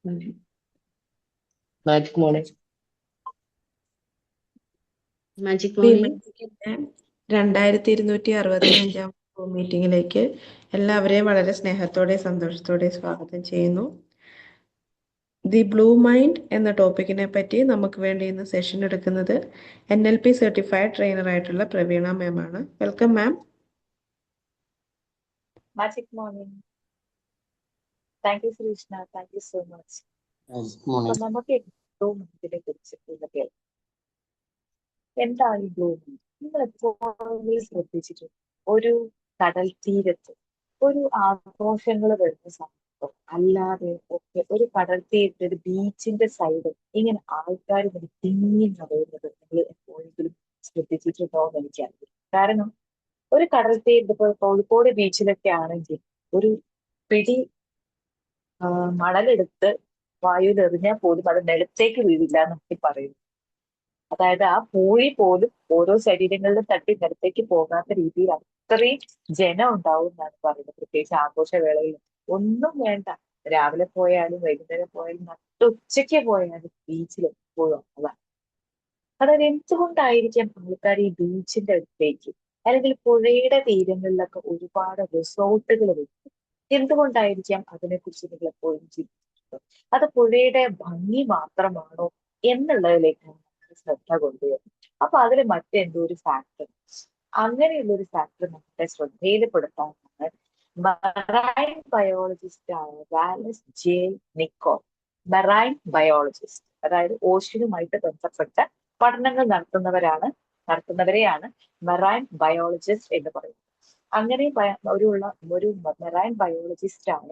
Magic morning. Magic B morning. മാജിക്കിന്റെ 2265 മീറ്റിംഗിലേക്ക് എല്ലാവരെയും വളരെ സ്നേഹത്തോടെ സന്തോഷത്തോടെ സ്വാഗതം ചെയ്യുന്നു. ദി ബ്ലൂ മൈൻഡ് എന്ന ടോപ്പിക്കിനെ പറ്റി നമുക്ക് വേണ്ടി ഇന്ന് സെഷൻ എടുക്കുന്നത് NLP സർട്ടിഫൈഡ് ട്രെയിനർ ആയിട്ടുള്ള പ്രവീണ മാം ആണ്. Welcome ma'am. Magic morning. Thank you, Krishna. Thank you so much. Magic അപ്പൊ മോർണിംഗ്. നമുക്ക് ബ്ലൂ മൈൻഡിനെ കുറിച്ച് കേൾക്കാം. എന്താണ് ഈ ബ്ലൂ മൈൻഡ്? നിങ്ങൾ എപ്പോഴും ശ്രദ്ധിച്ചിട്ടുണ്ട് ഒരു കടൽ തീരത്ത് ഒരു ആഘോഷങ്ങൾ വരുന്ന സമയത്തോ അല്ലാതെ ഒക്കെ ഒരു കടൽ തീരത്ത് ഒരു ബീച്ചിന്റെ സൈഡ് ഇങ്ങനെ ആൾക്കാർ ഇങ്ങനെ തിങ്ങി നിറയുന്നത് നിങ്ങൾ എപ്പോഴെങ്കിലും ശ്രദ്ധിച്ചിട്ടുണ്ടോ എന്ന് എനിക്കറിയില്ല. കാരണം ഒരു കടൽ തീരത്ത് ഇപ്പോൾ കോഴിക്കോട് ബീച്ചിലൊക്കെ ആണെങ്കിൽ ഒരു പിടി മണലെടുത്ത് വായുവിൽ എറിഞ്ഞാൽ പോലും അത് നിലത്തേക്ക് വീഴില്ല എന്നൊക്കെ പറയുന്നു. അതായത് ആ പൂഴി പോലും ഓരോ ശരീരങ്ങളിലും തട്ടി നിലത്തേക്ക് പോകാത്ത രീതിയിൽ അത്രയും ജനം ഉണ്ടാവും എന്നാണ് പറയുന്നത്. പ്രത്യേകിച്ച് ആഘോഷവേളയിൽ ഒന്നും വേണ്ട, രാവിലെ പോയാലും വൈകുന്നേരം പോയാലും നട്ടുച്ചയ്ക്ക് പോയാലും ബീച്ചിൽ എപ്പോഴും അതാണ്. അതായത് എന്തുകൊണ്ടായിരിക്കാം ആൾക്കാർ ഈ ബീച്ചിന്റെ അടുത്തേക്ക് അല്ലെങ്കിൽ പുഴയുടെ തീരങ്ങളിലൊക്കെ ഒരുപാട് റിസോർട്ടുകൾ വെക്കും? എന്തുകൊണ്ടായിരിക്കാം? അതിനെക്കുറിച്ച് നിങ്ങൾ എപ്പോഴും ചിന്തിച്ചിട്ടുണ്ടോ? അത് പുഴയുടെ ഭംഗി മാത്രമാണോ എന്നുള്ളതിലേക്കാണ് നമ്മൾ ശ്രദ്ധ കൊണ്ടുവരുന്നത്. അപ്പൊ അതിൽ മറ്റെന്തോ ഒരു ഫാക്ടർ, അങ്ങനെയുള്ള ഒരു ഫാക്ടർ നമ്മുടെ ശ്രദ്ധയിൽപ്പെടുത്താനാണ് മറൈൻ ബയോളജിസ്റ്റ് ആയ Wallace J Nicole, marine biologist, അതായത് ഓഷ്യനുമായിട്ട് ബന്ധപ്പെട്ട പഠനങ്ങൾ നടത്തുന്നവരെയാണ് മറൈൻ ബയോളജിസ്റ്റ് എന്ന് പറയുന്നത്. അങ്ങനെ ഒരു മറൈൻ ബയോളജിസ്റ്റ് ആയ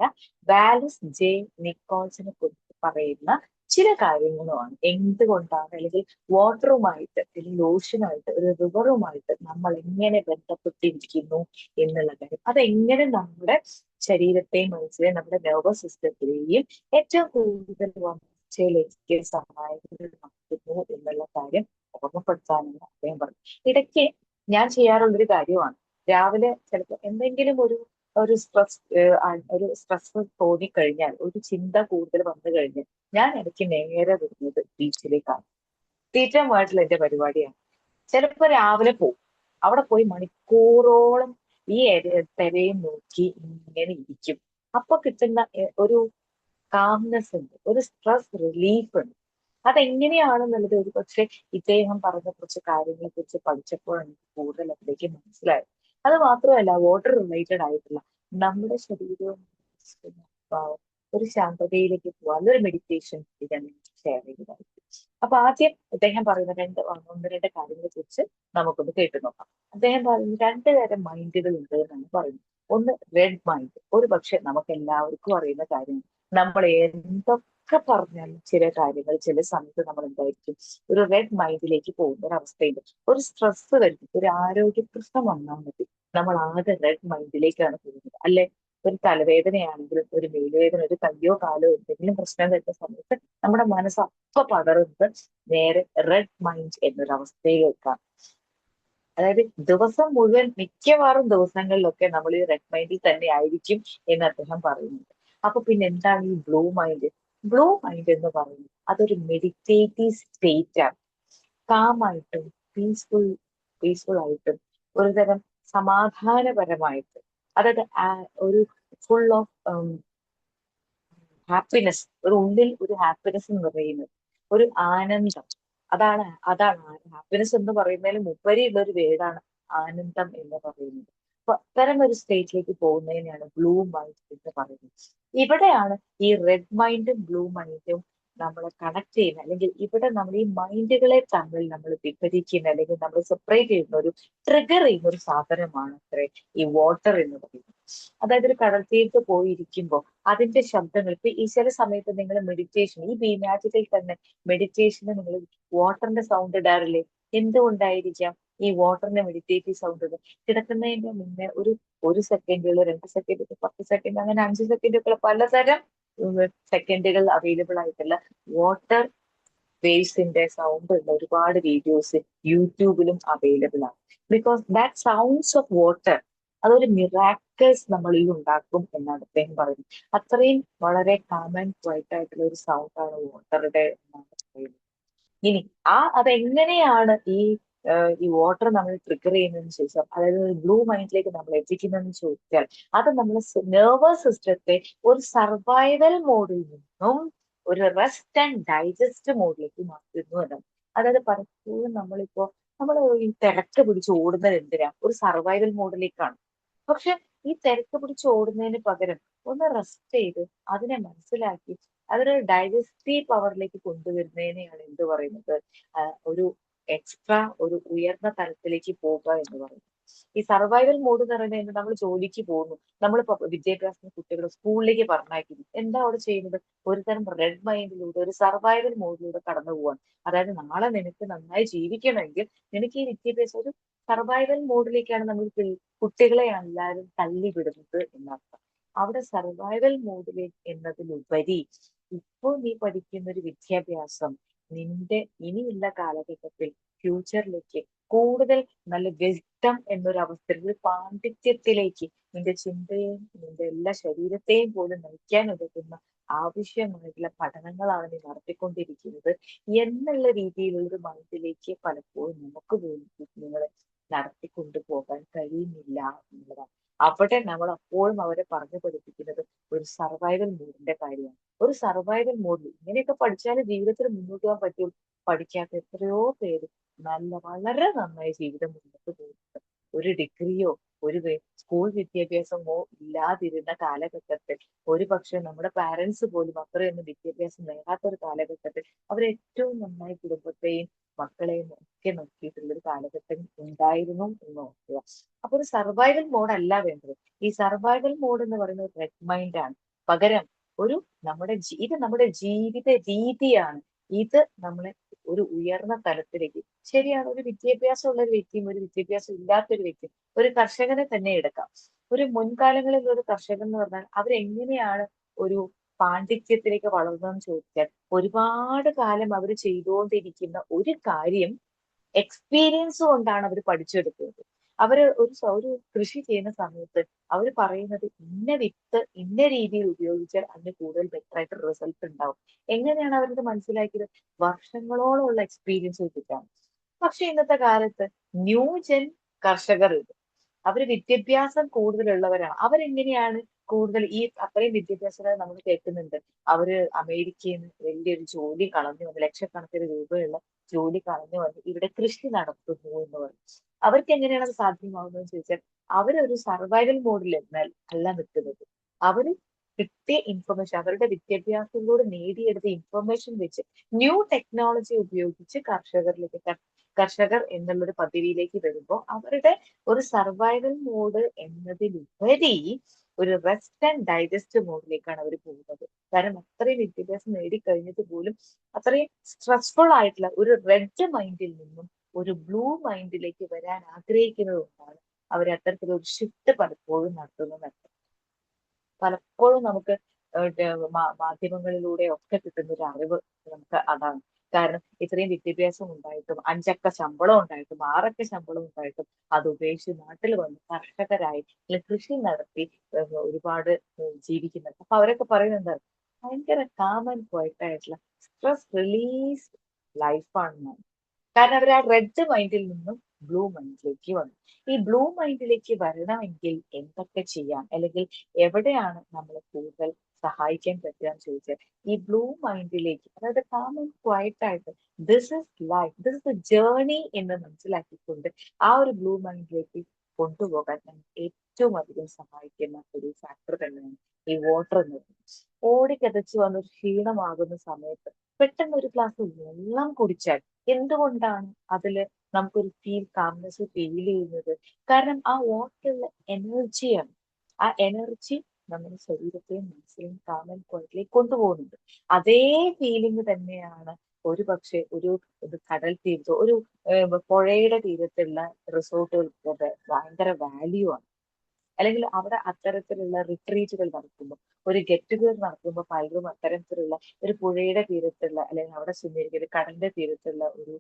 വാലസ് ജെ നിക്കോൾസിനെ കുറിച്ച് പറയുന്ന ചില കാര്യങ്ങളുമാണ് എന്തുകൊണ്ടാണ് അല്ലെങ്കിൽ വാട്ടറുമായിട്ട് അല്ലെങ്കിൽ ഓഷ്യനുമായിട്ട് ഒരു റിവറുമായിട്ട് നമ്മൾ എങ്ങനെ ബന്ധപ്പെട്ടിരിക്കുന്നു എന്നുള്ള കാര്യം. അതെങ്ങനെ നമ്മുടെ ശരീരത്തെയും മനസ്സിലെയും നമ്മുടെ നെർവസ് സിസ്റ്റത്തിലെയും ഏറ്റവും കൂടുതൽ വളർച്ചയിലേക്ക് സഹായകരമാക്കുന്നു എന്നുള്ള കാര്യം ഓർമ്മപ്പെടുത്താനാണ് അദ്ദേഹം പറഞ്ഞത്. ഇടയ്ക്ക് ഞാൻ ചെയ്യാറുള്ളൊരു കാര്യമാണ്, രാവിലെ ചിലപ്പോൾ എന്തെങ്കിലും ഒരു സ്ട്രെസ് തോന്നിക്കഴിഞ്ഞാൽ, ഒരു ചിന്ത കൂടുതൽ വന്നു കഴിഞ്ഞാൽ ഞാൻ ഇടയ്ക്ക് നേരെ വരുന്നത് ബീച്ചിലേക്കാണ്. തീറ്റമായിട്ടുള്ള എന്റെ പരിപാടിയാണ്. ചിലപ്പോ രാവിലെ പോകും, അവിടെ പോയി മണിക്കൂറോളം ഈ തിരയും നോക്കി ഇങ്ങനെ ഇരിക്കും. അപ്പൊ കിട്ടുന്ന ഒരു കാംനെസ് ഉണ്ട്, ഒരു സ്ട്രെസ് റിലീഫ് ഉണ്ട്. അതെങ്ങനെയാണെന്നുള്ളത് ഒരു പക്ഷെ ഇദ്ദേഹം പറഞ്ഞ കുറച്ച് കാര്യങ്ങളെ കുറിച്ച് പഠിച്ചപ്പോഴാണ് എനിക്ക് കൂടുതൽ അതിലേക്ക് മനസ്സിലായത്. അത് മാത്രമല്ല, വാട്ടർ റിലേറ്റഡ് ആയിട്ടുള്ള നമ്മുടെ ശരീരവും ഒരു ശാന്തതയിലേക്ക് പോകാൻ അതൊരു മെഡിറ്റേഷൻ ഞാൻ ഷെയർ ചെയ്തതായിരിക്കും. അപ്പൊ ആദ്യം അദ്ദേഹം പറയുന്ന ഒന്ന് രണ്ട് കാര്യങ്ങളെ കുറിച്ച് നമുക്കൊന്ന് കേട്ടു നോക്കാം. അദ്ദേഹം പറയുന്ന രണ്ട് തരം മൈൻഡുകൾ ഉണ്ട് എന്നാണ് പറയുന്നത്. ഒന്ന് റെഡ് മൈൻഡ്. ഒരു പക്ഷെ നമുക്ക് എല്ലാവർക്കും അറിയുന്ന കാര്യമാണ്. നമ്മൾ എന്തൊക്കെ പറഞ്ഞാലും ചില കാര്യങ്ങൾ ചില സമയത്ത് നമ്മൾ എന്തായിരിക്കും ഒരു റെഡ് മൈൻഡിലേക്ക് പോകുന്ന ഒരു അവസ്ഥയുണ്ട്. ഒരു സ്ട്രെസ് വരുന്നു, ഒരു ആരോഗ്യ പ്രശ്നം വന്നാൽ മതി, നമ്മൾ ആകെ റെഡ് മൈൻഡിലേക്കാണ് പോകുന്നത്. അല്ലെ, ഒരു തലവേദനയാണെങ്കിലും ഒരു മേലുവേദന, ഒരു കയ്യോ കാലോ എന്തെങ്കിലും പ്രശ്നം വരുന്ന സമയത്ത് നമ്മുടെ മനസ്സ് അപ്പൊ പതറുന്നത് നേരെ റെഡ് മൈൻഡ് എന്നൊരു അവസ്ഥയിലേക്കാണ്. അതായത് ദിവസം മുഴുവൻ മിക്കവാറും ദിവസങ്ങളിലൊക്കെ നമ്മൾ ഈ റെഡ് മൈൻഡിൽ തന്നെ ആയിരിക്കും എന്ന് അദ്ദേഹം പറയുന്നുണ്ട്. അപ്പൊ പിന്നെ എന്താണ് ഈ ബ്ലൂ മൈൻഡ്? ബ്ലൂ മൈൻഡ് എന്ന് പറയുന്നത് അതൊരു മെഡിറ്റേറ്റീവ് സ്റ്റേറ്റ് ആണ്. കാമായിട്ടും പീസ്ഫുൾ ആയിട്ടും ഒരുതരം സമാധാനപരമായിട്ട്, അതായത് ഒരു ഫുൾ ഓഫ് ഹാപ്പിനെസ്, ഒരു ഉള്ളിൽ ഒരു ഹാപ്പിനെസ് എന്ന് പറയുന്നത്, ഒരു ആനന്ദം. അതാണ് ഹാപ്പിനെസ് എന്ന് പറയുന്നതിന് മുമ്പരിയുള്ള ഒരു വേർഡാണ് ആനന്ദം എന്ന് പറയുന്നത്. അപ്പൊ അത്തരം ഒരു സ്റ്റേറ്റിലേക്ക് പോകുന്നതിനെയാണ് ബ്ലൂ മൈൻഡ് എന്ന് പറയുന്നത്. ഇവിടെയാണ് ഈ റെഡ് മൈൻഡും ബ്ലൂ മൈൻഡും നമ്മളെ കണക്ട് ചെയ്യുന്ന, അല്ലെങ്കിൽ ഇവിടെ നമ്മൾ ഈ മൈൻഡുകളെ തമ്മിൽ നമ്മൾ വിഭജിക്കുന്ന അല്ലെങ്കിൽ നമ്മൾ സെപ്പറേറ്റ് ചെയ്യുന്ന ഒരു ട്രിഗർ ചെയ്യുന്ന ഒരു സാധനമാണ് അത്ര ഈ വാട്ടർ എന്ന് പറയുന്നത്. അതായത് ഒരു കടൽ തീരത്ത് പോയിരിക്കുമ്പോൾ അതിന്റെ ശബ്ദങ്ങൾ ഇപ്പൊ ഈ ചില സമയത്ത് നിങ്ങൾ മെഡിറ്റേഷൻ, ഈ ബി മാജിക്കിൽ തന്നെ മെഡിറ്റേഷന് നിങ്ങൾ വാട്ടറിന്റെ സൗണ്ട് ഇടാറില്ലേ? എന്തുകൊണ്ടായിരിക്കാം ഈ വാട്ടറിന്റെ മെഡിറ്റേറ്റീവ് സൗണ്ട്? കിടക്കുന്നതിന്റെ മുന്നേ ഒരു സെക്കൻഡുകൾ, 2 സെക്കൻഡ്, 10 സെക്കൻഡ്, അങ്ങനെ 5 സെക്കൻഡ് ഒക്കെ പലതരം സെക്കൻഡുകൾ അവൈലബിൾ ആയിട്ടുള്ള വാട്ടർ വേവ്സിന്റെ സൗണ്ട് ഉള്ള ഒരുപാട് വീഡിയോസ് യൂട്യൂബിലും അവൈലബിൾ ആണ്. Because that sounds of water അതൊരു മിറാക്കിൾസ് നമ്മളിൽ ഉണ്ടാക്കും എന്നാണ് അദ്ദേഹം പറയുന്നത്. അത്രയും വളരെ കാം ആൻഡ് ക്വയറ്റ് ആയിട്ടുള്ള ഒരു സൗണ്ടാണ് വാട്ടറുടെ എന്നാണ് പറയുന്നത്. ഇനി അതെങ്ങനെയാണ് ഈ വാട്ടർ നമ്മൾ ട്രിഗർ ചെയ്യുന്നതെന്ന് ചോദിച്ചാൽ, അതായത് ബ്ലൂ മൈൻഡിലേക്ക് നമ്മൾ എത്തിക്കുന്നതെന്ന് ചോദിച്ചാൽ, അത് നമ്മൾ നെർവസ് സിസ്റ്റത്തെ ഒരു സർവൈവൽ മോഡിൽ നിന്നും ഒരു റെസ്റ്റ് ആൻഡ് ഡൈജസ്റ്റ് മോഡിലേക്ക് മാറ്റുന്നു എന്നാണ്. അതായത് പലപ്പോഴും നമ്മൾ ഈ തിരക്ക് പിടിച്ച് ഓടുന്നത് എന്തിനാ? ഒരു സർവൈവൽ മോഡിലേക്കാണ്. പക്ഷെ ഈ തിരക്ക് പിടിച്ച് ഓടുന്നതിന് പകരം ഒന്ന് റെസ്റ്റ് ചെയ്ത് അതിനെ മനസ്സിലാക്കി അതൊരു ഡൈജസ്റ്റീവ് പവറിലേക്ക് കൊണ്ടുവരുന്നതിനെയാണ് എന്ത് പറയുന്നത്, ഒരു എക്സ്ട്രാ ഒരു ഉയർന്ന തലത്തിലേക്ക് പോകുക എന്ന് പറയുന്നത്. ഈ സർവൈവൽ മോഡ് എന്ന് പറയുന്നത് നമ്മൾ ജോലിക്ക് പോകുന്നു, നമ്മളിപ്പോ വിദ്യാഭ്യാസത്തിന് കുട്ടികളെ സ്കൂളിലേക്ക് പറഞ്ഞയക്കുന്നു, എന്താ അവിടെ ചെയ്യുന്നത്? ഒരു തരം റെഡ് മൈൻഡിലൂടെ ഒരു സർവൈവൽ മോഡിലൂടെ കടന്നു പോവാണ്. അതായത് നാളെ നിനക്ക് നന്നായി ജീവിക്കണമെങ്കിൽ നിനക്ക് ഈ വിദ്യാഭ്യാസം ഒരു സർവൈവൽ മോഡിലേക്കാണ് നമ്മൾ കുട്ടികളെ എല്ലാവരും തള്ളിവിടുന്നത് എന്നർത്ഥം. അവിടെ സർവൈവൽ മോഡിലേക്ക് എന്നതിലുപരി ഇപ്പോൾ നീ പഠിക്കുന്ന ഒരു വിദ്യാഭ്യാസം നിന്റെ ഇനിയുള്ള കാലഘട്ടത്തിൽ ഫ്യൂച്ചറിലേക്ക് കൂടുതൽ നല്ല വിസ്ഡം എന്നൊരു അവസരത്തിൽ പാണ്ഡിത്യത്തിലേക്ക് നിന്റെ ചിന്തയെയും നിന്റെ എല്ലാ ശരീരത്തെയും പോലും നയിക്കാൻ ഉതകുന്ന ആവശ്യമായിട്ടുള്ള പഠനങ്ങളാണ് നീ നടത്തിക്കൊണ്ടിരിക്കുന്നത് എന്നുള്ള രീതിയിലുള്ള ഒരു മൈൻഡിലേക്ക് പലപ്പോഴും നമുക്ക് പോലും കുഞ്ഞുങ്ങളെ നടത്തിക്കൊണ്ടു പോകാൻ കഴിയുന്നില്ല എന്നുള്ളതാണ്. അവിടെ നമ്മൾ അപ്പോഴും അവരെ പറഞ്ഞു പഠിപ്പിക്കുന്നത് ഒരു സർവൈവൽ മോഡിന്റെ കാര്യമാണ്. ഒരു സർവൈവൽ മോഡിൽ ഇങ്ങനെയൊക്കെ പഠിച്ചാലേ ജീവിതത്തിൽ മുന്നോട്ട് പോകാൻ പറ്റുള്ളൂ. പഠിക്കാത്ത എത്രയോ പേര് വളരെ നന്നായി ജീവിതം മുന്നോട്ട് പോകുന്നുണ്ട്. ഒരു ഡിഗ്രിയോ ഒരു സ്കൂൾ വിദ്യാഭ്യാസമോ ഇല്ലാതിരുന്ന കാലഘട്ടത്തിൽ, ഒരു പക്ഷെ നമ്മുടെ പാരന്റ്സ് പോലും അത്രയൊന്നും വിദ്യാഭ്യാസം നേടാത്ത ഒരു കാലഘട്ടത്തിൽ അവരേറ്റവും നന്നായി കുടുംബത്തെയും മക്കളെയും ഒക്കെ നോക്കിയിട്ടുള്ള ഒരു കാലഘട്ടം ഉണ്ടായിരുന്നു എന്ന് ഓർക്കുക. അപ്പൊ ഒരു സർവൈവൽ മോഡ് അല്ല വേണ്ടത്. ഈ സർവൈവൽ മോഡ് എന്ന് പറയുന്നത് റെഡ് മൈൻഡ് ആണ്. പകരം ഇത് നമ്മുടെ ജീവിത രീതിയാണ്. ഇത് നമ്മളെ ഒരു ഉയർന്ന തലത്തിലേക്ക്, ശരിയാണ്, ഒരു വിദ്യാഭ്യാസമുള്ള ഒരു വ്യക്തിയും ഒരു വിദ്യാഭ്യാസം ഇല്ലാത്തൊരു വ്യക്തിയും, ഒരു കർഷകനെ തന്നെ എടുക്കാം. ഒരു മുൻകാലങ്ങളിൽ ഒരു കർഷകൻ എന്ന് പറഞ്ഞാൽ അവരെങ്ങനെയാണ് ഒരു പാണ്ഡിത്യത്തിലേക്ക് വളർന്നതെന്ന് ചോദിച്ചാൽ, ഒരുപാട് കാലം അവർ ചെയ്തുകൊണ്ടിരിക്കുന്ന ഒരു കാര്യം എക്സ്പീരിയൻസ് കൊണ്ടാണ് അവർ പഠിച്ചെടുക്കുന്നത്. അവര് ഒരു കൃഷി ചെയ്യുന്ന സമയത്ത് അവർ പറയുന്നത് ഇന്ന വിത്ത് ഇന്ന രീതിയിൽ ഉപയോഗിച്ചാൽ അതിന് കൂടുതൽ ബെറ്റർ ആയിട്ട് റിസൾട്ട് ഉണ്ടാവും. എങ്ങനെയാണ് അവരത് മനസ്സിലാക്കിയത്? വർഷങ്ങളോളമുള്ള എക്സ്പീരിയൻസ് വെച്ചിട്ടാണ്. പക്ഷെ ഇന്നത്തെ കാലത്ത് ന്യൂജൻ കർഷകർ അവര് വിദ്യാഭ്യാസം കൂടുതലുള്ളവരാണ്. അവരെങ്ങനെയാണ് കൂടുതൽ അത്രയും വിദ്യാഭ്യാസങ്ങൾ നമ്മൾ കേൾക്കുന്നുണ്ട്. അവര് അമേരിക്കയിൽ നിന്ന് വലിയൊരു ജോലി കളഞ്ഞു വന്ന്, ലക്ഷക്കണക്കിന് രൂപയുള്ള ജോലി കളഞ്ഞു വന്ന് ഇവിടെ കൃഷി നടത്തുന്നു എന്ന് പറയും. അവർക്ക് എങ്ങനെയാണ് അത് സാധ്യമാവുന്നതെന്ന് ചോദിച്ചാൽ, അവരൊരു സർവൈവൽ മോഡിൽ അല്ല നിൽക്കുന്നത്. അവര് കിട്ടിയ ഇൻഫർമേഷൻ, അവരുടെ വിദ്യാഭ്യാസത്തിലൂടെ നേടിയെടുത്ത ഇൻഫർമേഷൻ വെച്ച് ന്യൂ ടെക്നോളജി ഉപയോഗിച്ച് കർഷകർ എന്നുള്ളൊരു പദവിയിലേക്ക് വരുമ്പോൾ അവരുടെ ഒരു സർവൈവൽ മോഡ് എന്നതിലുപരി ഒരു റെസ്റ്റ് ആൻഡ് ഡൈജസ്റ്റ് മോഡിലേക്കാണ് അവർ പോകുന്നത്. കാരണം അത്രയും വിദ്യാഭ്യാസം നേടിക്കഴിഞ്ഞിട്ട് പോലും അത്രയും സ്ട്രെസ്ഫുൾ ആയിട്ടുള്ള ഒരു റെഡ് മൈൻഡിൽ നിന്നും ഒരു ബ്ലൂ മൈൻഡിലേക്ക് വരാൻ ആഗ്രഹിക്കുന്നത് കൊണ്ടാണ് അവർ അത്തരത്തിലൊരു ഷിഫ്റ്റ് പലപ്പോഴും നടത്തുന്നത്. പലപ്പോഴും നമുക്ക് മാധ്യമങ്ങളിലൂടെ ഒക്കെ കിട്ടുന്ന ഒരു അറിവ് നമുക്ക് അതാണ്. കാരണം ഇത്രയും വിദ്യാഭ്യാസം ഉണ്ടായിട്ടും 5 അക്ക ശമ്പളം ഉണ്ടായിട്ടും 6 അക്ക ശമ്പളം ഉണ്ടായിട്ടും അത് ഉപേക്ഷിച്ച് നാട്ടിൽ വന്ന് കർഷകരായി കൃഷി നടത്തി ഒരുപാട് ജീവിക്കുന്നുണ്ട്. അപ്പൊ അവരൊക്കെ പറയുന്നത് എന്താണ്? ഭയങ്കര കാം ആൻഡ് ക്വയറ്റ് ആയിട്ടുള്ള സ്ട്രെസ് റിലീസ് ലൈഫാണെന്നാണ്. കാരണം അവർ ആ റെഡ് മൈൻഡിൽ നിന്നും ബ്ലൂ മൈൻഡിലേക്ക് വന്നു. ഈ ബ്ലൂ മൈൻഡിലേക്ക് വരണമെങ്കിൽ എന്തൊക്കെ ചെയ്യാം, അല്ലെങ്കിൽ എവിടെയാണ് നമ്മളെ കൂടുതൽ സഹായിക്കാൻ പറ്റുക എന്ന് ചോദിച്ചാൽ, ഈ ബ്ലൂ മൈൻഡിലേക്ക്, അതായത് കാം ആൻഡ് ക്വയറ്റ് ആയിട്ട് this is life, this is A journey എന്ന് മനസ്സിലാക്കിക്കൊണ്ട് ആ ഒരു ബ്ലൂ മൈൻഡിലേക്ക് കൊണ്ടുപോകാൻ ഏറ്റവും അധികം സഹായിക്കുന്ന ഒരു ഫാക്ടർ തന്നെയാണ് ഈ വാട്ടർ എന്ന് പറയുന്നത്. ഓടിക്കതച്ച് വന്ന് ക്ഷീണമാകുന്ന സമയത്ത് പെട്ടെന്ന് ഒരു ഗ്ലാസ് വെള്ളം കുടിച്ചാൽ എന്തുകൊണ്ടാണ് അതില് നമുക്കൊരു കാംനെസ് ഫീൽ ചെയ്യുന്നത്? കാരണം ആ വാട്ടറുള്ള എനർജിയാണ്. ആ എനർജി നമ്മുടെ ശരീരത്തെയും മനസ്സിലെയും കാം ആൻഡ് ക്വയറ്റിലേക്ക് കൊണ്ടുപോകുന്നുണ്ട്. അതേ ഫീലിംഗ് തന്നെയാണ് ഒരു പക്ഷെ ഒരു കടൽ തീരത്തോ ഒരു പുഴയുടെ തീരത്തുള്ള റിസോർട്ടുകൾക്കൊക്കെ ഭയങ്കര വാല്യൂ ആണ്. അല്ലെങ്കിൽ അവിടെ അത്തരത്തിലുള്ള റിട്രീറ്റുകൾ നടത്തുമ്പോൾ, ഒരു ഗെറ്റ് ടുഗദർ നടത്തുമ്പോൾ പലരും അത്തരത്തിലുള്ള ഒരു പുഴയുടെ തീരത്തുള്ള അല്ലെങ്കിൽ അവിടെ ചെന്നിരിക്കുന്ന കടലിന്റെ തീരത്തുള്ള ഒരു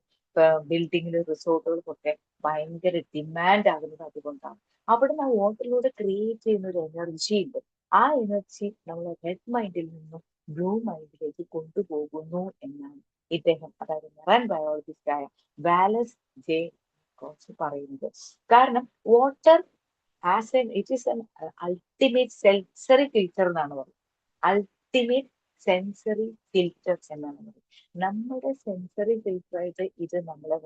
ബിൽഡിങ്ങിലും റിസോർട്ടുകൾക്കൊക്കെ ഭയങ്കര ഡിമാൻഡ് ആകുന്നത് അതുകൊണ്ടാണ്. അവിടുന്ന് ആ വാട്ടറിലൂടെ ക്രിയേറ്റ് ചെയ്യുന്ന ഒരു എനർജി ഉണ്ട്. ആ എനർജി നമ്മൾ റെഡ് മൈൻഡിൽ നിന്നും ബ്ലൂ മൈൻഡിലേക്ക് കൊണ്ടുപോകുന്നു എന്നാണ് ഇദ്ദേഹം, അതായത് മെറൈൻ ബയോളജിസ്റ്റ് ആയ വാലസ് ജെ കോച്ച് പറയുന്നത്. കാരണം water as an it is N ultimate sensory filter എന്നാണ് പറയുന്നത്. അൾട്ടിമേറ്റ് സെൻസറി ഫിൽറ്റർ എന്നാണ് പറയുന്നത്. നമ്മുടെ സെൻസറി ഫിൽറ്ററായിട്ട് ഇത് നമ്മളെ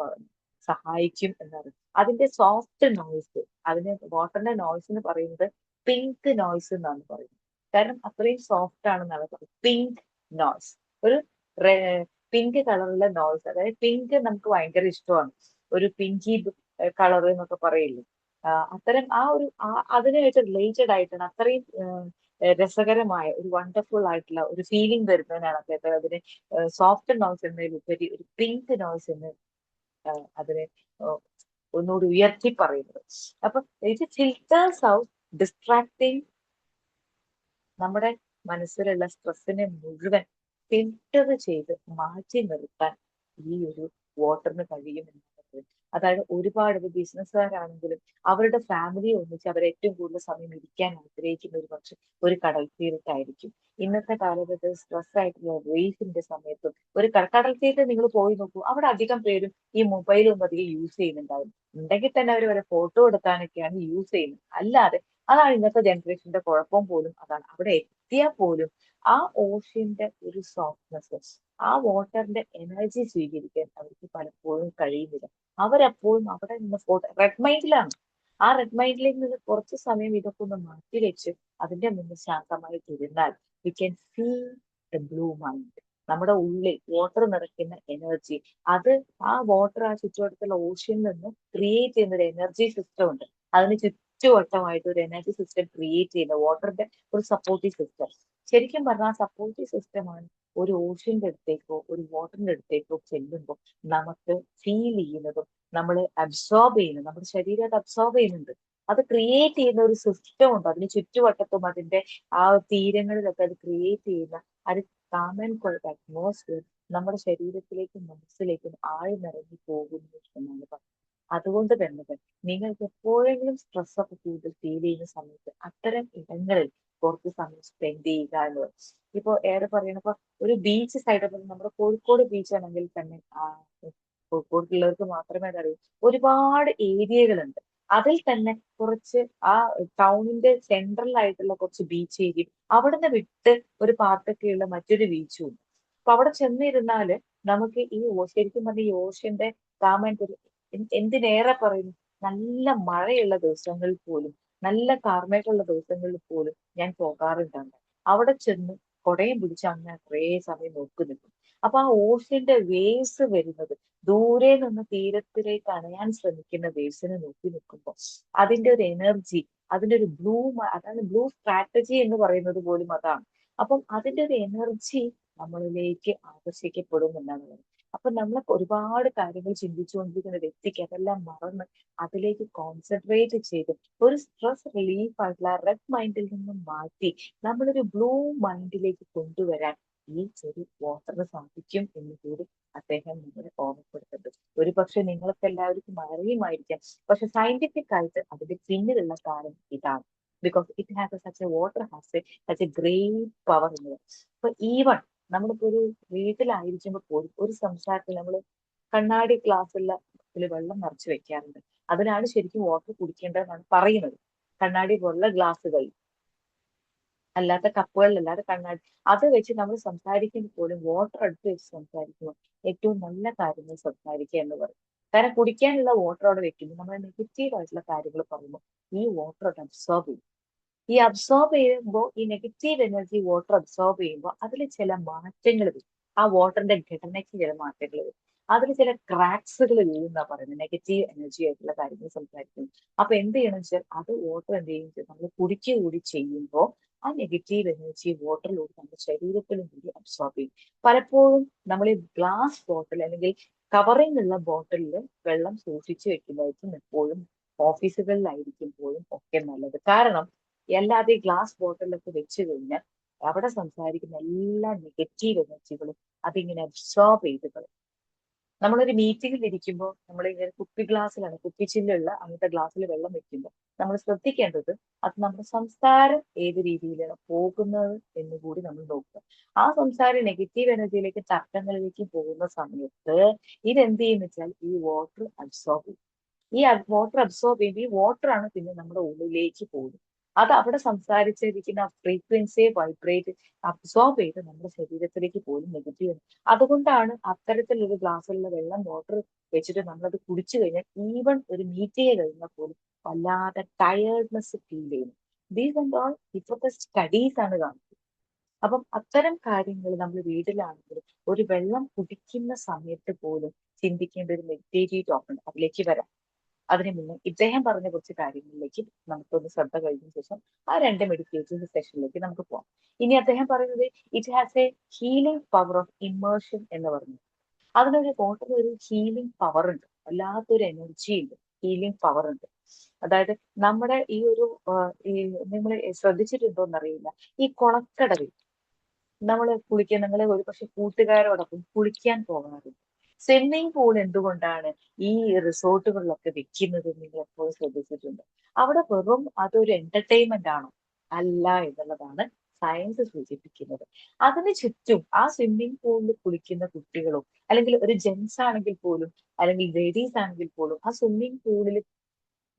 സഹായിക്കും എന്നാണ്. അതിന്റെ സോഫ്റ്റ് നോയ്സ്, അതിന് വാട്ടറിന്റെ നോയ്സ് എന്ന് പറയുന്നത് പിങ്ക് നോയ്സ് എന്നാണ് പറയുന്നത്. കാരണം അത്രയും സോഫ്റ്റ് ആണെന്നാണ് പറയുന്നത്. പിങ്ക് നോയ്സ്, ഒരു പിങ്ക് കളറുള്ള നോയ്സ്. അതായത് പിങ്ക് നമുക്ക് ഭയങ്കര ഇഷ്ടമാണ്, ഒരു പിങ്കി കളർ എന്നൊക്കെ പറയില്ലേ, അത്തരം ആ ഒരു അതിനായിട്ട് റിലേറ്റഡ് ആയിട്ടാണ്. അത്രയും രസകരമായ ഒരു വണ്ടർഫുൾ ആയിട്ടുള്ള ഒരു ഫീലിംഗ് വരുന്നതിനാണ് അദ്ദേഹത്തെ അതിന് സോഫ്റ്റ് നോയ്സ് എന്നതിലുപരി ഒരു പിങ്ക് നോയ്സ് എന്ന് അതിനെ ഒന്നുകൂടി ഉയർത്തി പറയുന്നത്. അപ്പൊ ഇത് ഫിൽറ്റേഴ്സ് ഔട്ട് ഡിസ്ട്രാക്ടിങ്, നമ്മുടെ മനസ്സിലുള്ള സ്ട്രെസ്സിനെ മുഴുവൻ ഫിൽറ്റർ ചെയ്ത് മാറ്റി നിർത്താൻ ഈ ഒരു വാട്ടറിന് കഴിയുമെന്നുള്ളത്. അതായത് ഒരുപാട് ബിസിനസ്സുകാരാണെങ്കിലും അവരുടെ ഫാമിലിയെ ഒന്നിച്ച് അവർ ഏറ്റവും കൂടുതൽ സമയം ഇരിക്കാൻ ആഗ്രഹിക്കുന്ന ഒരു പക്ഷെ ഒരു കടൽ തീരത്തായിരിക്കും. ഇന്നത്തെ കാലഘട്ടത്തിൽ സ്ട്രെസ് ആയിട്ടുള്ള റേസിന്റെ സമയത്തും ഒരു കടൽ തീരത്ത് നിങ്ങൾ പോയി നോക്കൂ, അവിടെ അധികം പേരും ഈ മൊബൈലൊന്നും അധികം യൂസ് ചെയ്യുന്നുണ്ടാവും. ഉണ്ടെങ്കിൽ തന്നെ അവർ വരെ ഫോട്ടോ എടുക്കാനൊക്കെയാണ് യൂസ് ചെയ്യുന്നത്. അല്ലാതെ അതാണ് ഇന്നത്തെ ജനറേഷന്റെ കുഴപ്പം പോലും അതാണ്. അവിടെ എത്തിയാൽ പോലും ആ ഓഷ്യന്റെ ഒരു സോഫ്റ്റ്നെസ്, ആ വാട്ടറിന്റെ എനർജി സ്വീകരിക്കാൻ അവർക്ക് പലപ്പോഴും കഴിയുന്നില്ല. അവരെപ്പോഴും അവിടെ നിന്ന് റെഡ് മൈൻഡിലാണ്. ആ റെഡ് മൈൻഡിലേക്ക് നിന്ന് കുറച്ച് സമയം ഇതൊക്കെ ഒന്ന് മാറ്റിവെച്ച് അതിന്റെ മുന്നിൽ ശാന്തമായി തിരുന്നാൽ we can feel the blue mind. നമ്മുടെ ഉള്ളിൽ വാട്ടർ നിറയ്ക്കുന്ന എനർജി, അത് ആ വാട്ടർ ആ ചുറ്റുവട്ടത്തുള്ള ഓഷ്യനിൽ നിന്ന് ക്രിയേറ്റ് ചെയ്യുന്ന ഒരു എനർജി സിസ്റ്റം ഉണ്ട്. അതിന് ചുറ്റുവട്ടമായിട്ട് ഒരു എനർജി സിസ്റ്റം ക്രിയേറ്റ് ചെയ്യുന്ന വാട്ടറിന്റെ ഒരു സപ്പോർട്ടീവ് സിസ്റ്റം. ശരിക്കും പറഞ്ഞാൽ ആ സപ്പോർട്ടീവ് സിസ്റ്റമാണ് ഒരു ഓഷ്യന്റെ അടുത്തേക്കോ ഒരു വാട്ടറിന്റെ അടുത്തേക്കോ ചെല്ലുമ്പോൾ നമുക്ക് ഫീൽ ചെയ്യുന്നതും നമ്മൾ അബ്സോർബ് ചെയ്യുന്നത്, നമ്മുടെ ശരീരം അത് അബ്സോർബ് ചെയ്യുന്നുണ്ട്. അത് ക്രിയേറ്റ് ചെയ്യുന്ന ഒരു സിസ്റ്റം ഉണ്ട്. അതിന് ചുറ്റുവട്ടത്തും അതിന്റെ ആ തീരങ്ങളിലൊക്കെ അത് ക്രിയേറ്റ് ചെയ്യുന്ന അത് കാമൻ ക്വയറ്റ് അറ്റ്മോസ്ഫിയർ നമ്മുടെ ശരീരത്തിലേക്കും മനസ്സിലേക്കും ആഴ്ന്നിറങ്ങി പോകുന്നു എന്നാണ് പറയുന്നത്. അതുകൊണ്ട് തന്നെ നിങ്ങൾക്ക് എപ്പോഴെങ്കിലും സ്ട്രെസ് ഒക്കെ കൂടുതൽ ഫീൽ ചെയ്യുന്ന സമയത്ത് അത്തരം ഇടങ്ങളിൽ കുറച്ച് സമയം സ്പെൻഡ് ചെയ്യുക എന്നുള്ളത്. ഇപ്പൊ ഏറെ പറയണപ്പോ ഒരു ബീച്ച് സൈഡ്, നമ്മുടെ കോഴിക്കോട് ബീച്ച് ആണെങ്കിൽ തന്നെ കോഴിക്കോടുള്ളവർക്ക് മാത്രമേ അതറിയൂ, ഒരുപാട് ഏരിയകളുണ്ട്. അതിൽ തന്നെ കുറച്ച് ആ ടൗണിന്റെ സെൻട്രൽ ആയിട്ടുള്ള കുറച്ച് ബീച്ച് ഏരിയ, അവിടുന്ന് വിട്ട് ഒരു പാർട്ടൊക്കെയുള്ള മറ്റൊരു ബീച്ചും ഉണ്ട്. അപ്പൊ അവിടെ ചെന്നിരുന്നാല് നമുക്ക് ഈ ശരിക്കും പറഞ്ഞ ഈ ഓഷ്യന്റെ കാമൻ എന്തിനേറെ പറയുന്നു, നല്ല മഴയുള്ള ദിവസങ്ങളിൽ പോലും, നല്ല കാർമേഘമുള്ള ദിവസങ്ങളിൽ പോലും ഞാൻ പോകാറുണ്ടാണ്. അവിടെ ചെന്ന് കുടയും പിടിച്ച് അങ്ങനെ കുറേ സമയം നോക്കി നിൽക്കും. അപ്പൊ ആ ഓഷ്യന്റെ വേവ്സ് വരുന്നത്, ദൂരെ നിന്ന് തീരത്തിലേക്ക് അണയാൻ ശ്രമിക്കുന്ന വേവ്സിനെ നോക്കി നിൽക്കുമ്പോൾ അതിന്റെ ഒരു എനർജി, അതിന്റെ ഒരു അതാണ് ബ്ലൂ സ്ട്രാറ്റജി എന്ന് പറയുന്നത് പോലും അതാണ്. അപ്പം അതിന്റെ ഒരു എനർജി നമ്മളിലേക്ക് ആകർഷിക്കപ്പെടും എന്നാണ് പറയുന്നത്. അപ്പൊ നമ്മൾ ഒരുപാട് കാര്യങ്ങൾ ചിന്തിച്ചുകൊണ്ടിരിക്കുന്ന വ്യക്തിക്ക് അതെല്ലാം മറന്ന് അതിലേക്ക് കോൺസെൻട്രേറ്റ് ചെയ്ത് ഒരു സ്ട്രെസ് റിലീഫ് ആയിട്ടുള്ള റെഡ് മൈൻഡിൽ നിന്നും മാറ്റി നമ്മളൊരു ബ്ലൂ മൈൻഡിലേക്ക് കൊണ്ടുവരാൻ ഈ ഒരു വാട്ടറിന് സാധിക്കും എന്ന് കൂടി അദ്ദേഹം നമ്മളെ ഓർമ്മപ്പെടുത്തുന്നത്. ഒരു പക്ഷെ നിങ്ങൾക്ക് എല്ലാവർക്കും അറിയുമായിരിക്കാം, പക്ഷെ സയന്റിഫിക് ആയിട്ട് അതിന്റെ പിന്നിലുള്ള കാരണം ഇതാണ്. Because it has such A water has such A great power എന്നുള്ളത്. അപ്പൊ ഈവൺ നമ്മളിപ്പോ ഒരു വീട്ടിലായിരിക്കുമ്പോൾ പോലും ഒരു സംസാരത്തിൽ നമ്മൾ കണ്ണാടി ഗ്ലാസ്സുള്ള വെള്ളം നിറച്ച് വെക്കാറുണ്ട്. അതിനാണ് ശരിക്കും വാട്ടർ കുടിക്കേണ്ടതെന്നാണ് പറയുന്നത്. കണ്ണാടി പോലുള്ള ഗ്ലാസ്സുകൾ, അല്ലാത്ത കപ്പുകളിലല്ലാതെ കണ്ണാടി, അത് വെച്ച് നമ്മൾ സംസാരിക്കുമ്പോൾ പോലും വാട്ടർ അടുത്ത് വെച്ച് സംസാരിക്കുമ്പോൾ ഏറ്റവും നല്ല കാര്യങ്ങൾ സംസാരിക്കുക എന്ന് പറയും. കാരണം കുടിക്കാനുള്ള വാട്ടർ അവിടെ വെക്കുമ്പോൾ നമ്മൾ നെഗറ്റീവ് ആയിട്ടുള്ള കാര്യങ്ങൾ പറയുമ്പോൾ ഈ വാട്ടർ അത് അബ്സോർബ് ചെയ്യും. ഈ അബ്സോർബ് ചെയ്യുമ്പോൾ ഈ നെഗറ്റീവ് എനർജി വാട്ടർ അബ്സോർബ് ചെയ്യുമ്പോൾ അതിൽ ചില മാറ്റങ്ങൾ വരും. ആ വാട്ടറിന്റെ ഘടനയ്ക്ക് ചില മാറ്റങ്ങൾ വരും. അതിൽ ചില ക്രാക്സുകൾ വീഴുന്നാ പറയുന്നത്, നെഗറ്റീവ് എനർജി ആയിട്ടുള്ള കാര്യങ്ങൾ സംസാരിക്കുന്നു. അപ്പൊ എന്ത് ചെയ്യണം വെച്ചാൽ അത് വാട്ടർ എന്ത് ചെയ്യും, നമ്മൾ കുടിക്കുക കൂടി ചെയ്യുമ്പോൾ ആ നെഗറ്റീവ് എനർജി വാട്ടറിലൂടെ നമ്മുടെ ശരീരത്തിലും കൂടി അബ്സോർബ് ചെയ്യും. പലപ്പോഴും നമ്മൾ ഈ ഗ്ലാസ് ബോട്ടിൽ അല്ലെങ്കിൽ കവറിംഗ് ഉള്ള ബോട്ടിലിൽ വെള്ളം സൂക്ഷിച്ചു വെക്കുന്നതായിരിക്കും എപ്പോഴും ഓഫീസുകളിലായിരിക്കുമ്പോഴും ഒക്കെ നല്ലത്. കാരണം അല്ലാതെ ഗ്ലാസ് ബോട്ടിലൊക്കെ വെച്ച് കഴിഞ്ഞാൽ അവിടെ സംസാരിക്കുന്ന എല്ലാ നെഗറ്റീവ് എനർജികളും അതിങ്ങനെ അബ്സോർബ് ചെയ്ത് കളയും. നമ്മളൊരു മീറ്റിംഗിൽ ഇരിക്കുമ്പോൾ നമ്മൾ ഇങ്ങനെ കുപ്പി ഗ്ലാസ്സിലാണ്, കുപ്പിച്ചില്ലുള്ള അങ്ങനത്തെ ഗ്ലാസ്സിൽ വെള്ളം വെക്കുമ്പോൾ നമ്മൾ ശ്രദ്ധിക്കേണ്ടത് അത് നമ്മുടെ സംസാരം ഏത് രീതിയിലാണ് പോകുന്നത് എന്ന് കൂടി നമ്മൾ നോക്കുക. ആ സംസാരം നെഗറ്റീവ് എനർജിയിലേക്ക്, തർക്കങ്ങളിലേക്ക് പോകുന്ന സമയത്ത് ഇതെന്ത് ചെയ്യുന്ന വെച്ചാൽ ഈ വാട്ടർ അബ്സോർബ് ചെയ്യും. ഈ വാട്ടർ അബ്സോർബ് ചെയ്യുമ്പോൾ ഈ വാട്ടർ ആണ് പിന്നെ നമ്മുടെ ഉള്ളിലേക്ക് പോകുന്നത്. അത് അവിടെ സംസാരിച്ചിരിക്കുന്ന ഫ്രീക്വൻസിയെ വൈബ്രേറ്റ് അബ്സോർബ് ചെയ്ത് നമ്മുടെ ശരീരത്തിലേക്ക് പോലും നെഗറ്റീവ്. അതുകൊണ്ടാണ് അത്തരത്തിലൊരു ഗ്ലാസ്സിലുള്ള വെള്ളം വാട്ടർ വെച്ചിട്ട് നമ്മളത് കുടിച്ചു കഴിഞ്ഞാൽ ഈവൻ ഒരു മീറ്റിംഗ് കഴിഞ്ഞാൽ പോലും വല്ലാതെ ടയേർഡ്നെസ് ഫീൽ ചെയ്യുന്നു. ദീസ് ആൻഡ് ഓൾ ഇപ്പോഴത്തെ സ്റ്റഡീസ് ആണ് കാണുന്നത്. അപ്പം അത്തരം കാര്യങ്ങൾ നമ്മൾ വീട്ടിലാണെങ്കിലും ഒരു വെള്ളം കുടിക്കുന്ന സമയത്ത് പോലും ചിന്തിക്കേണ്ട ഒരു മെഡിറ്റേറ്റീവ് ടോക്ക് ഉണ്ട്. അതിലേക്ക് വരാം. അതിനു മുന്നേ ഇദ്ദേഹം പറഞ്ഞ കുറച്ച് കാര്യങ്ങളിലേക്ക് നമുക്കൊന്ന് ശ്രദ്ധ കഴിഞ്ഞ ശേഷം ആ 2 മെഡിറ്റേറ്റീവ് സെഷനിലേക്ക് നമുക്ക് പോകാം. ഇനി അദ്ദേഹം പറയുന്നത് it has a healing power of immersion എന്ന് പറഞ്ഞു. അതിനൊരു വാട്ടറിന് ഒരു ഹീലിംഗ് പവർ ഉണ്ട്, വല്ലാത്തൊരു എനർജി ഉണ്ട്, ഹീലിംഗ് പവർ ഉണ്ട്. അതായത് നമ്മുടെ ഈ ഒരു നിങ്ങൾ ശ്രദ്ധിച്ചിട്ടുണ്ടോ എന്നറിയില്ല, ഈ കുളക്കടവിൽ നമ്മൾ കുളിക്കാൻ, നിങ്ങൾ ഒരു പക്ഷെ കൂട്ടുകാരോടൊപ്പം കുളിക്കാൻ പോകാറുണ്ട്. സ്വിമ്മിംഗ് പൂൾ എന്തുകൊണ്ടാണ് ഈ റിസോർട്ടുകളിലൊക്കെ വെക്കുന്നത് നിങ്ങൾ എപ്പോഴും ശ്രദ്ധിച്ചിട്ടുണ്ട്? അവിടെ വെറും അതൊരു എന്റർടൈൻമെന്റ് ആണോ? അല്ല എന്നുള്ളതാണ് സയൻസ് സൂചിപ്പിക്കുന്നത്. അതിന് ചുറ്റും ആ സ്വിമ്മിംഗ് പൂളിൽ കുളിക്കുന്ന കുട്ടികളും, അല്ലെങ്കിൽ ഒരു ജെന്റ്സ് ആണെങ്കിൽ പോലും, അല്ലെങ്കിൽ ലേഡീസ് ആണെങ്കിൽ പോലും ആ സ്വിമ്മിംഗ് പൂളിൽ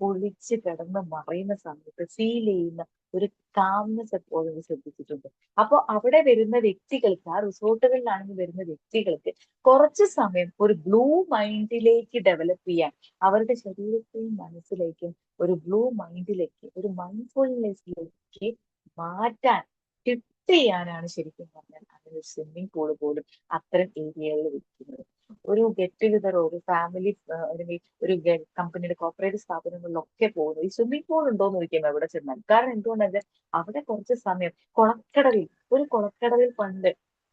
കുളിച്ച് കിടന്ന് മറയുന്ന സമയത്ത് ഫീൽ ചെയ്യുന്ന ഒരു കാംനെസ് എപ്പോഴും ശ്രദ്ധിച്ചിട്ടുണ്ട്. അപ്പോൾ അവിടെ വരുന്ന വ്യക്തികൾക്ക്, ആ റിസോർട്ടുകളിലാണെങ്കിൽ വരുന്ന വ്യക്തികൾക്ക് കുറച്ച് സമയം ഒരു ബ്ലൂ മൈൻഡിലേക്ക് ഡെവലപ്പ് ചെയ്യാൻ, അവരുടെ ശരീരത്തെയും മനസ്സിലേക്കും ഒരു ബ്ലൂ മൈൻഡിലേക്ക്, ഒരു മൈൻഡ്ഫുൾനെസ്സിലേക്ക് മാറ്റാൻ, ഷിഫ്റ്റ് ചെയ്യാനാണ് ശരിക്കും പറഞ്ഞാൽ അങ്ങനെ ഒരു സ്വിമ്മിംഗ് പൂള് പോലും അത്തരം ഏരിയകളിൽ വെക്കുന്നത്. ഒരു ഗെറ്റ് ടുഗദർ, ഒരു ഫാമിലി, അല്ലെങ്കിൽ ഒരു കമ്പനിയുടെ കോർപ്പറേറ്റ് സ്ഥാപനങ്ങളിലൊക്കെ പോകുന്നത് ഈ സ്വിമ്മിംഗ് പൂൾ ഉണ്ടോ എന്ന് ചോദിക്കും എവിടെ ചെന്നാൽ. കാരണം എന്തുകൊണ്ടെങ്കിൽ അവിടെ കുറച്ച് സമയം കുളക്കടവിൽ, ഒരു കുളക്കടവിൽ പണ്ട്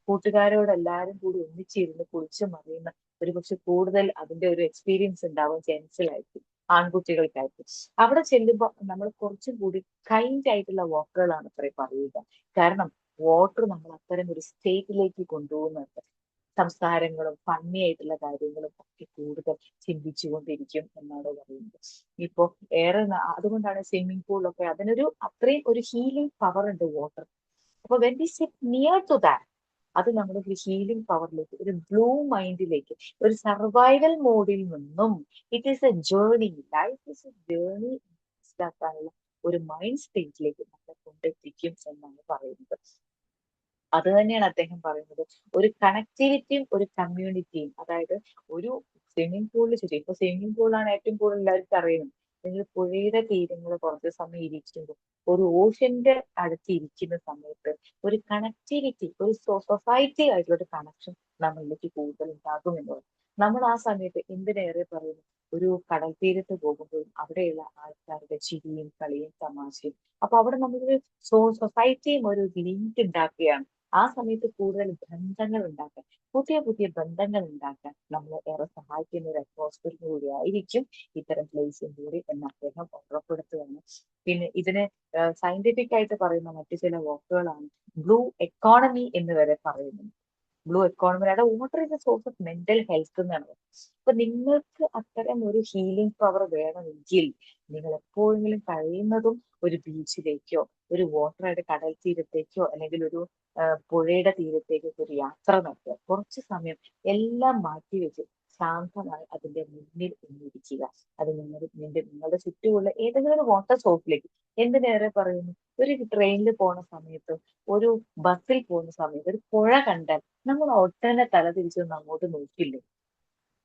കൂട്ടുകാരോട് എല്ലാവരും കൂടി ഒന്നിച്ചിരുന്ന് കുളിച്ച് മറിയുന്ന ഒരു പക്ഷെ കൂടുതൽ അതിന്റെ ഒരു എക്സ്പീരിയൻസ് ഉണ്ടാവും ജെൻസിലായിരിക്കും, ആൺകുട്ടികൾക്കായിരിക്കും. അവിടെ ചെല്ലുമ്പോൾ നമ്മൾ കുറച്ചും കൂടി കൈൻഡ് ആയിട്ടുള്ള വാക്കുകളാണ് അത്രയും പറയുക. കാരണം വാട്ടർ നമ്മൾ അത്തരം ഒരു സ്റ്റേറ്റിലേക്ക് കൊണ്ടുപോകുന്നുണ്ട്. സംസാരങ്ങളും ഫണ്ണി ആയിട്ടുള്ള കാര്യങ്ങളും ഒക്കെ കൂടുതൽ ചിന്തിച്ചുകൊണ്ടിരിക്കും എന്നാണ് പറയുന്നത്. ഇപ്പോ അതുകൊണ്ടാണ് സ്വിമ്മിംഗ് പൂളിലൊക്കെ അതിനൊരു അത്രയും ഒരു ഹീലിംഗ് പവർ ഉണ്ട് വാട്ടർ. അപ്പൊ when we sit near to that, അത് നമ്മുടെ ഒരു ഹീലിംഗ് പവറിലേക്ക്, ഒരു ബ്ലൂ മൈൻഡിലേക്ക്, ഒരു സർവൈവൽ മോഡിൽ നിന്നും it is a journey, life is a journey മനസ്സിലാക്കാനുള്ള ഒരു മൈൻഡ് സ്റ്റേറ്റിലേക്ക് നമ്മളെ കൊണ്ടെത്തിക്കും എന്നാണ് പറയുന്നത്. അത് തന്നെയാണ് അദ്ദേഹം പറയുന്നത്. ഒരു കണക്ടിവിറ്റിയും ഒരു കമ്മ്യൂണിറ്റിയും, അതായത് ഒരു സ്വിമ്മിംഗ് പൂളിൽ ചുറ്റും, ഇപ്പൊ സ്വിമ്മിംഗ് പൂളാണ് ഏറ്റവും കൂടുതൽ എല്ലാവർക്കും അറിയുന്നത്. നിങ്ങൾ പുഴയുടെ തീരങ്ങൾ കുറച്ച് സമയം ഇരിക്കുമ്പോൾ, ഒരു ഓഷ്യന്റെ അടുത്ത് ഇരിക്കുന്ന സമയത്ത് ഒരു കണക്ടിവിറ്റി, ഒരു സൊസൈറ്റി ആയിട്ടുള്ള ഒരു കണക്ഷൻ നമ്മളിലേക്ക് കൂടുതൽ ഉണ്ടാകും എന്നുള്ളത്. നമ്മൾ ആ സമയത്ത് എന്തിനേറെ പറയുന്നു, ഒരു കടൽ തീരത്ത് പോകുമ്പോഴും അവിടെയുള്ള ആൾക്കാരുടെ ചിരിയും കളിയും തമാശയും, അപ്പൊ അവിടെ നമ്മളൊരു സൊസൈറ്റിയും ഒരു ലിങ്ക് ഉണ്ടാക്കുകയാണ്. ആ സമയത്ത് കൂടുതൽ ബന്ധങ്ങൾ ഉണ്ടാക്കാൻ, പുതിയ പുതിയ ബന്ധങ്ങൾ ഉണ്ടാക്കാൻ നമ്മളെ ഏറെ സഹായിക്കുന്ന ഒരു അറ്റ്മോസ്ഫിയർ കൂടി ആയിരിക്കും ഇത്തരം പ്ലേസും കൂടി എന്ന് അദ്ദേഹം ഉറപ്പെടുത്തുകയാണ്. പിന്നെ ഇതിന് സയന്റിഫിക് ആയിട്ട് പറയുന്ന മറ്റു ചില വാക്കുകളാണ് ബ്ലൂ എക്കോണമി എന്ന് വരെ പറയുന്നുണ്ട്. ബ്ലൂ എക്കോണമിയുടെ water is a source of mental health എന്നാണ്. അപ്പൊ നിങ്ങൾക്ക് അത്തരം ഒരു ഹീലിംഗ് പവർ വേണമെങ്കിൽ നിങ്ങൾ എപ്പോഴെങ്കിലും കഴിയുന്നതും ഒരു ബീച്ചിലേക്കോ, ഒരു വാട്ടറായിട്ട് കടൽ തീരത്തേക്കോ, അല്ലെങ്കിൽ ഒരു പുഴയുടെ തീരത്തേക്കൊക്കെ ഒരു യാത്ര നടത്തുക. കുറച്ച് സമയം എല്ലാം മാറ്റിവെച്ച് ശാന്തമായി അതിന്റെ മുന്നിൽ ഒന്നിരിക്കുക. അത് നിങ്ങളുടെ ചുറ്റുമുള്ള ഏതെങ്കിലും ഒരു വാട്ടർ സോഴ്സിലേക്ക്, എന്തിനേറെ പറയുന്നു, ഒരു ട്രെയിനിൽ പോണ സമയത്ത്, ഒരു ബസ്സിൽ പോകുന്ന സമയത്ത് ഒരു പുഴ കണ്ടാൽ നമ്മൾ ഒട്ടനെ തല തിരിച്ചൊന്നും അങ്ങോട്ട് നോക്കില്ലേ?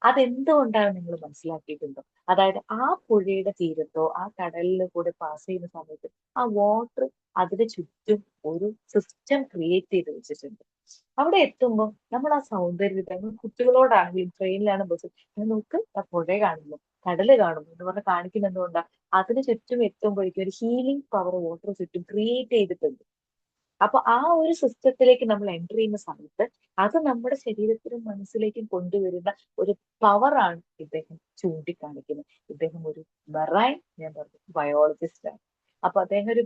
അതെന്തുകൊണ്ടാണ് നിങ്ങൾ മനസ്സിലാക്കിയിട്ടുണ്ടോ? അതായത് ആ പുഴയുടെ തീരത്തോ ആ കടലിൽ കൂടെ പാസ് ചെയ്യുന്ന സമയത്ത് ആ വാട്ടർ അതിന് ചുറ്റും ഒരു സിസ്റ്റം ക്രിയേറ്റ് ചെയ്ത് വെച്ചിട്ടുണ്ട്. അവിടെ എത്തുമ്പോൾ നമ്മൾ ആ സൗന്ദര്യത്തെ, കുട്ടികളോടാണെങ്കിലും ട്രെയിനിലാണ്, ബസ് നോക്ക് ആ പുഴ കാണുന്നു, കടല് കാണുന്നു എന്ന് പറഞ്ഞ് കാണിക്കുന്ന എന്തുകൊണ്ടാ, അതിന് ചുറ്റും എത്തുമ്പോഴേക്കും ഒരു ഹീലിംഗ് പവർ വാട്ടർ ചുറ്റും ക്രിയേറ്റ് ചെയ്തിട്ടുണ്ട്. അപ്പൊ ആ ഒരു സിസ്റ്റത്തിലേക്ക് നമ്മൾ എൻ്റർ ചെയ്യുന്ന സമയത്ത് അത് നമ്മുടെ ശരീരത്തിനും മനസ്സിലേക്കും കൊണ്ടുവരുന്ന ഒരു പവറാണ് ഇദ്ദേഹം ചൂണ്ടിക്കാണിക്കുന്നത്. ഇദ്ദേഹം ഒരു മെറൈൻ, ഞാൻ പറഞ്ഞു, ബയോളജിസ്റ്റ് ആണ്. അപ്പൊ അദ്ദേഹം ഒരു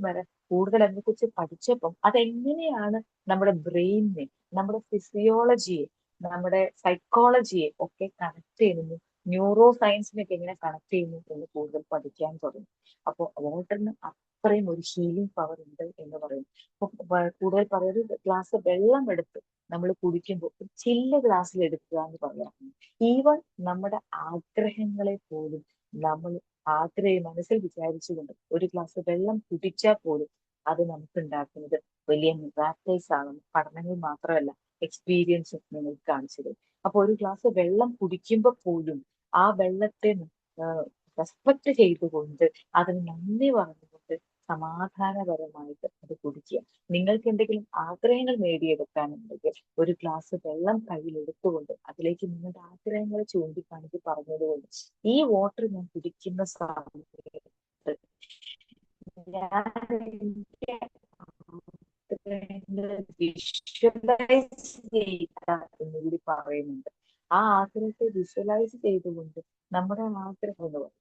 കൂടുതൽ അതിനെക്കുറിച്ച് പഠിച്ചപ്പം അതെങ്ങനെയാണ് നമ്മുടെ ബ്രെയിനിനെ, നമ്മുടെ ഫിസിയോളജിയെ, നമ്മുടെ സൈക്കോളജിയെ ഒക്കെ കണക്ട് ചെയ്യുന്നു, ന്യൂറോ സയൻസിനൊക്കെ എങ്ങനെ കണക്ട് ചെയ്യുന്നു എന്ന് കൂടുതൽ പഠിക്കാൻ തുടങ്ങി. അപ്പോൾ വാട്ടറിന് അത്രയും ഒരു ഹീലിംഗ് പവർ ഉണ്ട് എന്ന് പറയുന്നു. അപ്പൊ കൂടുതൽ പറയുന്നത് ഗ്ലാസ് വെള്ളം എടുത്ത് നമ്മൾ കുടിക്കുമ്പോൾ ഒരു ചില്ല് ഗ്ലാസ്സിൽ എടുക്കുക എന്ന് പറയാം. ഈവൻ നമ്മുടെ ആഗ്രഹങ്ങളെ പോലും നമ്മൾ മനസ്സിൽ വിചാരിച്ചുകൊണ്ട് ഒരു ഗ്ലാസ് വെള്ളം കുടിച്ചാൽ പോലും അത് നമുക്ക് ഉണ്ടാക്കുന്നത് വലിയ മിറാക്കിൾസ് ആണ്. പഠനങ്ങൾ മാത്രമല്ല, എക്സ്പീരിയൻസും നിങ്ങൾക്ക് കാണിച്ചു തരും. അപ്പൊ ഒരു ഗ്ലാസ് വെള്ളം കുടിക്കുമ്പോൾ പോലും ആ വെള്ളത്തെ റെസ്പെക്ട് ചെയ്തുകൊണ്ട്, അതിന് നന്ദി പറഞ്ഞുകൊണ്ട് സമാധാനപരമായിട്ട് അത് കുടിക്കുക. നിങ്ങൾക്ക് എന്തെങ്കിലും ആഗ്രഹങ്ങൾ നേടിയെടുക്കാനുണ്ടെങ്കിൽ ഒരു ഗ്ലാസ് വെള്ളം കയ്യിലെടുത്തുകൊണ്ട് അതിലേക്ക് നിങ്ങളുടെ ആഗ്രഹങ്ങളെ ചൂണ്ടിക്കാണിച്ച് പറഞ്ഞതുകൊണ്ട് ഈ വാട്ടർ ഞാൻ കുടിക്കുന്ന സമയത്ത് ഞാൻ എനിക്ക് വിഷ്വലൈസ് ചെയ്യുക എന്നുകൂടി പറയുന്നുണ്ട്. ആ ആഗ്രഹത്തെ വിഷ്വലൈസ് ചെയ്തുകൊണ്ട് നമ്മുടെ ആഗ്രഹം എന്ന് പറയും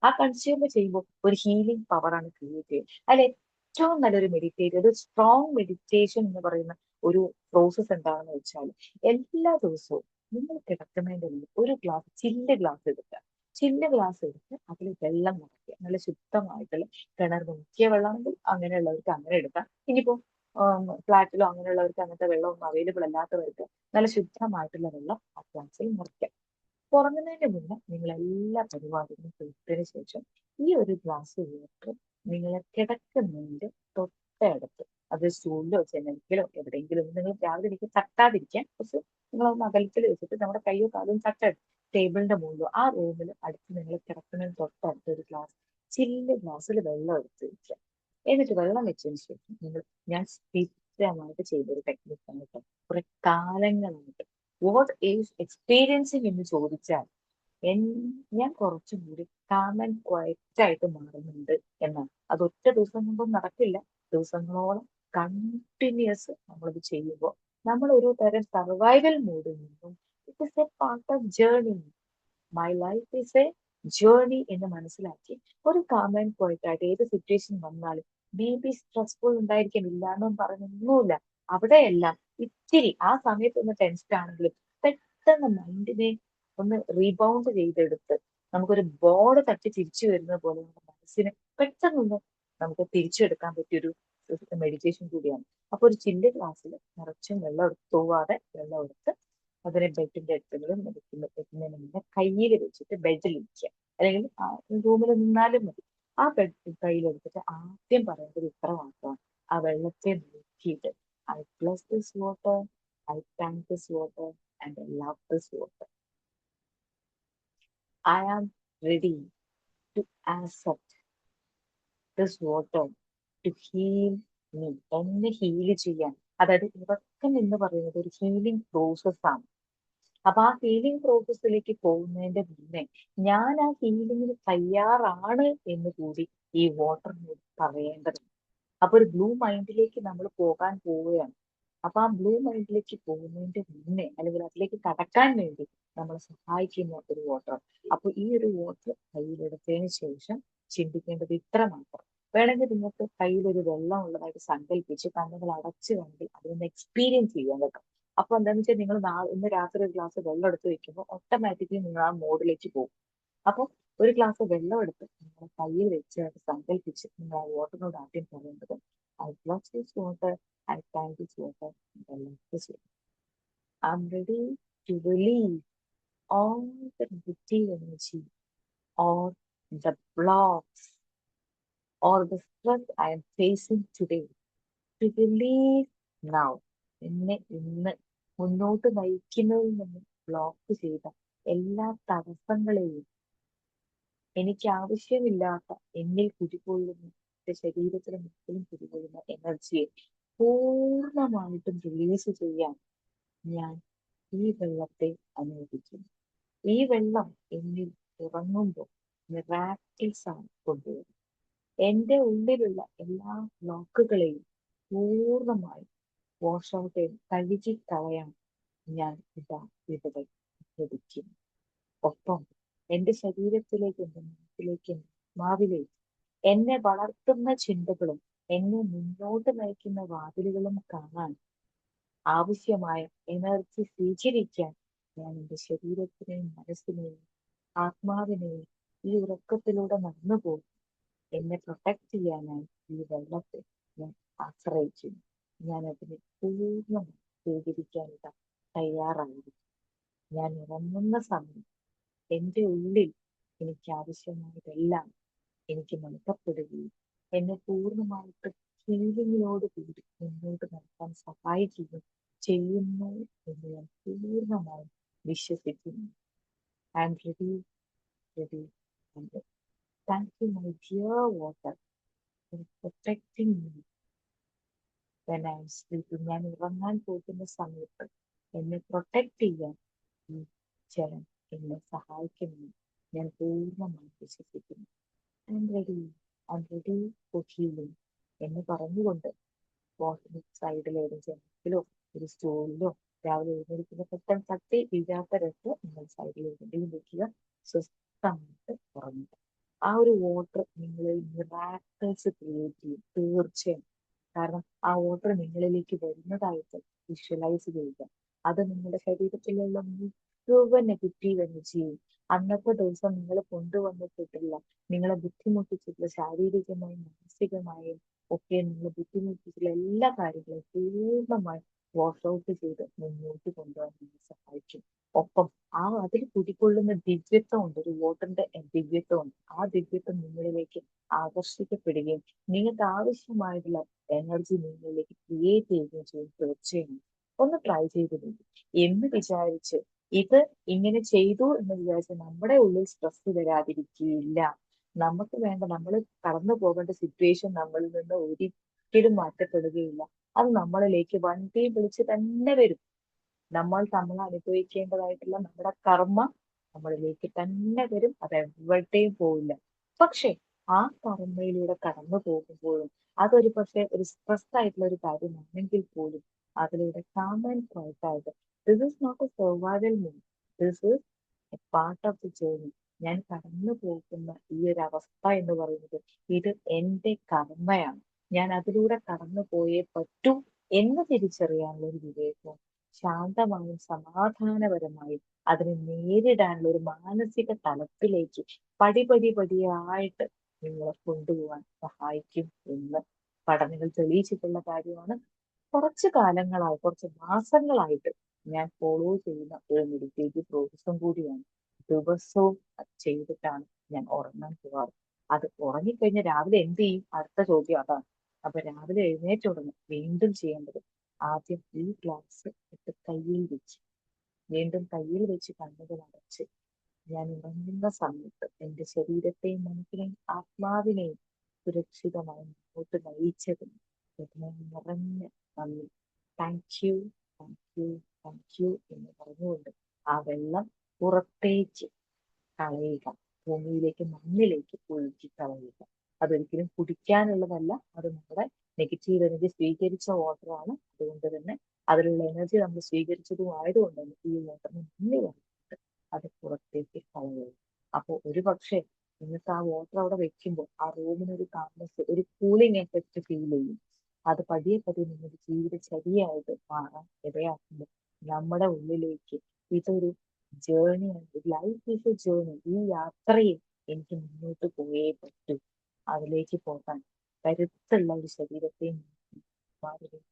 ആ കൺസ്യൂമർ ചെയ്യുമ്പോൾ ഒരു ഹീലിംഗ് പവറാണ് ക്രിയേറ്റ് ചെയ്യുന്നത്. അതിൽ ഏറ്റവും നല്ലൊരു മെഡിറ്റേഷൻ, ഒരു സ്ട്രോങ് മെഡിറ്റേഷൻ എന്ന് പറയുന്ന ഒരു പ്രോസസ് എന്താണെന്ന് വെച്ചാൽ, എല്ലാ ദിവസവും നിങ്ങൾ കിടക്കുന്നതിന്റെ മുന്നിൽ ഒരു ഗ്ലാസ് ചില്ല് ഗ്ലാസ് എടുക്കുക. ചില്ല് ഗ്ലാസ് എടുത്ത് അതിൽ വെള്ളം നിറയ്ക്കുക. നല്ല ശുദ്ധമായിട്ടുള്ള കിണറിന് മുക്കിയ വെള്ളമാണെങ്കിൽ അങ്ങനെയുള്ളവർക്ക് അങ്ങനെ എടുക്കാം. ഇനിയിപ്പോ ഫ്ലാറ്റിലോ അങ്ങനെയുള്ളവർക്ക് അങ്ങനത്തെ വെള്ളമൊന്നും അവൈലബിൾ അല്ലാത്തവർക്ക് നല്ല ശുദ്ധമായിട്ടുള്ള വെള്ളം ആ ഗ്ലാസ്സിൽ നിറയ്ക്കാം. ഉറങ്ങുന്നതിന് മുന്നേ നിങ്ങൾ എല്ലാ പരിപാടികളും തീർത്തതിന് ശേഷം ഈ ഒരു ഗ്ലാസ് വാട്ടർ നിങ്ങളെ കിടക്കുന്നതിന്റെ തൊട്ടടുത്ത്, അത് സ്റ്റൂളിലോ ജനലിലോ എവിടെയെങ്കിലും നിങ്ങൾ രാവിലെ എനിക്ക് തട്ടാതിരിക്കാൻ കുറച്ച് നിങ്ങളൊന്ന് അകലത്തിൽ വെച്ചിട്ട് നമ്മുടെ കയ്യോ കാലും തട്ടടുത്ത് ടേബിളിന്റെ മുകളിലോ ആ റൂമിൽ അടുത്ത് നിങ്ങൾ കിടക്കുന്നതിന് തൊട്ടടുത്ത് ഒരു ഗ്ലാസ് ചില്ല് ഗ്ലാസ്സിൽ വെള്ളം എടുത്ത് വെക്കുക. എന്നിട്ട് വെള്ളം വെച്ചതിന് ശേഷം നിങ്ങൾ, ഞാൻ സ്ഥിരമായിട്ട് ചെയ്തൊരു ടെക്നിക്കാണ് കേട്ടോ, കുറെ കാലങ്ങളായിട്ട് വാട്ട് ഈസ് എക്സ്പീരിയൻസിങ് എന്ന് ചോദിച്ചാൽ ഞാൻ കുറച്ചും കൂടി കാം ആൻഡ് ക്വയറ്റ് ആയിട്ട് മാറുന്നുണ്ട് എന്നാണ്. അത് ഒറ്റ ദിവസം കൊണ്ടും നടക്കില്ല. ദിവസങ്ങളോളം കണ്ടിന്യൂസ് നമ്മളിത് ചെയ്യുമ്പോൾ നമ്മൾ ഒരു തരം സർവൈവൽ മോഡിൽ നിന്നും it is a part of journey, my life is A journey എന്ന് മനസ്സിലാക്കി ഒരു കാം ആൻഡ് ക്വയറ്റ് ആയിട്ട് ഏത് സിറ്റുവേഷൻ വന്നാലും സ്ട്രെസ്ഫുൾ ഉണ്ടായിരിക്കും, ഇല്ലാന്നും പറഞ്ഞൊന്നുമില്ല. അവിടെയെല്ലാം ഇത്തിരി ആ സമയത്ത് ഒന്ന് ടെൻസ്ഡ് ആണെങ്കിലും പെട്ടെന്ന് മൈൻഡിനെ ഒന്ന് റീബൗണ്ട് ചെയ്തെടുത്ത് നമുക്കൊരു ബോർഡ് തട്ടി തിരിച്ചു വരുന്നത് പോലെ നമ്മുടെ മനസ്സിനെ പെട്ടെന്നൊന്ന് നമുക്ക് തിരിച്ചെടുക്കാൻ പറ്റിയൊരു മെഡിറ്റേഷൻ കൂടിയാണ്. അപ്പൊ ഒരു ചില്ല് ഗ്ലാസ്സിൽ നിറച്ചും വെള്ളം തൂവാതെ വെള്ളം എടുത്ത് അതിനെ ബെഡിന്റെ അടുത്തുകളും വെക്കുന്നതിന് മുന്നേ കയ്യിൽ വെച്ചിട്ട് ബെഡിൽ ഇരിക്കുക, അല്ലെങ്കിൽ റൂമിൽ നിന്നാലും മതി. ആ ബെഡ് കയ്യിലെടുത്തിട്ട് ആദ്യം പറയേണ്ടത് ഇത്ര മാത്രമാണ്. ആ വെള്ളത്തെ നോക്കിയിട്ട് I bless this water, I thank this water and I love this water. I am ready to accept this water to heal me. എന്നെ ഹീൽ ചെയ്യാൻ, അതായത് ഇറക്കം എന്ന് പറയുന്നത് ഒരു ഹീലിംഗ് പ്രോസസ് ആണ്. അപ്പൊ ആ ഹീലിംഗ് പ്രോസസ്സിലേക്ക് പോകുന്നതിന്റെ മുന്നേ ഞാൻ ആ ഹീലിംഗിന് തയ്യാറാണ് എന്ന് കൂടി ഈ വാട്ടറിനോട് പറയേണ്ടതുണ്ട്. അപ്പൊ ഒരു ബ്ലൂ മൈൻഡിലേക്ക് നമ്മൾ പോകാൻ പോവുകയാണ്. അപ്പൊ ആ ബ്ലൂ മൈൻഡിലേക്ക് പോകുന്നതിന്റെ മുന്നേ, അല്ലെങ്കിൽ അതിലേക്ക് കടക്കാൻ വേണ്ടി നമ്മളെ സഹായിക്കുന്ന ഒരു വാട്ടർ. അപ്പൊ ഈ ഒരു വാട്ടർ കയ്യിലെടുത്തതിന് ശേഷം ചിന്തിക്കേണ്ടത് ഇത്ര മാത്രം. വേണമെങ്കിൽ നിങ്ങൾക്ക് കയ്യിലൊരു വെള്ളം ഉള്ളതായിട്ട് സങ്കല്പിച്ച് കണ്ണുകൾ അടച്ചു കണ്ട് അതൊന്ന് എക്സ്പീരിയൻസ് ചെയ്യാൻ പറ്റും. അപ്പൊ എന്താണെന്ന് വെച്ചാൽ നിങ്ങൾ ഇന്ന് രാത്രി ഒരു ഗ്ലാസ് വെള്ളം എടുത്ത് വെക്കുമ്പോൾ ഓട്ടോമാറ്റിക്കലി നിങ്ങൾ ആ മോഡിലേക്ക് പോകും. അപ്പൊ ഒരു ഗ്ലാസ് വെള്ളം എടുത്ത് നിങ്ങളെ കയ്യിൽ വെച്ച് സങ്കല്പിച്ച് നിങ്ങൾ ആ വാട്ടറിനോട് ആദ്യം പറയേണ്ടത് I bless this water, I thank this water and I love this water. I'm ready to release all the negative energy or the blocks or the stress I am facing today to release now. എന്നെ ഇന്ന് മുന്നോട്ട് നയിക്കുന്നതിൽ നിന്ന് block ചെയ്ത എല്ലാ തടസ്സങ്ങളെയും, എനിക്ക് ആവശ്യമില്ലാത്ത എന്നിൽ കുടികൊള്ളുന്ന, എന്റെ ശരീരത്തിലെ മൊത്തം കുടികൊള്ളുന്ന എനർജിയെ പൂർണ്ണമായിട്ടും റിലീസ് ചെയ്യാൻ ഞാൻ ഈ വെള്ളത്തെ അനുവദിക്കുന്നു. ഈ വെള്ളം എന്നിൽ ഇറങ്ങുമ്പോൾ മിറാക്കിൾസ് ആണ് കൊണ്ടുവരുന്നത്. എന്റെ ഉള്ളിലുള്ള എല്ലാ ബ്ലോക്കുകളെയും പൂർണ്ണമായി വാഷ് ഔട്ട് ചെയ്ത് കഴുകി കളയാൻ ഞാൻ ഇതാ ഇവിടെ ലഭിക്കുന്നു. ഒപ്പം എന്റെ ശരീരത്തിലേക്ക്, എന്റെ മനസ്സിലേക്ക്, എന്റെ ആത്മാവിലേക്ക് എന്നെ വളർത്തുന്ന ചിന്തകളും എന്നെ മുന്നോട്ട് നയിക്കുന്ന വാതിലുകളും കാണാൻ ആവശ്യമായ എനർജി സ്വീകരിക്കാൻ ഞാൻ എന്റെ ശരീരത്തിനെയും മനസ്സിനെയും ആത്മാവിനെയും ഈ ഉറക്കത്തിലൂടെ നടന്നു പോകും. എന്നെ പ്രൊട്ടക്ട് ചെയ്യാനായി ഈ വെള്ളത്തെ ഞാൻ ആശ്രയിക്കുന്നു. ഞാൻ അതിനെ പൂർണ്ണമായി സ്വീകരിക്കാൻ ഇതാ തയ്യാറായിരിക്കും. ഞാൻ ഉറങ്ങുന്ന സമയം എന്റെ ഉള്ളിൽ എനിക്ക് ആവശ്യമായതെല്ലാം എനിക്ക് നൽകപ്പെടുകയും എന്നെ പൂർണ്ണമായിട്ട് ഹീലിങ്ങിനോട് കൂടി മുന്നോട്ട് നടത്താൻ സഹായിക്കുകയും ചെയ്യുന്നു എന്ന് ഞാൻ പൂർണ്ണമായി വിശ്വസിക്കുന്നു. I am ready, ready, and thank you my dear water for protecting me when I M sleeping. ഞാൻ ഉറങ്ങാൻ പോകുന്ന സമയത്ത് എന്നെ പ്രൊട്ടക്ട് ചെയ്യാൻ ഈ ജലം എന്നെ സഹായിക്കുമെന്ന് ഞാൻ പൂർണ്ണമായി വിശ്വസിക്കുന്നു. I am ready, I am ready for healing എന്ന് പറഞ്ഞുകൊണ്ട് വാട്ടർ സൈഡിൽ ഒരു ജനത്തിലോ ഒരു സ്റ്റോളിലോ രാവിലെ എഴുന്നേൽക്കുന്ന പെട്ടെന്ന് തട്ടി വീഴാത്തരത്ത് നിങ്ങൾ സൈഡിൽ എവിടെയും വെക്കുക. സ്വസ്ഥമായിട്ട് ഉറങ്ങുക. ആ ഒരു വാട്ടർ നിങ്ങളിൽ മിറാക്കിൾസ് ക്രിയേറ്റ് ചെയ്യും തീർച്ചയായും. കാരണം ആ വാട്ടർ നിങ്ങളിലേക്ക് വരുന്നതായിട്ട് വിഷ്വലൈസ് ചെയ്യുക. അത് നിങ്ങളുടെ ശരീരത്തിലുള്ള മുഴുവൻ നെഗറ്റീവ് എനർജിയും അന്നത്തെ ദിവസം നിങ്ങൾ കൊണ്ടുവന്നിട്ടില്ല, നിങ്ങളെ ബുദ്ധിമുട്ടിച്ചിട്ടുള്ള ശാരീരികമായും മാനസികമായും ഒക്കെ നിങ്ങൾ ബുദ്ധിമുട്ടിച്ചിട്ടുള്ള എല്ലാ കാര്യങ്ങളും പൂർണ്ണമായി വാഷ് ഔട്ട് ചെയ്ത് മുന്നോട്ട് കൊണ്ടുപോകാൻ നിങ്ങൾ സഹായിക്കും. ഒപ്പം അതിൽ കുടികൊള്ളുന്ന ദിവ്യത്വം ഉണ്ട്, ഒരു വാട്ടറിന്റെ ദിവ്യത്വം ഉണ്ട്. ആ ദിവ്യത്വം നിങ്ങളിലേക്ക് ആകർഷിക്കപ്പെടുകയും നിങ്ങൾക്ക് ആവശ്യമായിട്ടുള്ള എനർജി നിങ്ങളിലേക്ക് ക്രിയേറ്റ് ചെയ്യുകയും ചെയ്യും. തീർച്ചയായും ഒന്ന് ട്രൈ ചെയ്ത് നോക്കും എന്ന് വിചാരിച്ച് ഇത് ഇങ്ങനെ ചെയ്തു എന്ന് വിചാരിച്ച് നമ്മുടെ ഉള്ളിൽ സ്ട്രെസ് വരാതിരിക്കുകയില്ല. നമുക്ക് വേണ്ട, നമ്മൾ കടന്നു പോകേണ്ട സിറ്റുവേഷൻ നമ്മളിൽ നിന്ന് ഒരിക്കലും മാറ്റപ്പെടുകയില്ല. അത് നമ്മളിലേക്ക് വണ്ടി വിളിച്ച് തന്നെ വരും. നമ്മൾ അനുഭവിക്കേണ്ടതായിട്ടുള്ള നമ്മുടെ കർമ്മ നമ്മളിലേക്ക് തന്നെ വരും. അത് എവിടെയും പോവില്ല. പക്ഷെ ആ കർമ്മയിലൂടെ കടന്നു പോകുമ്പോഴും അതൊരു പക്ഷെ ഒരു സ്ട്രെസ് ആയിട്ടുള്ള ഒരു കാര്യമാണെങ്കിൽ പോലും അതിലൂടെ കാമൻ ക്വയറ്റായിട്ട് this is not a survival mode, this is a part of the journey. ഞാൻ കടന്നു പോകുന്ന ഈ ഒരു അവസ്ഥ എന്ന് പറയുന്നത് ഇത് എന്റെ കർമ്മയാണ്. ഞാൻ അതിലൂടെ കടന്നു പോയേ പറ്റൂ എന്ന് തിരിച്ചറിയാനുള്ള ഒരു വിവേകവും ശാന്തമായും സമാധാനപരമായും അതിനെ നേരിടാനുള്ള ഒരു മാനസിക തലത്തിലേക്ക് പടിയായിട്ട് നിങ്ങളെ കൊണ്ടുപോകാൻ സഹായിക്കും എന്ന് പഠനങ്ങൾ തെളിയിച്ചിട്ടുള്ള കാര്യമാണ്. കുറച്ച് കാലങ്ങളായി, കുറച്ച് മാസങ്ങളായിട്ട് ഞാൻ ഫോളോ ചെയ്യുന്ന ഒരു മെഡിറ്റേറ്റീവ് പ്രോസസ്സും കൂടിയാണ്. ദിവസവും അത് ചെയ്തിട്ടാണ് ഞാൻ ഉറങ്ങാൻ പോകാറ്. അത് ഉറങ്ങിക്കഴിഞ്ഞ രാവിലെ എന്ത് ചെയ്യും? അടുത്ത ചോദ്യം അതാണ്. അപ്പൊ രാവിലെ എഴുന്നേറ്റ ഉടനെ വീണ്ടും ചെയ്യേണ്ടത് ആദ്യം ഈ ഗ്ലാസ് എടുത്ത് കയ്യിൽ വെച്ച് വീണ്ടും കയ്യിൽ വെച്ച് കണ്ണുകൾ അടച്ച് ഞാൻ ഉറങ്ങുന്ന സമയത്ത് എന്റെ ശരീരത്തെയും മനസ്സിനെയും ആത്മാവിനെയും സുരക്ഷിതമായി മുന്നോട്ട് നയിച്ചതിന് നിറഞ്ഞ നന്ദി. Thank you, thank you, thank U എന്ന് പറഞ്ഞുകൊണ്ട് ആ വെള്ളം പുറത്തേക്ക് കളയുക, ഭൂമിയിലേക്ക് മണ്ണിലേക്ക് ഒഴുക്കി കളയുക. അതൊരിക്കലും കുടിക്കാനുള്ളതല്ല, അത് നമ്മുടെ നെഗറ്റീവ് എനർജി സ്വീകരിച്ച വാട്ടറാണ്. അതുകൊണ്ട് തന്നെ അതിലുള്ള എനർജി നമ്മൾ സ്വീകരിച്ചതും ആയതുകൊണ്ട് തന്നെ ഈ വാട്ടറിന് മുന്നിൽ വന്നിട്ട് അത് പുറത്തേക്ക് കളയുക. അപ്പോൾ ഒരു പക്ഷേ നിങ്ങൾക്ക് ആ വാട്ടർ അവിടെ വെക്കുമ്പോൾ ആ റൂമിനൊരു കാമസ്, ഒരു കൂളിംഗ് എഫക്റ്റ് ഫീൽ ചെയ്യും. അത് പതിയെ നിങ്ങളുടെ ജീവിതചര്യയായിട്ട് മാറാൻ ഇടയാക്കുമ്പോൾ നമ്മുടെ ഉള്ളിലേക്ക് ഇതൊരു ജേർണിയാണ്. Life is a journey. ഈ യാത്രയിൽ എനിക്ക് മുന്നോട്ട് പോയേ പറ്റൂ. അതിലേക്ക് പോകാൻ കരുത്തുള്ള ഒരു ശരീരത്തെയും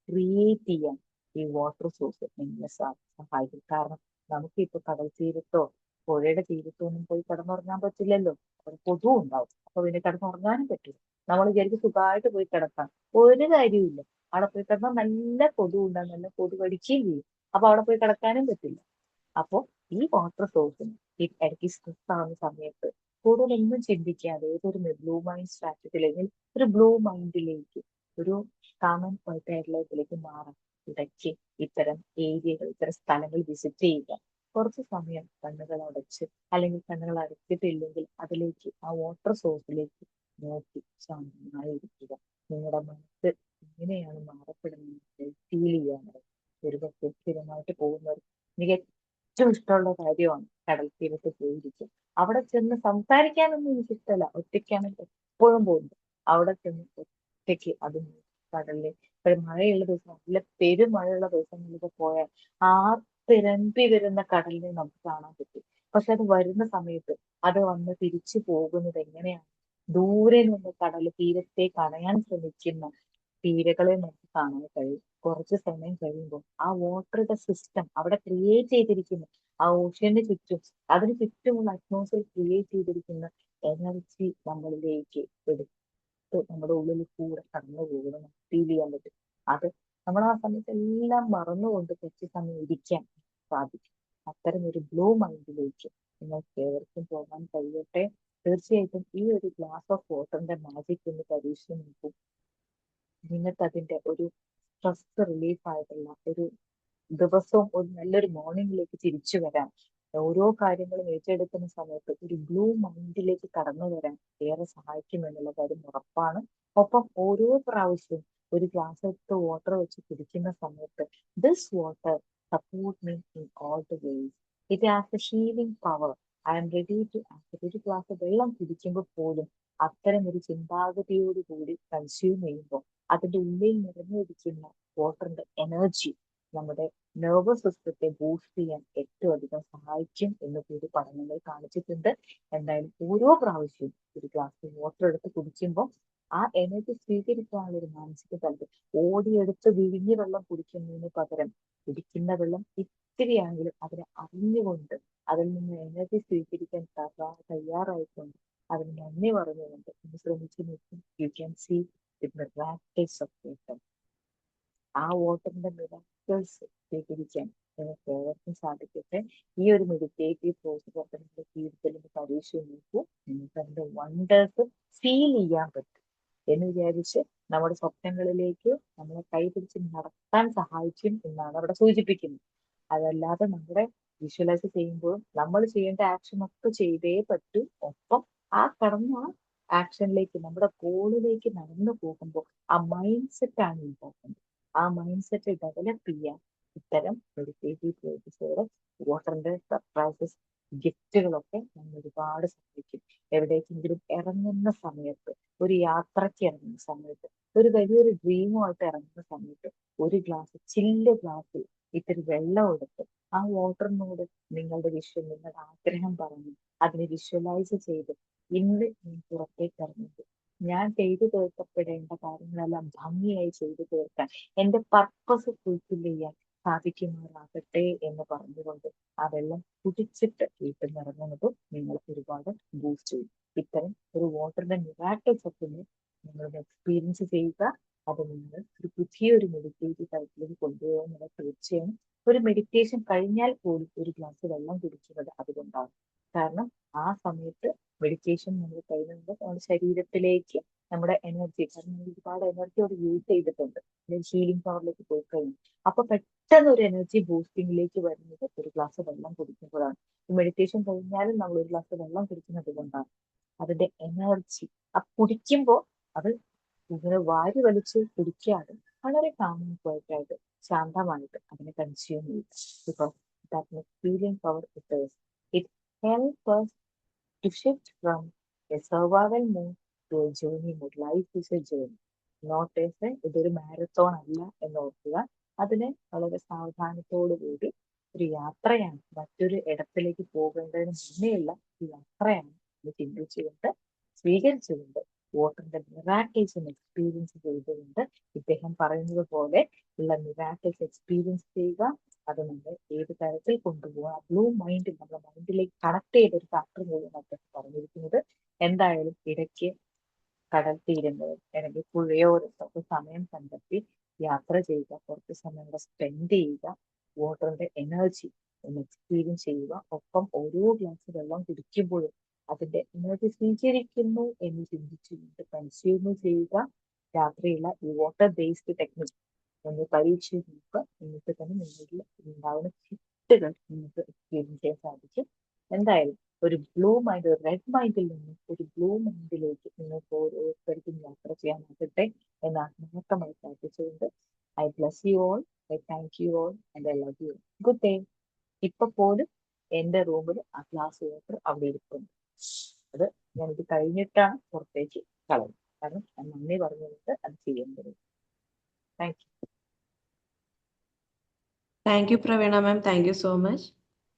ക്രിയേറ്റ് ചെയ്യാൻ ഈ വാട്ടർ സോഴ്സ് നിങ്ങളെ സഹായിക്കും. കാരണം നമുക്കിപ്പോ കടൽ തീരത്തോ പുഴയുടെ തീരത്തോ ഒന്നും പോയി കിടന്നുറങ്ങാൻ പറ്റില്ലല്ലോ. അവിടെ കൊതുവും ഉണ്ടാവും. അപ്പൊ പിന്നെ കിടന്നുറങ്ങാനും പറ്റില്ല. നമ്മൾ വിചാരിക്കും സുഖമായിട്ട് പോയി കിടക്കാം, ഒരു കാര്യമില്ല. അവിടെ പോയി കിടന്നാൽ നല്ല കൊതുവും ഉണ്ടാകും, നല്ല കൊതു കടിക്കുകയും ചെയ്യും. അപ്പൊ അവിടെ പോയി കിടക്കാനും പറ്റില്ല. അപ്പോ ഈ വാട്ടർ സോഴ്സിന് ഈ ഇടയ്ക്ക് സ്ട്രെസ് ആവുന്ന സമയത്ത് കൂടുതലൊന്നും ചിന്തിക്കാതെ ഏതൊരു ബ്ലൂ മൈൻഡ് സ്ട്രാറ്റജിയിലേക്ക്, ഒരു ബ്ലൂ മൈൻഡിലേക്ക്, ഒരു കാമൻ ക്വയറ്റായിട്ടുള്ളതിലേക്ക് മാറാം. ഇടയ്ക്ക് ഇത്തരം ഏരിയകൾ, ഇത്തരം സ്ഥലങ്ങൾ വിസിറ്റ് ചെയ്യുക. കുറച്ച് സമയം കണ്ണുകൾ അടച്ച്, അല്ലെങ്കിൽ കണ്ണുകൾ അടച്ചിട്ടില്ലെങ്കിൽ അതിലേക്ക്, ആ വാട്ടർ സോഴ്സിലേക്ക് നോക്കി ശാന്തമായി ഇരിക്കുക. നിങ്ങളുടെ മനസ്സ് എങ്ങനെയാണ് മാറപ്പെടുന്നത് ഫീൽ ചെയ്യാനുള്ളത്. ഒരു പക്ഷേ സ്ഥിരമായിട്ട് പോകുന്നവർ എനിക്ക് ഏറ്റവും ഇഷ്ടമുള്ള കാര്യമാണ് കടൽ തീരത്ത് പോയിരിക്കും. അവിടെ ചെന്ന് സംസാരിക്കാനൊന്നും എനിക്ക് ഇഷ്ടമല്ല, ഒറ്റയ്ക്കാണ് എപ്പോഴും പോകുന്നത്. അവിടെ ചെന്ന് ഒറ്റയ്ക്ക് അതും കടലിൽ ഒരു മഴയുള്ള ദിവസം, നല്ല പെരുമഴയുള്ള ദിവസങ്ങളിലൊക്കെ പോയാൽ ആ തിരമ്പി വരുന്ന കടലിനെ നമുക്ക് കാണാൻ പറ്റും. പക്ഷെ അത് വരുന്ന സമയത്ത് അത് വന്ന് തിരിച്ചു പോകുന്നത് എങ്ങനെയാണ്? ദൂരെ നിന്ന് കടൽ തീരത്തേക്ക് അണയാൻ ശ്രമിക്കുന്ന തീരകളെ നമുക്ക് കാണാൻ കഴിയും. കുറച്ച് സമയം കഴിയുമ്പോൾ ആ വാട്ടറുടെ സിസ്റ്റം അവിടെ ക്രിയേറ്റ് ചെയ്തിരിക്കുന്നു, ആ ഓഷ്യന് ചുറ്റും അതിന് ചുറ്റുമുള്ള അറ്റ്മോസ്ഫിയർ ക്രിയേറ്റ് ചെയ്തിരിക്കുന്ന എനർജി നമ്മളിലേക്ക് എടുത്ത് നമ്മുടെ ഉള്ളിൽ കൂടെ കടന്നു പോകുന്നത് ഫീൽ ചെയ്യാൻ പറ്റും. അത് നമ്മൾ ആ സമയത്ത് എല്ലാം മറന്നുകൊണ്ട് കുറച്ച് സമയം ഇരിക്കാൻ സാധിക്കും. അത്തരം ഒരു ബ്ലൂ മൈൻഡിലേക്ക് നിങ്ങൾക്ക് ഏവർക്കും പോകാൻ കഴിയട്ടെ. തീർച്ചയായിട്ടും ഈ ഒരു ഗ്ലാസ് ഓഫ് വാട്ടറിന്റെ മാജിക് ഒന്ന് പരീക്ഷിച്ച് നോക്കൂ. നിങ്ങൾക്ക് അതിന്റെ ഒരു സ്ട്രെസ് റിലീഫ് ആയിട്ടുള്ള ഒരു ദിവസവും ഒരു നല്ലൊരു മോർണിംഗിലേക്ക് തിരിച്ചു വരാൻ, ഓരോ കാര്യങ്ങളും ഏറ്റെടുക്കുന്ന സമയത്ത് ഒരു ബ്ലൂ മൈൻഡിലേക്ക് കടന്നു വരാൻ ഏറെ സഹായിക്കും എന്നുള്ള കാര്യം ഉറപ്പാണ്. ഒപ്പം ഓരോ പ്രാവശ്യവും ഒരു ഗ്ലാസ് എടുത്ത് വാട്ടർ വെച്ച് കുടിക്കുന്ന സമയത്ത് this water support me in all the ways, it has a healing power, I am ready to act. ഒരു ഗ്ലാസ് വെള്ളം കുടിക്കുമ്പോൾ പോലും അത്തരം ഒരു ചിന്താഗതിയോടുകൂടി കൺസ്യൂം ചെയ്യുമ്പോൾ അതിന്റെ ഉള്ളിൽ നിറഞ്ഞിരിക്കുന്ന വാട്ടറിന്റെ എനർജി നമ്മുടെ നെർവസ് സിസ്റ്റത്തെ ബൂസ്റ്റ് ചെയ്യാൻ ഏറ്റവും അധികം സഹായിക്കും എന്ന് കൂടി പഠനങ്ങൾ കാണിച്ചിട്ടുണ്ട്. എന്തായാലും ഓരോ പ്രാവശ്യവും ഒരു ഗ്ലാസ് വാട്ടർ എടുത്ത് കുടിക്കുമ്പോൾ ആ എനർജി സ്വീകരിക്കാനുള്ള ഒരു മാനസിക തലത്തിൽ ഓടിയെടുത്ത് വിഴിഞ്ഞ് വെള്ളം കുടിക്കുന്നതിന് പകരം കുടിക്കുന്ന വെള്ളം ഇത്തിരിയാണെങ്കിലും അതിനെ അറിഞ്ഞുകൊണ്ട് അതിൽ നിന്ന് എനർജി സ്വീകരിക്കാൻ തയ്യാറായിക്കൊണ്ട് അതിന് നന്ദി പറഞ്ഞുകൊണ്ട് ഒന്ന് ശ്രമിച്ചു നോക്കും. You can see with miracles of water. ആ വാട്ടറിന്റെ മിറാക്കിൾസ് സ്വീകരിക്കാൻ നിങ്ങൾക്ക് ഏവർക്കും സാധിക്കട്ടെ. ഈ ഒരു മെഡിറ്റേറ്റീവ് പ്രോസസ് നിങ്ങളുടെ ജീവിതത്തിൽ നിന്ന് പരീക്ഷ നോക്കൂ. നിങ്ങൾക്ക് അതിന്റെ വണ്ടേഴ്സ് ഫീൽ ചെയ്യാൻ പറ്റും എന്ന് വിചാരിച്ച് നമ്മുടെ സ്വപ്നങ്ങളിലേക്ക് നമ്മളെ കൈപിടിച്ച് നടത്താൻ സഹായിക്കും എന്നാണ് അവിടെ സൂചിപ്പിക്കുന്നത്. അതല്ലാതെ നമ്മുടെ വിഷ്വലൈസ് ചെയ്യുമ്പോഴും നമ്മൾ ചെയ്യേണ്ട ആക്ഷൻ ഒക്കെ ചെയ്തേ പറ്റൂ. ഒപ്പം ആ കടന്ന ആക്ഷനിലേക്ക് നമ്മുടെ ഗോളിലേക്ക് നടന്നു പോകുമ്പോൾ ആ മൈൻഡ് സെറ്റ് ആണ് ഇമ്പോർട്ടൻറ്റ്. ആ മൈൻഡ് സെറ്റ് ഡെവലപ്പ് ചെയ്യാൻ ഇത്തരം മെഡിറ്റേറ്റീവ് പ്രോസസ്സുകൾ, വാട്ടറിന്റെ സർപ്രൈസസ്, ഗിഫ്റ്റുകളൊക്കെ നമ്മൾ ഒരുപാട് സഹായിക്കും. എവിടേക്കെങ്കിലും ഇറങ്ങുന്ന സമയത്ത്, ഒരു യാത്രയ്ക്ക് ഇറങ്ങുന്ന സമയത്ത്, ഒരു വലിയൊരു ഡ്രീമുമായിട്ട് ഇറങ്ങുന്ന സമയത്ത് ഒരു ഗ്ലാസ് ചില്ല് ഗ്ലാസ്സിൽ ഇത്തിരി വെള്ളം എടുത്ത് ആ വാട്ടറിനോട് നിങ്ങളുടെ നിങ്ങളുടെ ആഗ്രഹം പറഞ്ഞ് അതിനെ വിഷ്വലൈസ് ചെയ്ത് ഇന്ന് ഞാൻ പുറത്തേക്ക് ഇറങ്ങുന്നത് ഞാൻ ചെയ്തു തീർക്കപ്പെടേണ്ട കാര്യങ്ങളെല്ലാം ഭംഗിയായി ചെയ്തു തീർക്കാൻ, എന്റെ പർപ്പസ് ഫുൾഫിൽ ചെയ്യാൻ സാധിക്കുമാറാകട്ടെ എന്ന് പറഞ്ഞുകൊണ്ട് ആ വെള്ളം കുടിച്ചിട്ട് വീട്ടിൽ നിന്ന് ഇറങ്ങുന്നതും നിങ്ങൾക്ക് ഒരുപാട് ബൂസ്റ്റ് ചെയ്യും. ഇത്തരം ഒരു വാട്ടറിന്റെ മിറാക്കിൾസ് ഒക്കെ നിങ്ങൾ എക്സ്പീരിയൻസ് ചെയ്യുക. അത് നിങ്ങൾ ഒരു പുതിയൊരു മെഡിറ്റേറ്റീവ് ടൈപ്പിലേക്ക് കൊണ്ടുപോകാൻ നിങ്ങൾ തീർച്ചയായും ഒരു മെഡിറ്റേഷൻ കഴിഞ്ഞാൽ പോലും ഒരു ഗ്ലാസ് വെള്ളം കുടിക്കുന്നത് അതുകൊണ്ടാണ്. കാരണം ആ സമയത്ത് മെഡിറ്റേഷൻ നമ്മൾ കഴിയുമ്പോൾ നമ്മുടെ ശരീരത്തിലേക്ക് നമ്മുടെ എനർജി, കാരണം നമ്മൾ ഒരുപാട് എനർജി അവിടെ യൂസ് ചെയ്തിട്ടുണ്ട്, ഹീലിംഗ് പവറിലേക്ക് പോയി കഴിഞ്ഞു. അപ്പൊ പെട്ടെന്ന് ഒരു എനർജി ബൂസ്റ്റിംഗിലേക്ക് വരുന്നത് ഒരു ഗ്ലാസ് വെള്ളം കുടിക്കുമ്പോഴാണ്. മെഡിറ്റേഷൻ കഴിഞ്ഞാലും നമ്മൾ ഒരു ഗ്ലാസ് വെള്ളം കുടിക്കുന്നത് കൊണ്ടാണ്. അതിന്റെ എനർജി ആ കുടിക്കുമ്പോൾ അത് ഇങ്ങനെ വാരി വലിച്ച് കുടിക്കാതെ വളരെ കാമായിട്ട് ശാന്തമായിട്ട് അതിനെ കൺസ്യൂം ചെയ്യുക. Because that healing power it help us to shift from a survival mode to a journey mode. Life is a journey, not as a ഇതൊരു മാരത്തോൺ അല്ല എന്ന് ഓർക്കുക. അതിനെ വളരെ സാവധാനത്തോടു കൂടി ഒരു യാത്രയാണ്, മറ്റൊരു ഇടത്തിലേക്ക് പോകേണ്ടതിന് മുന്നേയുള്ള ഒരു യാത്രയാണ് എന്ന് ചിന്തിച്ചുകൊണ്ട് സ്വീകരിച്ചുകൊണ്ട് വാട്ടറിന്റെ മിറാക്കിൾസ് എക്സ്പീരിയൻസ് ചെയ്തുകൊണ്ട് ഇദ്ദേഹം പറയുന്നത് പോലെ ഉള്ള മിറാക്കിൾസ് എക്സ്പീരിയൻസ് ചെയ്യുക. അത് നമ്മൾ ഏത് തരത്തിൽ കൊണ്ടുപോകാം, ബ്ലൂ മൈൻഡ് നമ്മുടെ മൈൻഡിലേക്ക് കണക്ട് ചെയ്ത ഒരു ഫാക്ടർ കൂടിയാണ് അദ്ദേഹം പറഞ്ഞിരിക്കുന്നത്. എന്തായാലും ഇടയ്ക്ക് കടൽ തീരുന്നതും അല്ലെങ്കിൽ പുഴയോരത്തൊക്കെ സമയം കണ്ടെത്തി യാത്ര ചെയ്യുക, കുറച്ച് സമയം കൂടെ സ്പെൻഡ് ചെയ്യുക, വാട്ടറിന്റെ എനർജി ഒന്ന് എക്സ്പീരിയൻസ് ചെയ്യുക. ഒപ്പം ഓരോ ഗ്ലാസ് വെള്ളം കുടിക്കുമ്പോഴും അതിന്റെ എനർജി സ്വീകരിക്കുന്നു എന്ന് ചിന്തിച്ചുകൊണ്ട് കൺസ്യൂം ചെയ്യുക. രാത്രിയുള്ള ഈ വാട്ടർ ബേസ്ഡ് ടെക്നിക് ഒന്ന് പരീക്ഷിച്ച് നോക്കുക. നിങ്ങൾക്ക് തന്നെ നിങ്ങളിൽ ഉണ്ടാവുന്ന ഷിഫ്റ്റുകൾ നിങ്ങൾക്ക് എക്സ്പീരിയൻസ് ചെയ്യാൻ സാധിക്കും. എന്തായാലും ഒരു ബ്ലൂ മൈൻഡ്, ഒരു റെഡ് മൈൻഡിൽ നിന്നും ഒരു ബ്ലൂ മൈൻഡിലേക്ക് നിങ്ങൾക്ക് ഓരോരുത്തർക്കും യാത്ര ചെയ്യാനാകട്ടെ എന്ന് ആത്മാർത്ഥമായി പ്രാർത്ഥിച്ചുകൊണ്ട് I bless you all, I thank you all and I love you. Good day. ഇപ്പൊ പോലും എന്റെ റൂമിൽ ആ ഗ്ലാസ് വാട്ടർ അവിടെ ഇരിപ്പുണ്ട്. അത് ഞാൻ ഇത് കഴിഞ്ഞിട്ടാണ് പുറത്തേക്ക് കളയുന്നത്. കാരണം ഞാൻ നന്ദി പറഞ്ഞുകൊണ്ട് അത് ചെയ്യേണ്ടത്. Thank you. Thank you Praveena ma'am, thank you so much.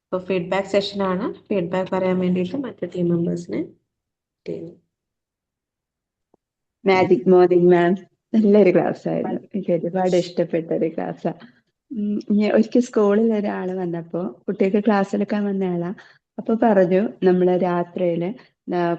ഇപ്പോൾ ഫീഡ്ബാക്ക് സെഷനാണ്. ഫീഡ്ബാക്ക് പറയാൻ വേണ്ടിയിട്ട് മറ്റു ടീം മെമ്പേഴ്സിനെ മാജിക് മോർണിംഗ് മാം, നല്ലൊരു ക്ലാസ് ആയിരുന്നു. എനിക്ക് ഒരുപാട് ഇഷ്ടപ്പെട്ട ഒരു ക്ലാസ്സാണ്. ഒരിക്കൽ സ്കൂളിൽ ഒരാള് വന്നപ്പോ കുട്ടികൾക്ക് ക്ലാസ് എടുക്കാൻ വന്നയാളാ. അപ്പൊ പറഞ്ഞു, നമ്മള് രാത്രിയില്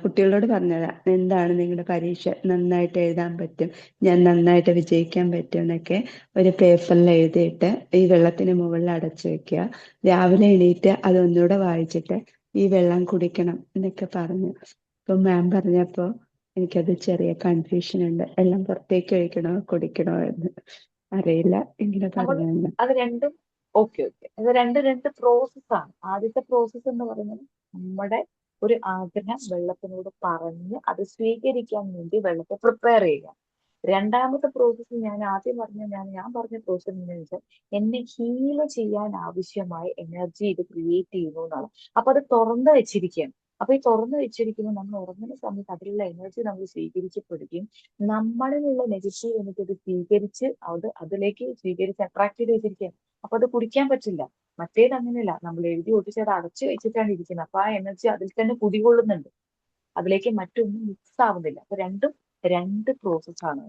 കുട്ടികളോട് പറഞ്ഞതാ, എന്താണ് നിങ്ങളുടെ പരീക്ഷ നന്നായിട്ട് എഴുതാൻ പറ്റും, ഞാൻ നന്നായിട്ട് വിജയിക്കാൻ പറ്റും എന്നൊക്കെ ഒരു പേപ്പറിൽ എഴുതിയിട്ട് ഈ വെള്ളത്തിന് മുകളിൽ അടച്ചു വെക്കുക, രാവിലെ എണീറ്റ് അതൊന്നുകൂടെ വായിച്ചിട്ട് ഈ വെള്ളം കുടിക്കണം എന്നൊക്കെ പറഞ്ഞു. അപ്പൊ മാം പറഞ്ഞപ്പോ എനിക്കത് ചെറിയ കൺഫ്യൂഷൻ ഉണ്ട്, എല്ലാം പുറത്തേക്ക് ഒഴിക്കണോ കുടിക്കണോ എന്ന് അറിയില്ല. ഇങ്ങനെ നമ്മൾ പറഞ്ഞു. അത് രണ്ടും ഓക്കെ. അത് രണ്ട് പ്രോസസ്സാണ്. ആദ്യത്തെ പ്രോസസ്സ് എന്ന് പറയുന്നത് നമ്മുടെ ഒരു ആഗ്രഹം വെള്ളത്തിനോട് പറഞ്ഞ് അത് സ്വീകരിക്കാൻ വേണ്ടി വെള്ളത്തെ പ്രിപ്പയർ ചെയ്യുക. രണ്ടാമത്തെ പ്രോസസ്സ് ഞാൻ ആദ്യം ഞാൻ പറഞ്ഞ പ്രോസസ്സ് എന്ന് വെച്ചാൽ എന്നെ ഹീല് ചെയ്യാൻ ആവശ്യമായ എനർജി ഇത് ക്രിയേറ്റ് ചെയ്യുന്നു എന്നാണ്. അപ്പൊ അത് തുറന്നു വെച്ചിരിക്കുകയാണ്. അപ്പൊ ഈ തുറന്നു വെച്ചിരിക്കുമ്പോൾ നമ്മൾ ഉറങ്ങുന്ന സമയത്ത് അതിലുള്ള എനർജി നമ്മൾ സ്വീകരിക്കപ്പെടുകയും നമ്മളിലുള്ള നെഗറ്റീവ് എനർജി അത് സ്വീകരിച്ച് അതിലേക്ക് സ്വീകരിച്ച് അട്രാക്ട് ചെയ്ത് വെച്ചിരിക്കുകയാണ്. അപ്പൊ അത് കുടിക്കാൻ പറ്റില്ല. മറ്റേത് അങ്ങനെയല്ല, നമ്മൾ എഴുതി ഒട്ടിച്ച് അത് അടച്ചു വെച്ചിട്ടാണ് ഇരിക്കുന്നത്. അപ്പൊ ആ എനർജി അതിൽ തന്നെ കുടികൊള്ളുന്നുണ്ട്, അതിലേക്ക് മറ്റൊന്നും മിക്സ് ആവുന്നില്ല. അപ്പൊ രണ്ടും രണ്ട് പ്രോസസ്സാണ്,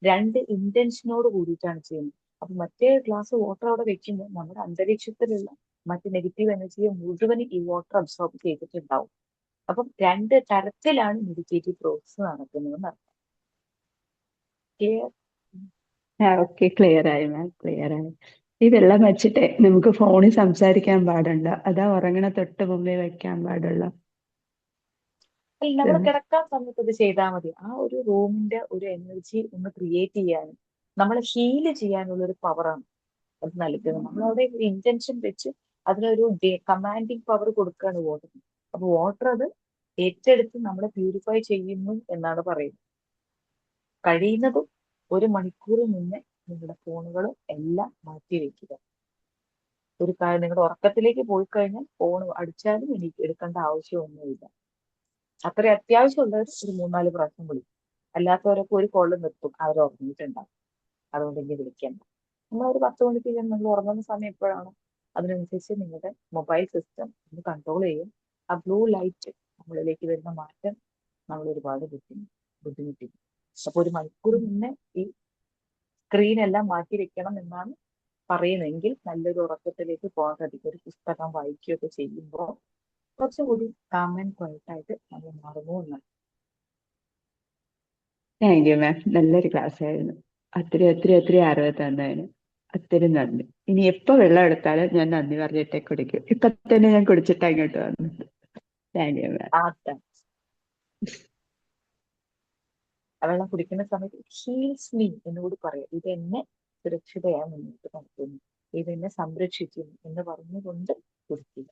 രണ്ട് ഇന്റൻഷനോട് കൂടിയിട്ടാണ് ചെയ്യുന്നത്. അപ്പൊ മറ്റേ ഗ്ലാസ് വാട്ടർ അവിടെ വെക്കുമ്പോൾ നമ്മുടെ അന്തരീക്ഷത്തിലുള്ള മറ്റ് നെഗറ്റീവ് എനർജിയെ മുഴുവൻ ഈ വാട്ടർ അബ്സോർബ് ചെയ്തിട്ടുണ്ടാവും. അപ്പം രണ്ട് തരത്തിലാണ് മെഡിറ്റേറ്റീവ് പ്രോസസ്സ് നടക്കുന്നതെന്ന് അർത്ഥം. ക്ലിയർ? ഓക്കെ, ക്ലിയർ ആയി മാം, ക്ലിയർ ആയി. ഈ വെള്ളം വെച്ചിട്ട് നമുക്ക് ഫോണിൽ സംസാരിക്കാൻ പാടുണ്ടോ, അതാ ഉറങ്ങണ തൊട്ട് മുമ്പേ വെക്കാൻ പാടുള്ളൂ? നമ്മൾ കിടക്കാൻ സമയത്ത് ഇത് ചെയ്താൽ മതി. ആ ഒരു റൂമിന്റെ ഒരു എനർജി ഒന്ന് ക്രിയേറ്റ് ചെയ്യാനും നമ്മളെ ഹീല് ചെയ്യാനുള്ള ഒരു പവറാണ് അത് നൽകുന്നത്. നമ്മളവിടെ ഒരു ഇന്റൻഷൻ വെച്ച് അതിനൊരു കമാൻഡിങ് പവർ കൊടുക്കുകയാണ് വാട്ടർ. അപ്പൊ വാട്ടർ അത് ഏറ്റെടുത്ത് നമ്മളെ പ്യൂരിഫൈ ചെയ്യുന്നു എന്നാണ് പറയുന്നത്. കഴിയുന്നതും 1 മണിക്കൂർ മുന്നേ നിങ്ങളുടെ ഫോണുകളും എല്ലാം മാറ്റി വെക്കുക. നിങ്ങളുടെ ഉറക്കത്തിലേക്ക് പോയി കഴിഞ്ഞാൽ ഫോൺ അടിച്ചാലും എനിക്ക് എടുക്കേണ്ട ആവശ്യമൊന്നുമില്ല. അത്ര അത്യാവശ്യമുള്ളവർ ഒരു 3-4 പ്രാവശ്യം വിളിക്കും. അല്ലാത്തവരൊക്കെ ഒരു കോളിൽ നിർത്തും, അവർ ഉറങ്ങിയിട്ടുണ്ടാവും, അതുകൊണ്ട് ഇനി വിളിക്കേണ്ട. നമ്മൾ ഒരു 10 മണിക്ക് നമ്മൾ ഉറങ്ങുന്ന സമയം എപ്പോഴാണോ അതിനനുസരിച്ച് നിങ്ങളുടെ മൊബൈൽ സിസ്റ്റം ഒന്ന് കൺട്രോൾ ചെയ്യും. ആ ബ്ലൂ ലൈറ്റ് നമ്മളിലേക്ക് വരുന്ന മാറ്റം നമ്മൾ ഒരുപാട് ബുദ്ധിമുട്ടിക്കും. അപ്പൊ 1 മണിക്കൂർ മുന്നേ ഈ സ്ക്രീൻ എല്ലാം മാറ്റി വെക്കണം എന്നാണ് പറയുന്നതെങ്കിൽ നല്ലൊരു ഉറക്കത്തിലേക്ക് പോകാൻ സാധിക്കും. ഒരു പുസ്തകം വായിക്കുകയൊക്കെ ചെയ്യുമ്പോൾ കുറച്ചുകൂടി കാം ആൻഡ് ക്വയറ്റ് ആയിട്ട് നമ്മൾ മാറുന്നു എന്നാണ്. താങ്ക് യു മാം, നല്ലൊരു ക്ലാസ് ആയിരുന്നു. ഒത്തിരി അറിവ് തന്നതിന് ഒത്തിരി നന്ദി. ഇനി എപ്പോ വെള്ളം എടുത്താലും ഞാൻ നന്ദി പറഞ്ഞിട്ടേ കുടിക്കും. ഇപ്പൊ തന്നെ ഞാൻ കുടിച്ചിട്ട് അങ്ങോട്ട് വന്നത്. താങ്ക് യു മാം. വെള്ളം കുടിക്കുന്ന സമയത്ത് ഹീൽസ് മീ എന്നുകൂടി പറയാം. ഇതെന്നെ സുരക്ഷിതയായി മുന്നോട്ട് നടത്തുന്നു, ഇതെന്നെ സംരക്ഷിക്കുന്നു എന്ന് പറഞ്ഞുകൊണ്ട് കുടിക്കുക.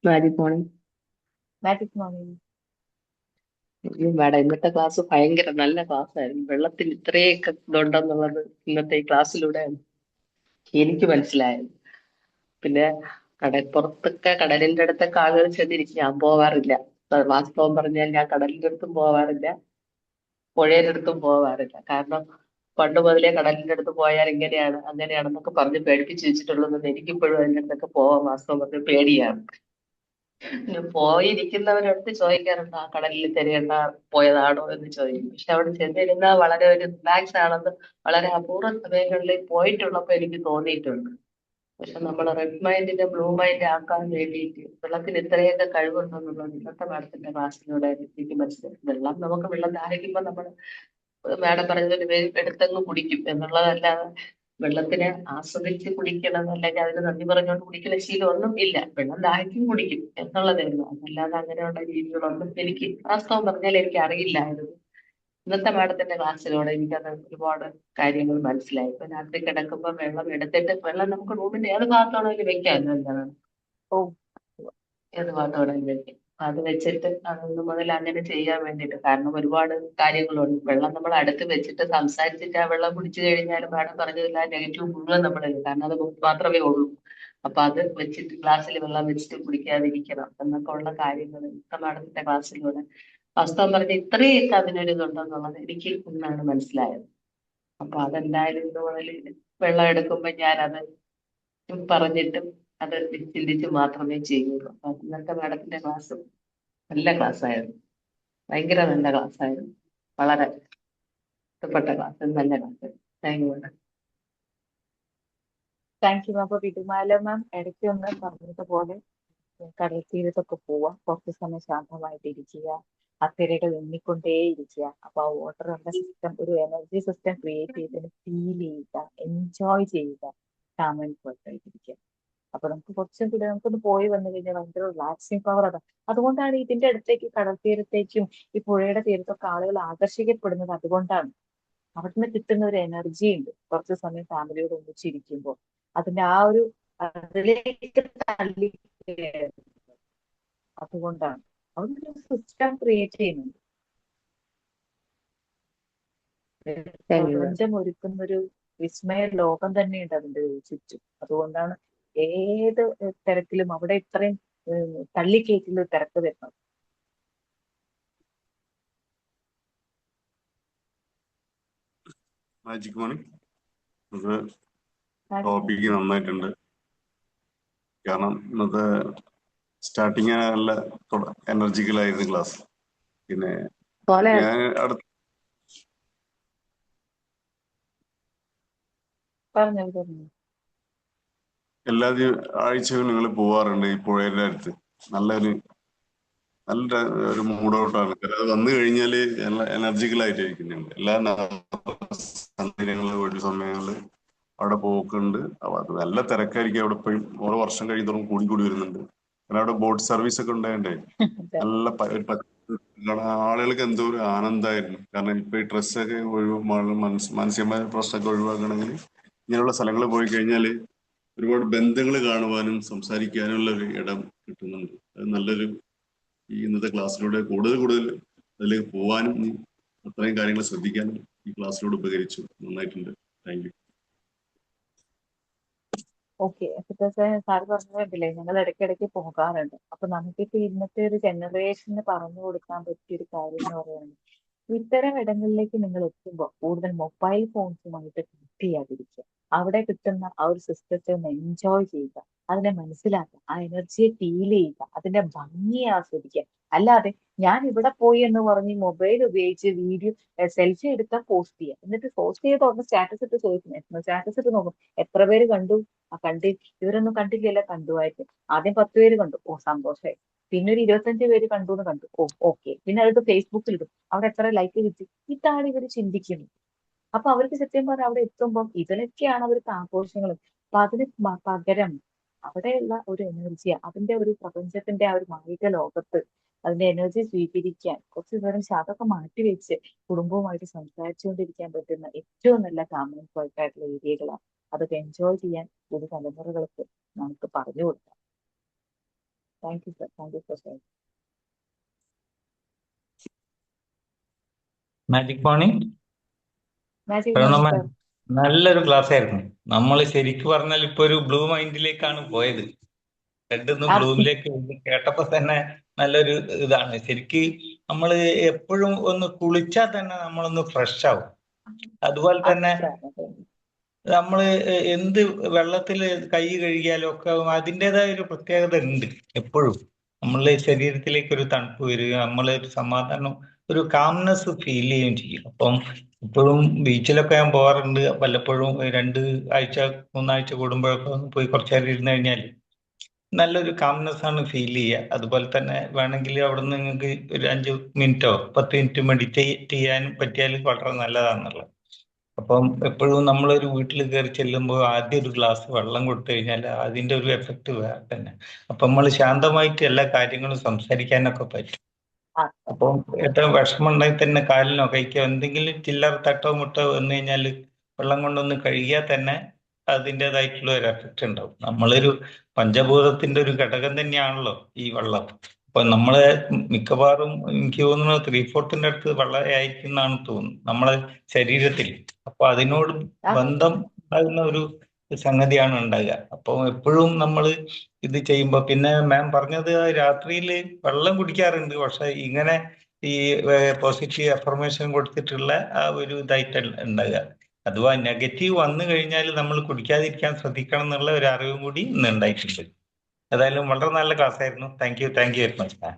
Magic morning. Magic morning. Madam, ഇന്നത്തെ ക്ലാസ് ഭയങ്കര നല്ല ക്ലാസ് ആയിരുന്നു. വെള്ളത്തിൽ ഇത്രയൊക്കെ ഇതുണ്ടെന്നുള്ളത് ഇന്നത്തെ ഈ ക്ലാസ്സിലൂടെ എനിക്ക് മനസ്സിലായത്. പിന്നെ കടപ്പുറത്തൊക്കെ കടലിന്റെ അടുത്തൊക്കെ ആളുകൾ ചെന്നിരിക്കും, ഞാൻ പോവാറില്ല. വാസ്തവം പറഞ്ഞാൽ ഞാൻ കടലിന്റെ അടുത്തും പോവാറില്ല, പുഴയുടെ അടുത്തും പോവാറില്ല. കാരണം പണ്ട് മുതലേ കടലിന്റെ അടുത്ത് പോയാൽ ഇങ്ങനെയാണ് അങ്ങനെയാണെന്നൊക്കെ പറഞ്ഞ് പേടിപ്പിച്ച് വെച്ചിട്ടുള്ളത് എനിക്കിപ്പോഴും അതിൻ്റെ അടുത്തൊക്കെ പോവാൻ വാസ്തവം പറഞ്ഞ പേടിയാണ്. പിന്നെ പോയിരിക്കുന്നവരടുത്ത് ചോദിക്കാറുണ്ട്, ആ കടലിൽ തിരയണ്ട പോയതാണോ എന്ന് ചോദിക്കും. പക്ഷെ അവിടെ ചെന്നിരുന്ന വളരെ ഒരു റിലാക്സ് ആണെന്ന് വളരെ അപൂർവ സമയങ്ങളിൽ പോയിട്ടുള്ളപ്പോൾ എനിക്ക് തോന്നിയിട്ടുണ്ട്. പക്ഷെ നമ്മൾ റെഡ് മൈൻഡിനെ ബ്ലൂ മൈൻഡ് ആക്കാൻ വേണ്ടിയിട്ട് വെള്ളത്തിന് ഇത്രയൊക്കെ കഴിവുണ്ടെന്നുള്ളത് ഇന്നത്തെ മാഡത്തിന്റെ ക്ലാസ്സിലൂടെ എനിക്ക് മനസ്സിലായി. വെള്ളം ദാഹിക്കുമ്പോൾ നമ്മൾ മാഡം പറഞ്ഞൊരു എടുത്തങ്ങ് കുടിക്കും എന്നുള്ളതല്ലാതെ വെള്ളത്തിനെ ആസ്വദിച്ച് കുടിക്കണം അല്ലെങ്കിൽ അതിന് നന്ദി പറഞ്ഞുകൊണ്ട് കുടിക്കുന്ന ശീലം ഒന്നും ഇല്ല. വെള്ളം ദാഹിക്കും കുടിക്കും എന്നുള്ളതേ ഉള്ളൂ. അതല്ലാതെ അങ്ങനെയുള്ള രീതികളൊന്നും എനിക്ക് വാസ്തവം പറഞ്ഞാൽ എനിക്ക് അറിയില്ലായിരുന്നു. ഇന്നത്തെ മാഡത്തിന്റെ ക്ലാസ്സിലൂടെ എനിക്കത് ഒരുപാട് കാര്യങ്ങൾ മനസ്സിലായി. ഇപ്പൊ രാത്രി കിടക്കുമ്പോൾ വെള്ളം എടുത്തിട്ട് വെള്ളം നമുക്ക് റൂമിന്റെ ഏത് ഭാഗത്താണെങ്കിലും വെക്കാം. എന്താണ് ഓ, ഏത് ഭാഗത്താണെങ്കിലും വെക്കാം. അത് വെച്ചിട്ട് അതൊന്നു മുതൽ അങ്ങനെ ചെയ്യാൻ വേണ്ടിയിട്ട്, കാരണം ഒരുപാട് കാര്യങ്ങളുണ്ട്. വെള്ളം നമ്മൾ അടുത്ത് വെച്ചിട്ട് സംസാരിച്ചിട്ട് ആ വെള്ളം കുടിച്ചു കഴിഞ്ഞാൽ മാഡം പറഞ്ഞതില്ല നെഗറ്റീവ് മുഴുവൻ നമ്മൾ, കാരണം അത് മാത്രമേ ഉള്ളൂ. അപ്പൊ അത് വെച്ചിട്ട് ഗ്ലാസ്സിൽ വെള്ളം വെച്ചിട്ട് കുടിക്കാതിരിക്കണം എന്നൊക്കെ ഉള്ള കാര്യങ്ങൾ ഇപ്പൊ മാഡത്തിന്റെ ക്ലാസ്സിലൂടെ വാസ്തവം പറഞ്ഞ ഇത്രയൊക്കെ അതിനൊരു ഇതുണ്ടെന്നുള്ളത് എനിക്ക് ഇന്നാണ് മനസ്സിലായത്. അപ്പൊ അതെന്തായാലും ഇന്ന് മുതൽ വെള്ളം എടുക്കുമ്പോ ഞാനത് പറഞ്ഞിട്ടും അത് ചിന്തിച്ച് മാത്രമേ ചെയ്യുള്ളൂ. അപ്പൊ ഇന്നത്തെ മാഡത്തിന്റെ ക്ലാസ് നല്ല ക്ലാസ് ആയിരുന്നു, ഭയങ്കര നല്ല ക്ലാസ് ആയിരുന്നു, വളരെ ഇഷ്ടപ്പെട്ട ക്ലാസ്, നല്ല class. Thank you madam. Thank you മാം. അപ്പൊ വിടുമാല മാം ഇടയ്ക്ക് ഒന്ന് പറഞ്ഞതുപോലെ കടൽ തീരത്തൊക്കെ പോവാം, കുറച്ച് സമയം ശാന്തമായിട്ട് ഇരിക്കുക, അക്കരയുടെ എണ്ണിക്കൊണ്ടേ ഇരിക്കുക. അപ്പൊ ആ വാട്ടറിന്റെ സിസ്റ്റം, ഒരു എനർജി സിസ്റ്റം ക്രിയേറ്റ് ചെയ്തതിന് ഫീൽ ചെയ്യുക, എൻജോയ് ചെയ്യുക, കാമൻ പോയിട്ടിരിക്കുക. അപ്പൊ നമുക്ക് കുറച്ചും കൂടെ നമുക്കൊന്ന് പോയി വന്നു കഴിഞ്ഞാൽ ഭയങ്കര റിലാക്സിങ് പവർ അതാ. അതുകൊണ്ടാണ് ഇതിന്റെ അടുത്തേക്ക്, കടൽ തീരത്തേക്കും ഈ പുഴയുടെ തീരത്തൊക്കെ ആളുകൾ ആകർഷിക്കപ്പെടുന്നത്. അതുകൊണ്ടാണ് അവിടുന്ന് കിട്ടുന്ന ഒരു എനർജി ഉണ്ട് കുറച്ച് സമയം ഫാമിലിയോട് ഒന്നിച്ചിരിക്കുമ്പോൾ. അതിന്റെ ആ ഒരു അതിലേക്ക് തള്ളി കയറും. അതുകൊണ്ടാണ് അവിടെ ഒരു സിസ്റ്റം ക്രിയേറ്റ് ചെയ്യുന്നുണ്ട്. താങ്ക് യു മാം. പ്രപഞ്ചം ഒരുക്കുന്ന ഒരു വിസ്മയ ലോകം തന്നെയുണ്ട് അതിന്റെ ചുറ്റും. അതുകൊണ്ടാണ് ഏത് തിരക്കിലും അവിടെ ഇത്രയും തള്ളിക്കയറ്റുന്ന തിരക്ക് വരുന്നത്. Magic morning. ഇത് ടോപ്പിക്ക് നന്നായിട്ടുണ്ട്. കാരണം ഇന്നത്തെ സ്റ്റാർട്ടിങ് നല്ല എനർജിക്കലായിരുന്നു ക്ലാസ്. പിന്നെ പോലെ ഞാൻ അടുത്ത പറഞ്ഞു. എല്ലാ ആഴ്ചയും നിങ്ങൾ പോവാറുണ്ട് ഈ പുഴയുടെ അടുത്ത്. നല്ല ഒരു മൂഡ് ഔട്ടാണ്. അത് വന്നു കഴിഞ്ഞാൽ എനർജിക്കലായിട്ടിരിക്കുന്നുണ്ട്. എല്ലാ ഒഴിവ് സമയങ്ങളിൽ അവിടെ പോക്കുണ്ട്. അപ്പൊ അത് നല്ല തിരക്കായിരിക്കും അവിടെ. ഇപ്പോഴും ഓരോ വർഷം കഴിയുന്നതോറും കൂടി വരുന്നുണ്ട്. കാരണം അവിടെ ബോട്ട് സർവീസ് ഒക്കെ ഉണ്ടായതുകൊണ്ടേ നല്ല ആളുകൾക്ക് എന്തോ ഒരു ആനന്ദമായിരുന്നു. കാരണം ഇപ്പൊ ഈ ഡ്രസ്സൊക്കെ മാനസികമായ പ്രശ്നമൊക്കെ ഒഴിവാക്കണമെങ്കിൽ ഇങ്ങനെയുള്ള സ്ഥലങ്ങളിൽ പോയി കഴിഞ്ഞാൽ ഒരുപാട് ബന്ധങ്ങൾ കാണുവാനും സംസാരിക്കാനും ഉള്ള ഒരു ഇടം കിട്ടുന്നുണ്ട്. അത് നല്ലൊരു ഈ ഇന്നത്തെ ക്ലാസ്സിലൂടെ കൂടുതൽ അതിലേക്ക് പോവാനും അത്രയും കാര്യങ്ങൾ ശ്രദ്ധിക്കാനും ഈ ക്ലാസ്സിലൂടെ ഉപകരിച്ചു. നന്നായിട്ടുണ്ട്. Thank you. ഓക്കെ. സാർ പറഞ്ഞില്ലേ, ഞങ്ങൾ ഇടയ്ക്കിടയ്ക്ക് പോകാറുണ്ട്. അപ്പൊ നമുക്കിപ്പോ ഇന്നത്തെ ഒരു ജനറേഷന് പറഞ്ഞു കൊടുക്കാൻ പറ്റിയ ഒരു കാര്യം എന്ന് പറയുന്നത്, ഇത്തരം ഇടങ്ങളിലേക്ക് നിങ്ങൾ എത്തുമ്പോൾ കൂടുതൽ മൊബൈൽ ഫോൺസുമായിട്ട് കണക്ട് ചെയ്യാതിരിക്കുക. അവിടെ കിട്ടുന്ന ആ ഒരു സിസ്റ്റത്തെ ഒന്ന് എൻജോയ് ചെയ്യുക, അതിനെ മനസ്സിലാക്കുക, ആ എനർജിയെ ഫീൽ ചെയ്യുക, അതിന്റെ ഭംഗിയെ ആസ്വദിക്കുക. അല്ലാതെ ഞാൻ ഇവിടെ പോയി എന്ന് പറഞ്ഞ് മൊബൈൽ ഉപയോഗിച്ച് വീഡിയോ സെൽഫി എടുക്കാൻ പോസ്റ്റ് ചെയ്യുക, എന്നിട്ട് പോസ്റ്റ് ചെയ്ത് ഉടനെ സ്റ്റാറ്റസ് ഇട്ട് ചോദിക്കും, സ്റ്റാറ്റസ് ഇട്ട് നോക്കും എത്ര പേര് കണ്ടു. ഇവരൊന്നും കണ്ടില്ലല്ലോ, കണ്ടുമായിട്ട്. ആദ്യം 10 പേര് കണ്ടു, ഓ സന്തോഷമായി. പിന്നെ ഒരു 25 പേര് കണ്ടു എന്ന് കണ്ടു, ഓ ഓക്കെ. പിന്നെ അതൊക്കെ ഫേസ്ബുക്കിൽ ഇടും, അവിടെ എത്ര ലൈക്ക് കിട്ടി. ഇതാണ് ഇവർ ചിന്തിക്കുന്നത്. അപ്പൊ അവർക്ക് സത്യം പറഞ്ഞാൽ അവിടെ എത്തുമ്പോൾ ഇതിലൊക്കെയാണ് അവർക്ക് ആഘോഷങ്ങൾ. അപ്പൊ അതിന് പകരം അവിടെയുള്ള ഒരു എനർജി, അതിന്റെ ഒരു പ്രപഞ്ചത്തിന്റെ ആ ഒരു മായിക ലോകത്ത് അതിന്റെ എനർജി സ്വീകരിക്കാൻ കുറച്ച് നേരം അതൊക്കെ മാറ്റിവെച്ച് കുടുംബവുമായിട്ട് സംസാരിച്ചുകൊണ്ടിരിക്കാൻ പറ്റുന്ന ഏറ്റവും നല്ല കാമൻ പോയിട്ടായിട്ടുള്ള ഏരിയകളാണ്. അതൊക്കെ എൻജോയ് ചെയ്യാൻ പുതു തലമുറകൾക്ക് നമുക്ക് പറഞ്ഞു കൊടുക്കാം. Thank you sir. Thank you for sharing. Magic morning. Magic morning sir. നല്ലൊരു ക്ലാസ് ആയിരുന്നു. നമ്മൾ ശരിക്കും പറഞ്ഞാൽ ഇപ്പൊ ഒരു ബ്ലൂ മൈൻഡിലേക്കാണ് പോയത്. റെഡിന്ന് ബ്ലൂമിലേക്ക് കേട്ടപ്പോ തന്നെ നല്ലൊരു ഇതാണ്. ശരിക്ക് നമ്മൾ എപ്പോഴും ഒന്ന് കുളിച്ചാൽ തന്നെ നമ്മളൊന്ന് ഫ്രഷ് ആവും. അതുപോലെ തന്നെ നമ്മൾ എന്ത് വെള്ളത്തിൽ കൈ കഴുകിയാലും ഒക്കെ അതിൻ്റെതായ ഒരു പ്രത്യേകത ഉണ്ട്. എപ്പോഴും നമ്മളെ ശരീരത്തിലേക്ക് ഒരു തണുപ്പ് വരിക, നമ്മളെ ഒരു സമാധാനം, ഒരു കാംനെസ് ഫീൽ ചെയ്യുകയും ചെയ്യും. അപ്പം ഇപ്പോഴും ബീച്ചിലൊക്കെ ഞാൻ പോകാറുണ്ട്. വല്ലപ്പോഴും 2 ആഴ്ച 3 ആഴ്ച കൂടുമ്പോഴൊക്കെ ഒന്ന് പോയി കുറച്ചു നേരം ഇരുന്ന് കഴിഞ്ഞാൽ നല്ലൊരു കാംനെസ് ആണ് ഫീൽ ചെയ്യുക. അതുപോലെ തന്നെ വേണമെങ്കിൽ അവിടെ നിന്ന് നിങ്ങൾക്ക് ഒരു 5 മിനിറ്റോ 10 മിനിറ്റ് മെഡിറ്റേറ്റ് ചെയ്യാനും പറ്റിയാൽ വളരെ നല്ലതാണെന്നുള്ളത്. അപ്പം എപ്പോഴും നമ്മളൊരു വീട്ടിൽ കയറി ചെല്ലുമ്പോൾ ആദ്യം ഒരു ഗ്ലാസ് വെള്ളം കൊടുത്തു കഴിഞ്ഞാൽ അതിന്റെ ഒരു എഫക്റ്റ് വേറെ തന്നെ. അപ്പം നമ്മൾ ശാന്തമായിട്ട് എല്ലാ കാര്യങ്ങളും സംസാരിക്കാനൊക്കെ പറ്റും. അപ്പം എത്ര വിഷമം ഉണ്ടെങ്കിൽ തന്നെ കാലിനോ കൈക്കോ എന്തെങ്കിലും ചില്ലറ തട്ടോ മുട്ടോ വന്നു കഴിഞ്ഞാൽ വെള്ളം കൊണ്ടൊന്ന് കഴുകിയാൽ തന്നെ അതിൻ്റെതായിട്ടുള്ള ഒരു എഫക്റ്റ് ഉണ്ടാവും. നമ്മളൊരു പഞ്ചഭൂതത്തിന്റെ ഒരു ഘടകം തന്നെയാണല്ലോ ഈ വെള്ളം. അപ്പൊ നമ്മളെ മിക്കവാറും എനിക്ക് തോന്നുന്നു 3/4 അടുത്ത് വളരെ അയക്കുന്നതാണ് തോന്നുന്നു നമ്മളെ ശരീരത്തിൽ. അപ്പൊ അതിനോട് ആ ബന്ധം ഉണ്ടാകുന്ന ഒരു സംഗതിയാണ് ഉണ്ടാകുക. അപ്പൊ എപ്പോഴും നമ്മൾ ഇത് ചെയ്യുമ്പോൾ, പിന്നെ മാം പറഞ്ഞത് രാത്രിയിൽ വെള്ളം കുടിക്കാറുണ്ട്, പക്ഷെ ഇങ്ങനെ ഈ പോസിറ്റീവ് അഫർമേഷൻ കൊടുത്തിട്ടുള്ള ആ ഒരു ഇതായിട്ടല്ല ഉണ്ടാകുക. അഥവാ നെഗറ്റീവ് വന്നു കഴിഞ്ഞാൽ നമ്മൾ കുടിക്കാതിരിക്കാൻ ശ്രദ്ധിക്കണം എന്നുള്ള ഒരു അറിവും കൂടി ഇന്ന് ഉണ്ടായിട്ടുണ്ട്. ഏതായാലും വളരെ നല്ല ക്ലാസ് ആയിരുന്നു. Thank you very much ma'am.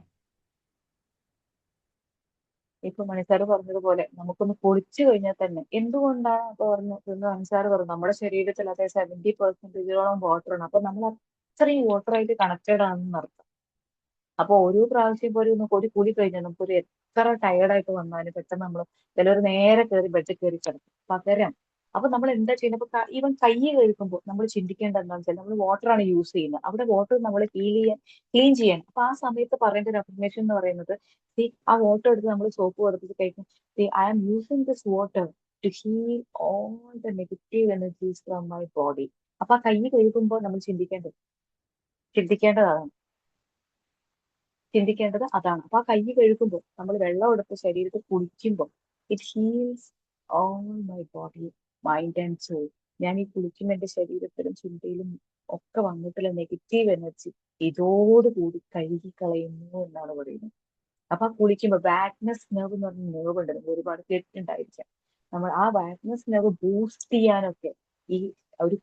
ഇപ്പൊ മണിസാറ് പറഞ്ഞതുപോലെ നമുക്കൊന്ന് കുളിച്ചു കഴിഞ്ഞാൽ തന്നെ എന്തുകൊണ്ടാണ് ഇപ്പൊ പറഞ്ഞു മണിസാറ് പറഞ്ഞു നമ്മുടെ ശരീരത്തിൽ അതേ 70% വാട്ടറാണ്. അപ്പൊ നമ്മൾ അത്രയും വാട്ടറായിട്ട് കണക്റ്റഡ് ആണെന്ന് അർത്ഥം. അപ്പൊ ഓരോ പ്രാവശ്യം പോലെ ഒന്ന് കൂടി കഴിഞ്ഞാൽ നമുക്കൊരു എത്ര ടയർഡായിട്ട് വന്നാലും പെട്ടെന്ന് നമ്മൾ ചിലർ നേരെ കയറി ബെഡിൽ കയറി കിടക്കും. പകരം അപ്പൊ നമ്മൾ എന്താ ചെയ്യുന്നത്? ഇപ്പൊ ഈവൻ കൈ കഴുകുമ്പോൾ നമ്മൾ ചിന്തിക്കേണ്ട എന്താണെന്ന് വെച്ചാൽ നമ്മൾ വാട്ടറാണ് യൂസ് ചെയ്യുന്നത്. അവിടെ വാട്ടർ നമ്മൾ ക്ലീൻ ചെയ്യണം. അപ്പൊ ആ സമയത്ത് പറയേണ്ട ഒരു അഫർമേഷൻ എന്ന് പറയുന്നത്, ആ വാട്ടർ എടുത്ത് നമ്മൾ സോപ്പ് കൊടുത്തിട്ട് കഴിക്കും, I am using this water to heal all the negative energies from my body. അപ്പൊ ആ കൈ കഴുകുമ്പോൾ നമ്മൾ ചിന്തിക്കേണ്ടതാണ് അതാണ്. അപ്പൊ ആ കൈ കഴുകുമ്പോൾ നമ്മൾ വെള്ളം എടുത്ത് ശരീരത്തിൽ കുളിക്കുമ്പോൾ it heals all my body, mind and soul. ഞാൻ ഈ കുളിക്കുമ്പോൾ എന്റെ ശരീരത്തിലും ചിന്തയിലും ഒക്കെ വന്നിട്ടുള്ള നെഗറ്റീവ് എനർജി ഇതോടുകൂടി കഴുകി കളയുന്നു എന്നാണ് പറയുന്നത്. അപ്പൊ ആ കുളിക്കുമ്പോൾ വാഗ്നസ് നെർവ് എന്ന് പറഞ്ഞ നെർവ് ഉണ്ട്, നിങ്ങൾ ഒരുപാട് കേട്ടിട്ടുണ്ടായിരിക്കാം. നമ്മൾ ആ വാഗ്നസ് നെർവ് ബൂസ്റ്റ് ചെയ്യാനൊക്കെ ഈ ഒരു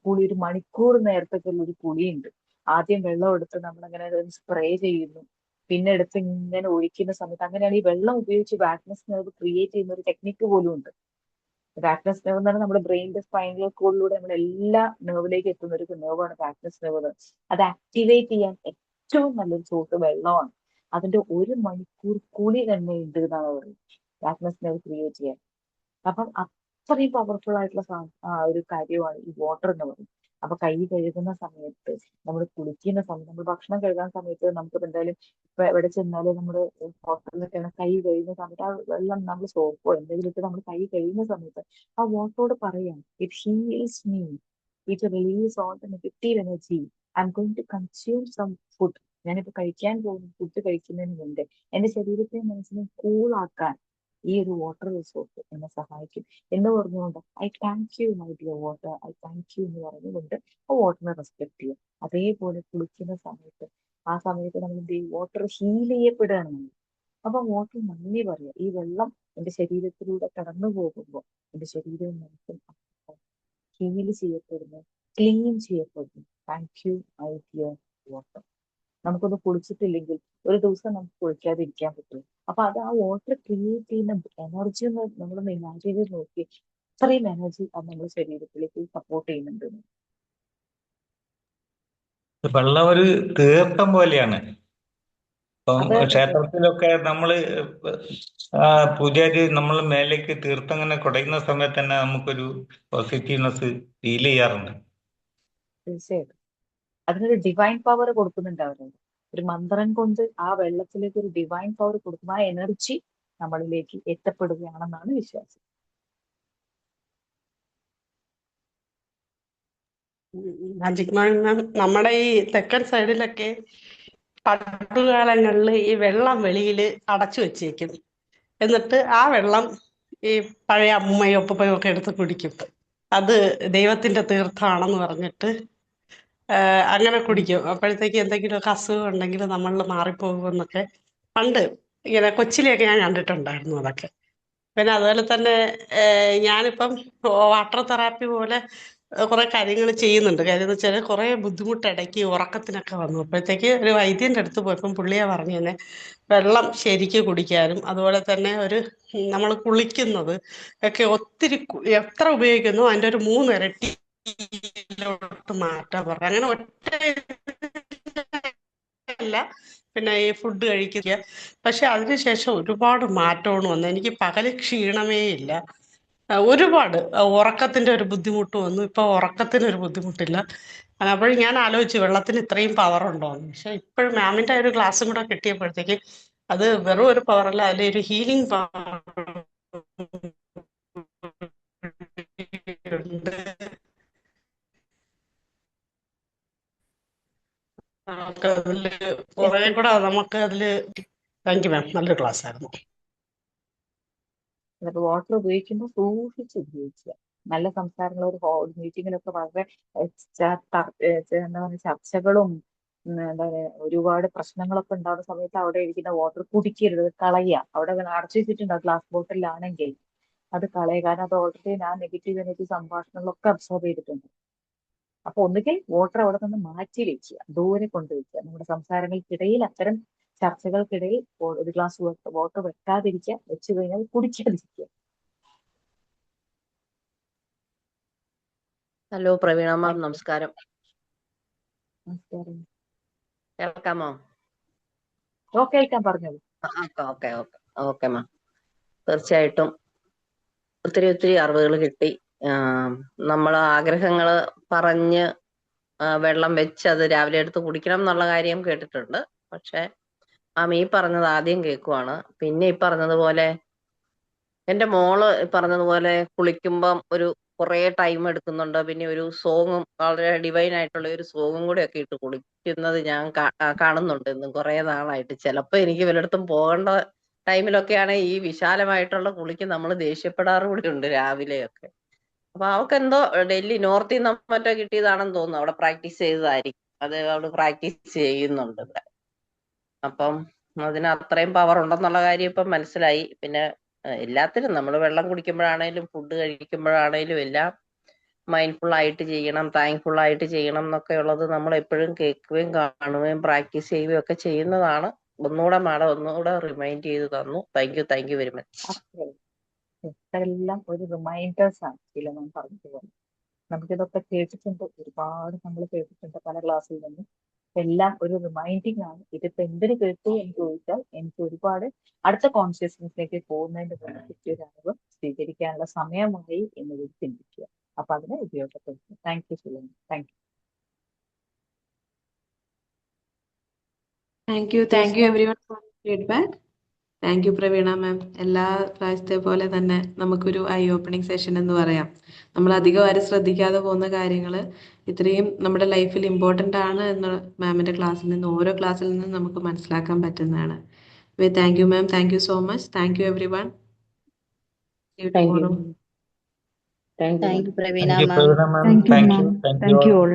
മണിക്കൂർ നേരത്തേക്കുള്ള ഒരു കുളിയുണ്ട്. ആദ്യം വെള്ളം എടുത്ത് നമ്മൾ അങ്ങനെ സ്പ്രേ ചെയ്യുന്നു, പിന്നെ എടുത്ത് ഇങ്ങനെ ഒഴിക്കുന്ന സമയത്ത് അങ്ങനെയാണ് ഈ വെള്ളം ഉപയോഗിച്ച് വാഗ്നസ് നെർവ് ക്രിയേറ്റ് ചെയ്യുന്ന ഒരു ടെക്നിക്ക് പോലും ഉണ്ട്. വാഗ്നസ് നെർവ് എന്ന് പറഞ്ഞാൽ നമ്മുടെ ബ്രെയിനിന്റെ സ്പൈനൽ കോഡിലൂടെ നമ്മൾ എല്ലാ നെർവിലേക്ക് എത്തുന്ന ഒരു നെർവാണ് വാഗ്നസ് നെർവ്. അത് ആക്ടിവേറ്റ് ചെയ്യാൻ ഏറ്റവും നല്ലൊരു സോഴ്സ് വെള്ളമാണ്. അതിന്റെ 1 മണിക്കൂർ കുളി തന്നെ ഉണ്ട് എന്നാണ് പറയുന്നത് വാഗ്നസ് നെർവ് ക്രിയേറ്റ് ചെയ്യാൻ. അപ്പം അത്രയും പവർഫുൾ ആയിട്ടുള്ള ഒരു കാര്യമാണ് ഈ വാട്ടർ എന്ന് പറയുന്നത്. അപ്പൊ കൈ കഴുകുന്ന സമയത്ത്, നമ്മൾ കുളിക്കുന്ന സമയത്ത്, നമ്മൾ ഭക്ഷണം കഴുകാൻ സമയത്ത്, നമുക്ക് എന്തായാലും ഇപ്പൊ എവിടെ ചെന്നാലും നമ്മുടെ ഹോട്ടലിലൊക്കെയാണ് കൈ കഴുകുന്ന സമയത്ത് ആ വെള്ളം നമ്മൾ സോപ്പോ എന്തെങ്കിലും ഇട്ട് നമ്മൾ കൈ കഴുകുന്ന സമയത്ത് ആ വാട്ടറോട് പറയാം, it heals me, it release all the negative energy, I am going to consume some food. ഞാനിപ്പോ കഴിക്കാൻ പോകുന്ന ഫുഡ് കഴിക്കുന്നതിന് മുമ്പേ എന്റെ ശരീരത്തെ മനസ്സിനെ കൂളാക്കാൻ ഈ ഒരു വാട്ടർ റിസോഴ്സ് എന്നെ സഹായിക്കും എന്ന് പറഞ്ഞുകൊണ്ട് I thank you my dear water, I thank you എന്ന് പറഞ്ഞുകൊണ്ട് ആ വാട്ടറിനെ റെസ്പെക്ട് ചെയ്യും. അതേപോലെ കുളിക്കുന്ന സമയത്ത് ആ സമയത്ത് നമ്മൾ എന്ത് ചെയ്യും? വാട്ടർ ഹീൽ ചെയ്യപ്പെടുകയാണ് നമ്മൾ. അപ്പൊ വാട്ടർ നന്ദി പറയാം. ഈ വെള്ളം എന്റെ ശരീരത്തിലൂടെ കടന്നു പോകുമ്പോൾ എന്റെ ശരീരവും മനസ്സും ഹീൽ ചെയ്യപ്പെടുന്നു, ക്ലീൻ ചെയ്യപ്പെടുന്നു. Thank you my dear water. നമുക്കൊന്ന് കുളിച്ചിട്ടില്ലെങ്കിൽ ഒരു ദിവസം നമുക്ക് കുളിക്കാതിരിക്കാൻ പറ്റും. അപ്പൊ അത് ആ വാട്ടർ ക്രിയേറ്റ് ചെയ്യുന്ന എനർജി ഒന്ന് നമ്മളൊന്ന് ഇമാജിൻ ചെയ്ത് നോക്കി, അത്രയും എനർജി അത് നമ്മുടെ ശരീരത്തിലേക്ക് സപ്പോർട്ട് ചെയ്യുന്നുണ്ട്. വെള്ളം ഒരു തീർത്ഥം പോലെയാണ്. ഇപ്പം അതെ അതെ അതെ. ക്ഷേത്രത്തിലൊക്കെ നമ്മള് പൂജാരി നമ്മൾ മേലേക്ക് തീർത്ഥം ഇങ്ങനെ കുടയുന്ന സമയത്ത് തന്നെ നമുക്കൊരു പോസിറ്റീവ്നെസ് ഫീൽ ചെയ്യാറുണ്ട്. തീർച്ചയായിട്ടും അതിനൊരു ഡിവൈൻ പവർ കൊടുക്കുന്നുണ്ട് അവരോട്. ഒരു മന്ത്രം കൊണ്ട് ആ വെള്ളത്തിലേക്ക് ഒരു ഡിവൈൻ പവർ കൊടുക്കും. ആ എനർജി നമ്മളിലേക്ക് എത്തപ്പെടുകയാണെന്നാണ് വിശ്വാസം. മാജിക് മാം, നമ്മുടെ ഈ തെക്കൻ സൈഡിലൊക്കെ പണ്ടുകാലങ്ങളിൽ ഈ വെള്ളം വെളിയിൽ അടച്ചു വെച്ചേക്കും. എന്നിട്ട് ആ വെള്ളം ഈ പഴയ അമ്മയും ഒപ്പയും ഒക്കെ എടുത്ത് കുടിക്കും. അത് ദൈവത്തിന്റെ തീർത്ഥമാണെന്ന് പറഞ്ഞിട്ട് അങ്ങനെ കുടിക്കും. അപ്പോഴത്തേക്ക് എന്തെങ്കിലുമൊക്കെ അസുഖം ഉണ്ടെങ്കിൽ നമ്മളിൽ മാറിപ്പോകുമെന്നൊക്കെ പണ്ട് ഇങ്ങനെ കൊച്ചിലെയൊക്കെ ഞാൻ കണ്ടിട്ടുണ്ടായിരുന്നു അതൊക്കെ. പിന്നെ അതുപോലെ തന്നെ ഞാനിപ്പം വാട്ടർ തെറാപ്പി പോലെ കുറെ കാര്യങ്ങൾ ചെയ്യുന്നുണ്ട്. കാര്യം എന്ന് വെച്ചാൽ കുറെ ബുദ്ധിമുട്ട് ഇടയ്ക്ക് ഉറക്കത്തിനൊക്കെ വന്നു. അപ്പോഴത്തേക്ക് ഒരു വൈദ്യന്റെ അടുത്ത് പോയപ്പം പുള്ളിയെ പറഞ്ഞു തന്നെ വെള്ളം ശരിക്ക് കുടിക്കാനും അതുപോലെ തന്നെ നമ്മൾ കുളിക്കുന്നത് ഒക്കെ ഒത്തിരി എത്ര ഉപയോഗിക്കുന്നു അതിൻ്റെ ഒരു 3 ഇരട്ടിയിലോട്ട് മാറ്റാൻ പറഞ്ഞു. അങ്ങനെ ഒറ്റ അല്ല, പിന്നെ ഈ ഫുഡ് കഴിക്കുക. പക്ഷെ അതിനുശേഷം ഒരുപാട് മാറ്റമാണ് വന്നത്. എനിക്ക് പകല് ക്ഷീണമേ ഇല്ല. ഒരുപാട് ഉറക്കത്തിന്റെ ഒരു ബുദ്ധിമുട്ട് വന്നു. ഇപ്പൊ ഉറക്കത്തിനൊരു ബുദ്ധിമുട്ടില്ല. അപ്പോൾ ഞാൻ ആലോചിച്ചു വെള്ളത്തിന് ഇത്രയും പവർ ഉണ്ടോ എന്ന്. പക്ഷെ ഇപ്പോഴും മാമിന്റെ ഒരു ക്ലാസ്സും കൂടെ കിട്ടിയപ്പോഴത്തേക്ക് അത് വെറും ഒരു പവർ അല്ല, അതിലൊരു ഹീലിംഗ് പവർ ഉണ്ട്. നമുക്കതില് കുറെ കുറെ കൂടെ നമുക്ക് അതില് താങ്ക് യു മാം, നല്ലൊരു ക്ലാസ് ആയിരുന്നു. എന്നിട്ട് വാട്ടർ ഉപയോഗിക്കുമ്പോൾ സൂക്ഷിച്ച് ഉപയോഗിക്കുക. നല്ല സംസാരങ്ങൾ ഒരു മീറ്റിങ്ങിലൊക്കെ വളരെ എന്താ പറയുക ചർച്ചകളും എന്താ പറയാ ഒരുപാട് പ്രശ്നങ്ങളൊക്കെ ഉണ്ടാകുന്ന സമയത്ത് അവിടെ ഇരിക്കുന്ന വാട്ടർ കുടിക്കരുത്, കളയുക. അവിടെ അടച്ചു വെച്ചിട്ടുണ്ടാവും ഗ്ലാസ് ബോട്ടിലാണെങ്കിൽ അത് കളയുക. കാരണം അത് ഓൾറെഡി ഞാൻ നെഗറ്റീവ് സംഭാഷണങ്ങളൊക്കെ അബ്സോർബ് ചെയ്തിട്ടുണ്ട്. അപ്പൊ ഒന്നുകിൽ വാട്ടർ അവിടെ നിന്ന് മാറ്റി വെക്കുക, ദൂരെ കൊണ്ടുവയ്ക്കുക. നമ്മുടെ സംസാരങ്ങൾക്കിടയിൽ അത്തരം ചർച്ചകൾക്കിടയിൽ ഒരു ഗ്ലാസ് വാട്ടർ വെക്കാതിരിക്കുക, വെച്ചു കഴിഞ്ഞാൽ കുടിക്കാതിരിക്കുക. ഹലോ പ്രവീണ മാം, നമസ്കാരം. നമസ്കാരം. കേൾക്കാമോ? കേൾക്കാൻ പറഞ്ഞോളൂ. Okay okay okay ma'am. തീർച്ചയായിട്ടും ഒത്തിരി ഒത്തിരി അറിവുകൾ കിട്ടി. നമ്മൾ ആഗ്രഹങ്ങൾ പറഞ്ഞ് വെള്ളം വെച്ച് അത് രാവിലെ എടുത്ത് കുടിക്കണം എന്നുള്ള കാര്യം കേട്ടിട്ടുണ്ട്. പക്ഷെ മാം ഈ പറഞ്ഞത് ആദ്യം കേൾക്കുവാണ്. പിന്നെ ഈ പറഞ്ഞതുപോലെ എന്റെ മോള് പറഞ്ഞതുപോലെ കുളിക്കുമ്പം ഒരു കുറേ ടൈം എടുക്കുന്നുണ്ട്. പിന്നെ ഒരു സോങ്ങും വളരെ ഡിവൈൻ ആയിട്ടുള്ള ഒരു സോങ്ങും കൂടെ ഒക്കെ ഇട്ട് കുളിക്കുന്നത് ഞാൻ കാണുന്നുണ്ട് ഇന്നും കുറെ നാളായിട്ട്. ചിലപ്പോ എനിക്ക് വല്ലയിടത്തും പോകേണ്ട ടൈമിലൊക്കെയാണ് ഈ വിശാലമായിട്ടുള്ള കുളിക്ക് നമ്മൾ ദേഷ്യപ്പെടാറ് കൂടി ഉണ്ട് രാവിലെയൊക്കെ. അപ്പൊ അവൾക്ക് എന്തോ ഡൽഹി നോർത്തിൽ നിന്ന് മറ്റോ കിട്ടിയതാണെന്ന് തോന്നുന്നു. അവിടെ പ്രാക്ടീസ് ചെയ്തതായിരിക്കും. അത് അവള് പ്രാക്ടീസ് ചെയ്യുന്നുണ്ട് ഇവിടെ. അപ്പം അതിന് അത്രയും പവർ ഉണ്ടെന്നുള്ള കാര്യം ഇപ്പം മനസ്സിലായി. പിന്നെ എല്ലാത്തിനും നമ്മൾ വെള്ളം കുടിക്കുമ്പോഴാണേലും ഫുഡ് കഴിക്കുമ്പോഴാണേലും എല്ലാം മൈൻഡ്ഫുൾ ആയിട്ട് ചെയ്യണം, താങ്ക്ഫുൾ ആയിട്ട് ചെയ്യണം എന്നൊക്കെ ഉള്ളത് നമ്മൾ എപ്പോഴും കേൾക്കുകയും കാണുകയും പ്രാക്ടീസ് ചെയ്യുകയും ഒക്കെ ചെയ്യുന്നതാണ്. ഒന്നുകൂടെ മാഡം ഒന്നുകൂടെ റിമൈൻഡ് ചെയ്ത് തന്നു. Thank you very much. ഇതെല്ലാം ഒരു റിമൈൻഡേഴ്സ് ആണ്. ഞാൻ പറഞ്ഞതുപോലെ നമുക്കിതൊക്കെ കേട്ടിട്ടുണ്ട്, ഒരുപാട് നമ്മൾ കേട്ടിട്ടുണ്ട് പല ക്ലാസ്സിൽ നിന്നും. എല്ലാം ഒരു റിമൈൻഡിങ് ആണ്. ഇതിപ്പോ എന്തിനു കേട്ടു എന്ന് ചോദിച്ചാൽ എനിക്ക് ഒരുപാട് അടുത്ത കോൺഷ്യസ്നെസ്സിലേക്ക് പോകുന്നതിന്റെ മുന്നേ കിട്ടിയൊരു അറിവ് സ്വീകരിക്കാനുള്ള സമയമായി എന്ന് ചിന്തിക്കുക. അപ്പൊ അതിനെ ഉപയോഗപ്പെടുത്തും. താങ്ക് യു സുലൈൻ. Thank you. Thank you everyone for feedback. Thank you Praveena ma'am. എല്ലാ പ്രാവശ്യത്തെ പോലെ തന്നെ നമുക്കൊരു ഐ ഓപ്പണിംഗ് സെഷൻ എന്ന് പറയാം. നമ്മൾ അധികം ആരും ശ്രദ്ധിക്കാതെ പോകുന്ന കാര്യങ്ങൾ ഇത്രയും നമ്മുടെ ലൈഫിൽ ഇമ്പോർട്ടൻ്റ് ആണ് എന്ന് മാമിൻ്റെ ക്ലാസ്സിൽ നിന്ന് ഓരോ ക്ലാസ്സിൽ നിന്നും നമുക്ക് മനസ്സിലാക്കാൻ പറ്റുന്നതാണ്. Thank you ma'am. Thank you so much. Thank you everyone. Thank you. Thank you. Thank you Praveena thank you ma'am. Praveena ma'am. Thank you thank ma'am. You. Thank you thank you all. All.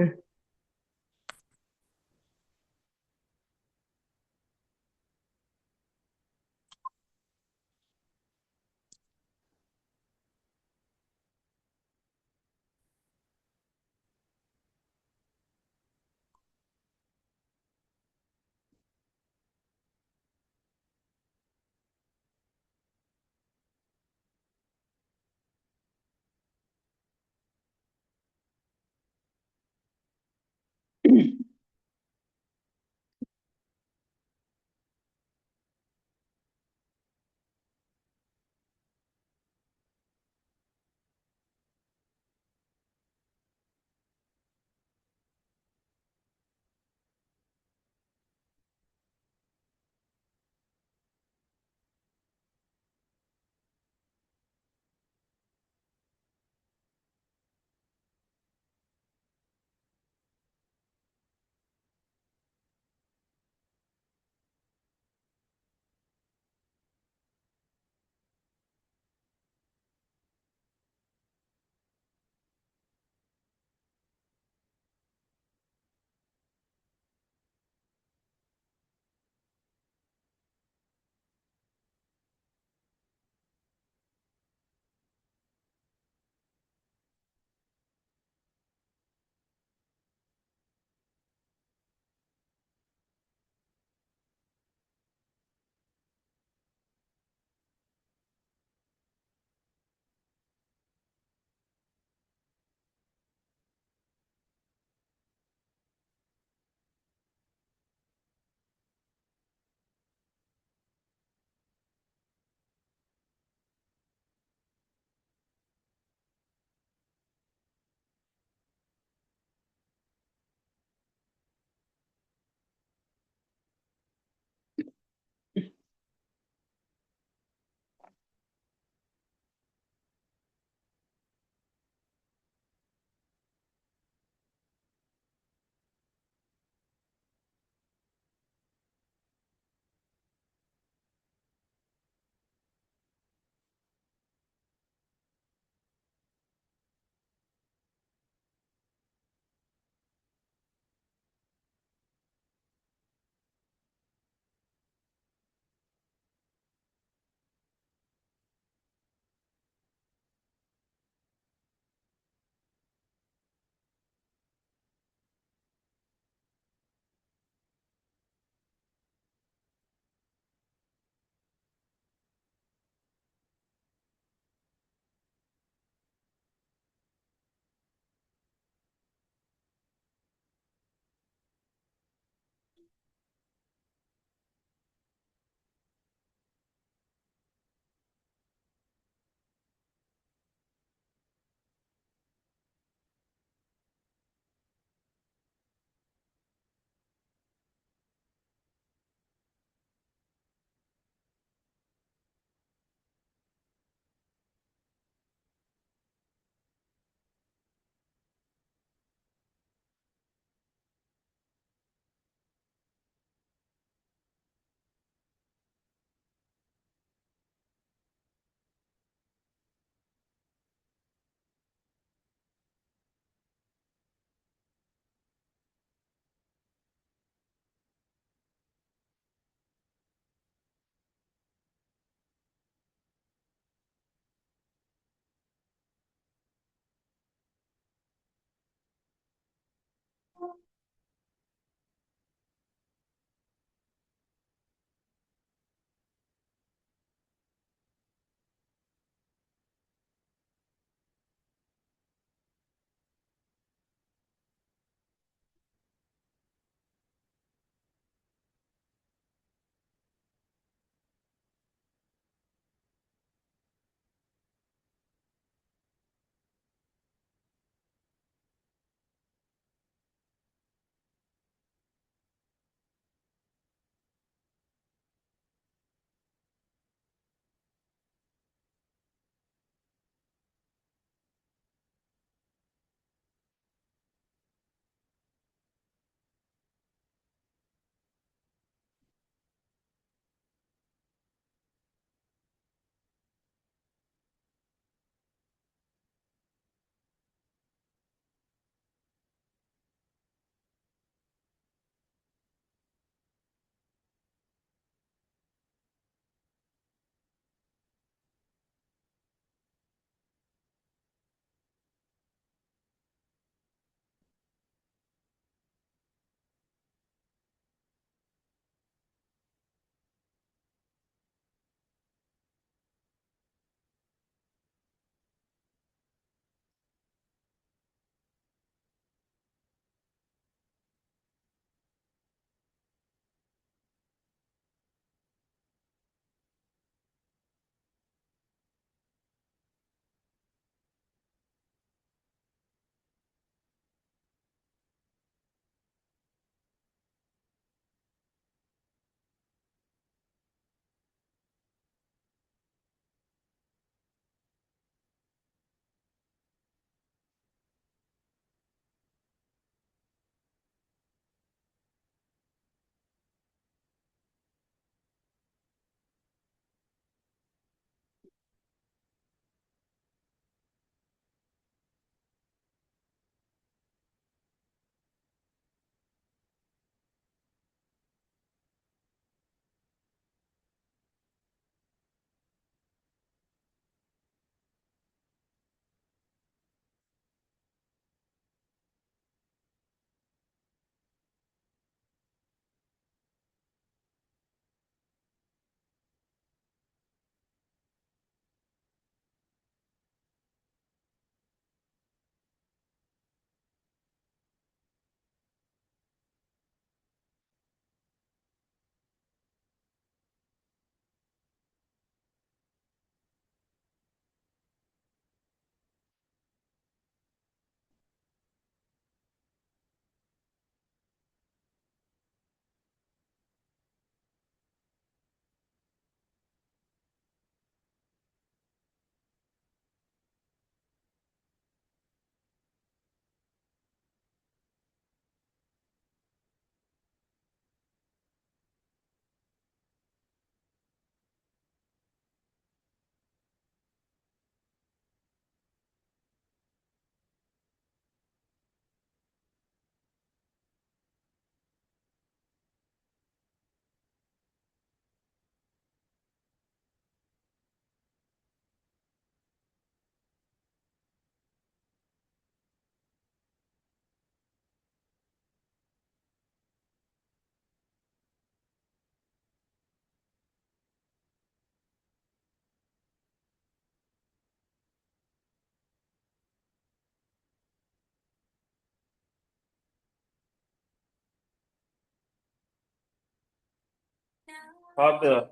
Father.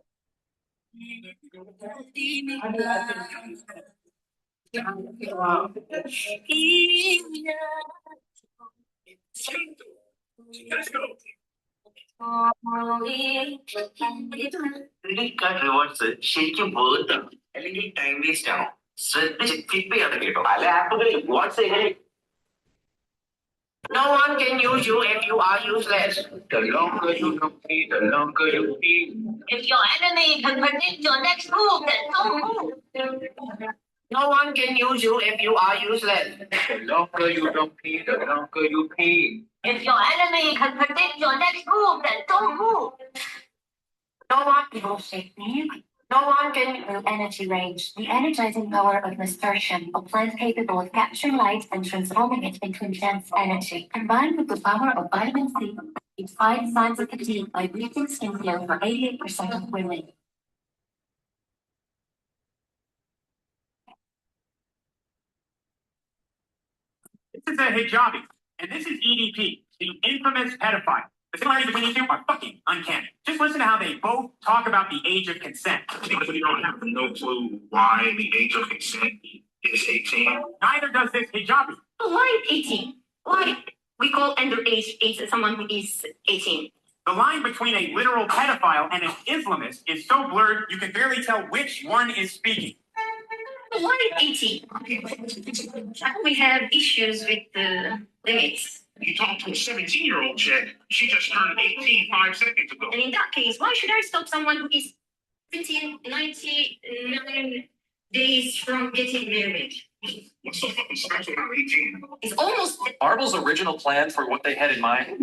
Credit card rewards ശരിക്കും വേർത്താണ് അല്ലെങ്കിൽ time waste ആണോ ശ്രദ്ധിച്ച് clip ചെയ്യാതെ കേട്ടോ പല ആപ്പുകളിൽ വാട്സ് എങ്ങനെ No one can use you if you are useless. The longer you compete, the longer you feel. If your enemy can predict your next move, then don't move. No one can use you if you are useless. The longer you compete, the longer you feel. If your enemy can predict your next move, then don't move. No one No one can energy range. The energizing power of nasturtium, a plant capable of capturing light and transforming it into intense energy. Combined with the power of vitamin C, it fights signs of fatigue by boosting skin glow for 88% of women. This is a hijabi, and this is EDP, the infamous pedophile. The similarities between these two are fucking uncanny. Just listen to how they both talk about the age of consent. Because we don't have no clue why the age of consent is 18. Neither does this hijabi. Why 18? Why? We call underage someone who is 18. The line between a literal pedophile and an Islamist is so blurred you can barely tell which one is speaking. Why 18? We have issues with the limits. You talked to a 17-year-old chick. She just turned 18 5 seconds ago. And in that case, why should I stop someone who is 99 days from getting married? What's so fucking special about 18? It's almost Arbel's original plan for what they had in mind.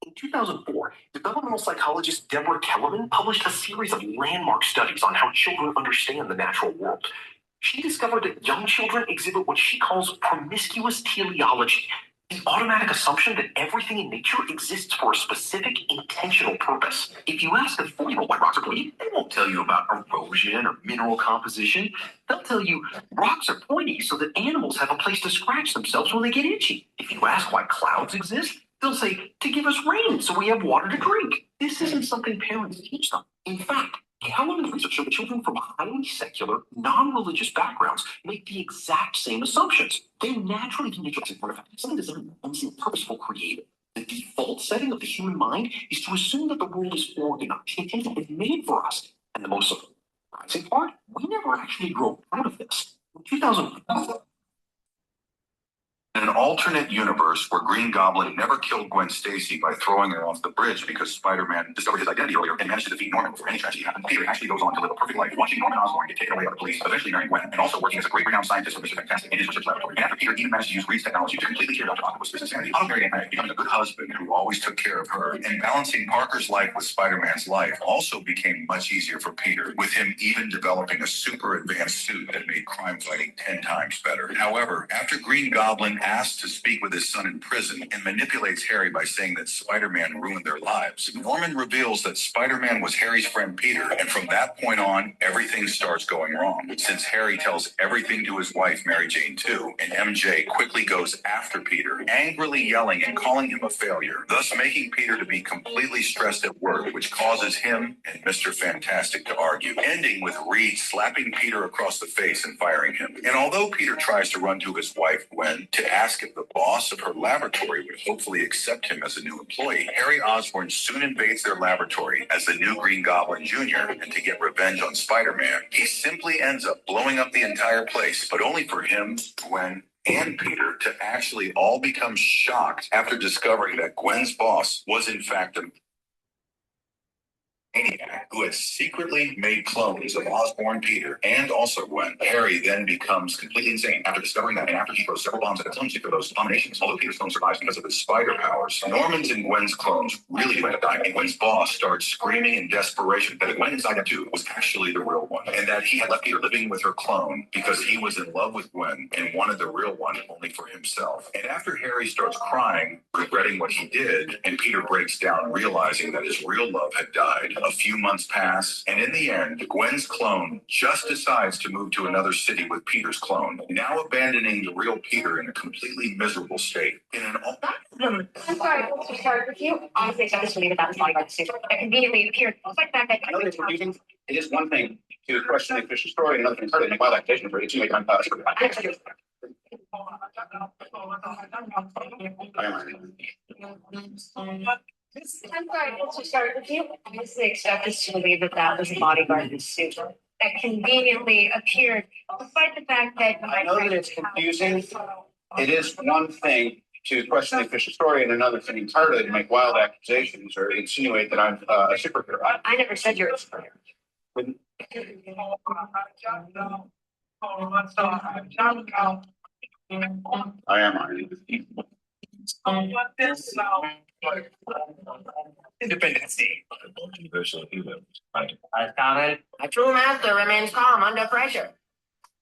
In 2004, developmental psychologist Deborah Kellerman published a series of landmark studies on how children understand the natural world. She discovered that young children exhibit what she calls promiscuous teleology, the automatic assumption that everything in nature exists for a specific intentional purpose. If you ask a 4-year-old why rocks are pointy, they won't tell you about erosion or mineral composition. They'll tell you rocks are pointy so that animals have a place to scratch themselves when they get itchy. If you ask why clouds exist, they'll say to give us rain so we have water to drink. This isn't something parents teach them. In fact, Kellerman's research showed that children from highly secular, non-religious backgrounds make the exact same assumptions. They naturally can get in front of something designed as purposeful, creative. The default setting of the human mind is to assume that the world is organized, intentional, and made for us. And the most surprising part, we never actually grow out of this. In 2004, in an alternate universe where Green Goblin never killed Gwen Stacy by throwing her off the bridge because Spider-Man discovered his identity earlier and managed to defeat Norman before any tragedy happened, Peter actually goes on to live a perfect life, watching Norman Osborn get taken away by the police, eventually marrying Gwen, and also working as a great renowned scientist for Mr. Fantastic in his research laboratory. And after Peter even managed to use Reed's technology to completely clear Dr. Octopus's insanity, Otto married Aunt May, becoming a good husband who always took care of her. And balancing Parker's life with Spider-Man's life also became much easier for Peter, with him even developing a super advanced suit that made crime fighting 10 times better. However, after Green Goblin asked to speak with his son in prison and manipulates Harry by saying that Spider-Man ruined their lives, Norman reveals that Spider-Man was Harry's friend Peter, and from that point on, everything starts going wrong, since Harry tells everything to his wife Mary Jane too, and MJ quickly goes after Peter, angrily yelling and calling him a failure, thus making Peter to be completely stressed at work, which causes him and Mr. Fantastic to argue, ending with Reed slapping Peter across the face and firing him. And although Peter tries to run to his wife Gwen to ask if the boss of her laboratory would hopefully accept him as a new employee, Harry Osborn soon invades their laboratory as the new Green Goblin Jr., and to get revenge on Spider-Man, he simply ends up blowing up the entire place, but only for him, Gwen, and Peter to actually all become shocked after discovering that Gwen's boss was in fact a maniac who had secretly made clones of Osborn Peter and also Gwen. Harry then becomes completely insane after discovering that, and after he throws several bombs at a clone for those abominations. Although Peter's clone survives because of his spider powers, Norman's and Gwen's clones really do end up dying, and Gwen's boss starts screaming in desperation that Gwen inside him too was actually the real one, and that he had left Peter living with her clone because he was in love with Gwen and wanted the real one only for himself. And after Harry starts crying, regretting what he did, and Peter breaks down realizing that his real love had died, a few months pass, and in the end, Gwen's clone just decides to move to another city with Peter's clone, now abandoning the real Peter in a completely miserable state. In an I'm sorry to start with you. Honestly, I just believe that was bodyguard suit. That conveniently appeared. Despite the fact that I know that it's confusing. It is one thing to question the Fisher story, and another thing entirely to make wild accusation for it to make I'm sorry to start with you. Honestly, expect us to believe that that was a bodyguard suit that conveniently appeared, despite the fact that I know that it's confusing. It is one thing to question the Fisher story, and another thing entirely to make wild accusations or insinuate that I'm a superhero. I never said you're a superhero. I am Arnie. Independence Day. I found it. A true master remains calm under pressure.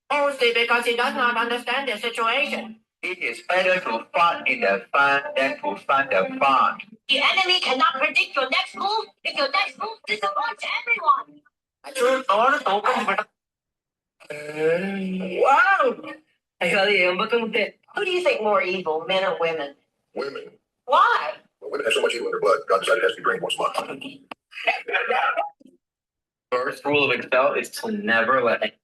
Mostly because he does not understand the situation. It is better to fight in the fun than to find the fun. The enemy cannot predict your next move if your next move disappoints everyone. A true sword opens but wow! Who do you think more evil, men or women? women. Why? Women have so much evil in their blood, God decided it has to be drained once a month. First rule of Excel is to never let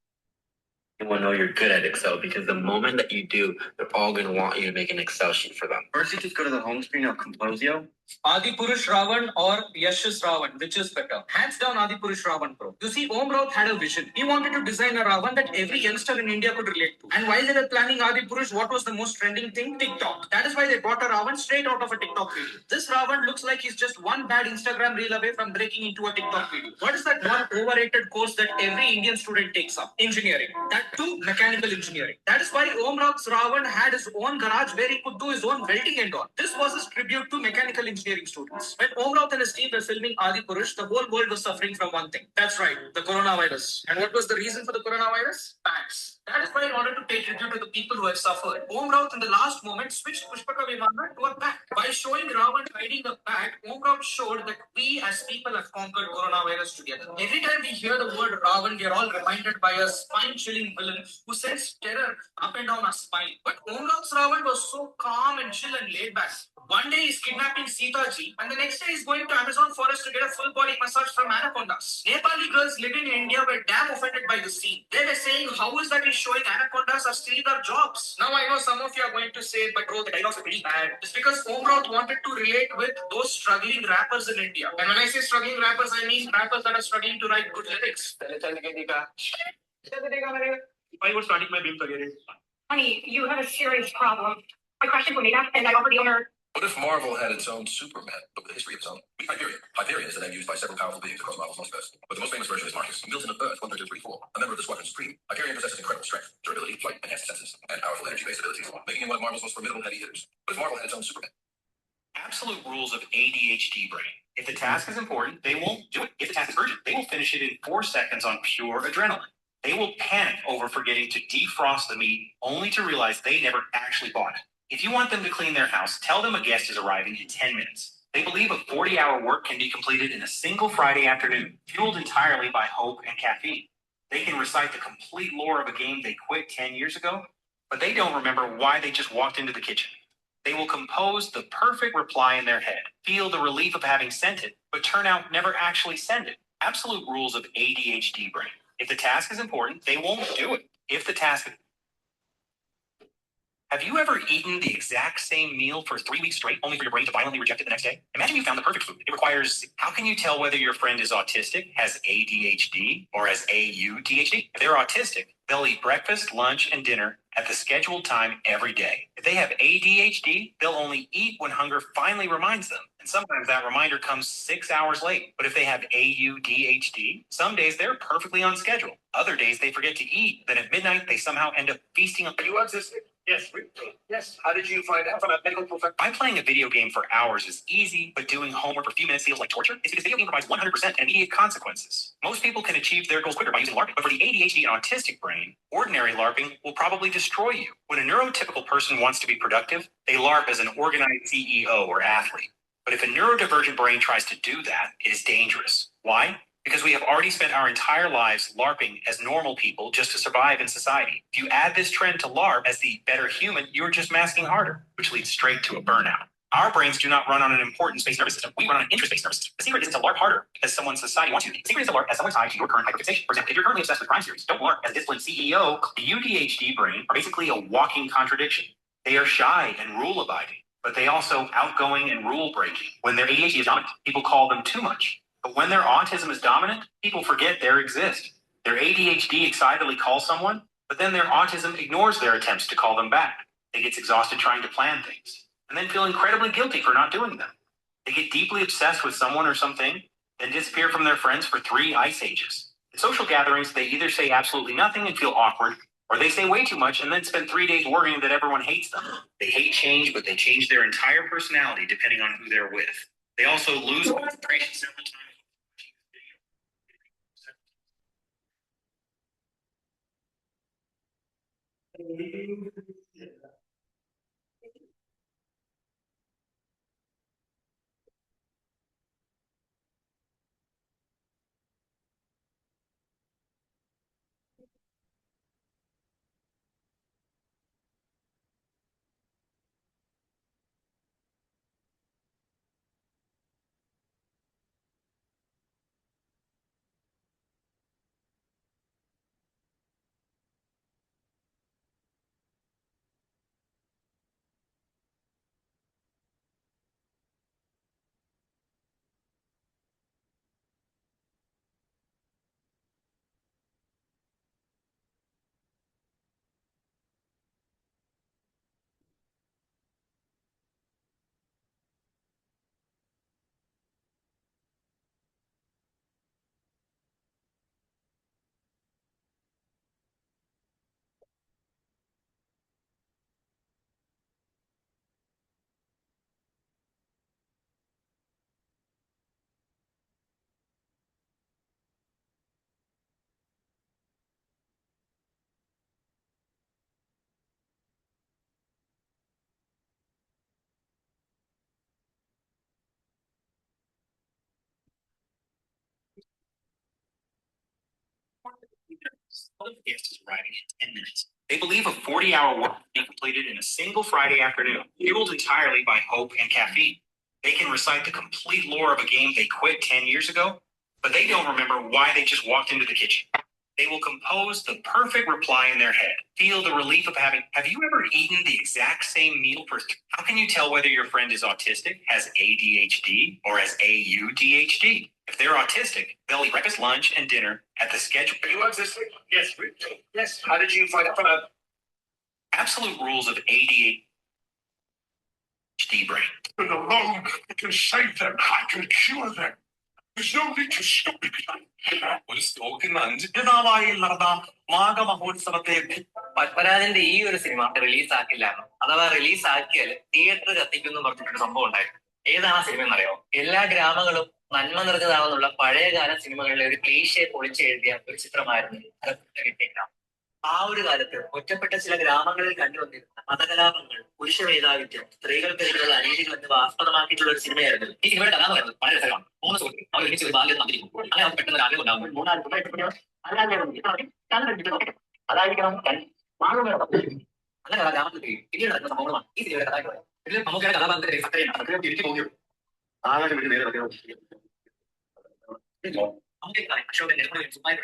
anyone know you're good at Excel, because the moment that you do, they're all going to want you to make an Excel sheet for them. First, you just go to the home screen of Composio, Adipurush Ravan or Yashas Ravan, which is better? Hands down, Adipurush Ravan, bro. You see, Om Raut had a vision. He wanted to design a Ravan that every youngster in India could relate to. And while they were planning Adipurush, what was the most trending thing? TikTok. That is why they brought a Ravan straight out of a TikTok video. This Ravan looks like he's just one bad Instagram reel away from breaking into a TikTok video. What is that one overrated course that every Indian student takes up? Engineering. That too, mechanical engineering. That is why Om Raut's Ravan had his own garage where he could do his own welding and all. This was his tribute to mechanical engineering students. When Om Raut and his team were filming Adipurush, the whole world was suffering from one thing. That's right, the coronavirus. And what was the reason for the coronavirus? Packs. That is why, in order to pay tribute to the people who have suffered, Om Raut in the last moment switched Pushpaka Vimana to a pack. By showing Ravan riding a pack, Om Raut showed that we as people have conquered coronavirus together. Every time we hear the word Ravan, we are all reminded by a spine-chilling villain who sends terror up and down our spine. But Om Raut's Ravan was so calm and chill and laid back. One day he's kidnapping Sita Ji, and the next day he's going to Amazon forest to get a full body massage from anacondas. Nepali girls living in India were damn offended by the scene. They were saying, how is that he's showing anacondas are stealing our jobs? Now I know some of you are going to say, but bro, the dialogues are pretty bad. It's because Om Raut wanted to relate with those struggling rappers in India. And when I say struggling rappers, I mean rappers that are struggling to write good lyrics. I was starting my BIM career. Honey, you have a serious problem. I crashed into Nina and I offered the owner. What if Marvel had its own Superman, but with a history of its own? Meet Hyperion. Hyperion is a name used by several powerful beings across Marvel's multiverse. But the most famous version is Marcus, Milton of Earth 13234, a member of the Squadron Supreme. Hyperion possesses incredible strength, durability, flight, enhanced senses, and powerful energy-based abilities, making him one of Marvel's most formidable heavy hitters. What if Marvel had its own Superman? Absolute rules of ADHD brain. If the task is important, they won't do it. If the task is urgent, they will finish it in 4 seconds on pure adrenaline. They will panic over forgetting to defrost the meat, only to realize they never actually bought it. If you want them to clean their house, tell them a guest is arriving in 10 minutes. They believe a 40-hour work can be completed in a single Friday afternoon, fueled entirely by hope and caffeine. They can recite the complete lore of a game they quit 10 years ago, but they don't remember why they just walked into the kitchen. They will compose the perfect reply in their head, feel the relief of having sent it, but turn out never actually send it. Absolute rules of ADHD brain. If the task is important, they won't do it. If the task... Have you ever eaten the exact same meal for 3 weeks straight, only for your brain to violently reject it the next day? Imagine you found the perfect food. It requires... How can you tell whether your friend is autistic, has ADHD, or has AUDHD? If they're autistic, they'll eat breakfast, lunch, and dinner at the scheduled time every day. If they have ADHD, they'll only eat when hunger finally reminds them. And sometimes that reminder comes 6 hours late. But if they have AUDHD, some days they're perfectly on schedule. Other days they forget to eat. Then at midnight, they somehow end up feasting on... Are you autistic? Yes. Yes. How did you find out from a medical professional? Why playing a video game for hours is easy, but doing homework for a few minutes feels like torture? It's because video game provides 100% and immediate consequences. Most people can achieve their goals quicker by using LARPing, but for the ADHD and autistic brain, ordinary LARPing will probably destroy you. When a neurotypical person wants to be productive, they LARP as an organized CEO or athlete. But if a neurodivergent brain tries to do that, it is dangerous. Why? Because we have already spent our entire lives LARPing as normal people just to survive in society. If you add this trend to LARP as the better human, you're just masking harder, which leads straight to a burnout. Our brains do not run on an important space nervous system. We run on an interest-based nervous system. The secret isn't to LARP harder because someone's society wants you to. The secret is to LARP as someone tied to your current hyperfixation. For example, if you're currently obsessed with crime series, don't LARP as a disciplined CEO. The UDHD brain are basically a walking contradiction. They are shy and rule-abiding, but they also outgoing and rule-breaking. When their ADHD is dominant, people call them too much. But when their autism is dominant, people forget they exist. Their ADHD excitedly calls someone, but then their autism ignores their attempts to call them back. They get exhausted trying to plan things, and then feel incredibly guilty for not doing them. They get deeply obsessed with someone or something, then disappear from their friends for 3 ice ages. At social gatherings, they either say absolutely nothing and feel awkward, or they say way too much and then spend 3 days worrying that everyone hates them. They hate change, but they change their entire personality depending on who they're with. They also lose concentration several times. Yes, is arriving in 10 minutes. They believe a 40-hour work will be completed in a single Friday afternoon, fueled entirely by hope and caffeine. They can recite the complete lore of a game they quit 10 years ago, but they don't remember why they just walked into the kitchen. They will compose the perfect reply in their head. Feel the relief of have you ever eaten the exact same meal how can you tell whether your friend is autistic, has ADHD, or has AUDHD? If they're autistic, they'll eat breakfast, lunch, and dinner at the schedule. Are you autistic? Yes. Yes. How did you find out? Absolute rules of ADHD brain. But alone, I can save them. I can cure them. There's no need to stop it. ഒരു സ്റ്റോക്കിന് 5 നാളായി നടന്ന മാഘമഹോത്സവത്തെ പത്മരാജന്റെ ഈ ഒരു cinema release ആക്കില്ലായിരുന്നു. അഥവാ release ആക്കിയാൽ theatre കത്തിക്കുന്നു പറഞ്ഞിട്ടൊരു സംഭവം ഉണ്ടായിരുന്നു. ഏതാണ് ആ സിനിമ എന്നറിയോ? എല്ലാ ഗ്രാമങ്ങളും നന്മ നിറഞ്ഞതാണെന്നുള്ള പഴയകാല സിനിമകളിലെ ഒരു ക്ലീഷയെ പൊളിച്ചെഴുതിയ ഒരു ചിത്രമായിരുന്നു ഗ്രാമം. ആ ഒരു കാലത്ത് ഒറ്റപ്പെട്ട ചില ഗ്രാമങ്ങളിൽ കണ്ടുവന്നിരുന്ന മതകലാപങ്ങൾ, പുരുഷ മേധാവിത്വം, സ്ത്രീകൾക്കെതിരെയുള്ള അനീതികൾ എന്നിവ ആസ്പദമാക്കിയിട്ടുള്ള ഒരു സിനിമയായിരുന്നു. ഈ സിനിമയുടെ കഥ പറയുന്നത് വളരെ രസമാണ്. 3 സുഹൃത്തുക്കൾ അവർ ഒരുമിച്ച് ഒരു ബാല്യം വന്നിരിക്കും. അങ്ങനെ അവർക്ക് പെട്ടെന്ന് ആഗ്രഹം ഉണ്ടാകുമ്പോൾ 3-4 അതായിരിക്കണം അങ്ങനെ ഗ്രാമത്തിൽ പിന്നീട് നടക്കുന്ന സംഭവങ്ങളാണ് ഈ സിനിമയുടെ കഥ എന്ന് പറയുന്നത്. ഇതിൽ നമുക്കുള്ള കഥാപാത്രത്തിന്റെ സക്രിയാണ് തിരിച്ചു പോകുന്നത്. ആകാശം വേണ്ടി നേരെ അശോകൻ നിർമ്മല സുഖമായിട്ട്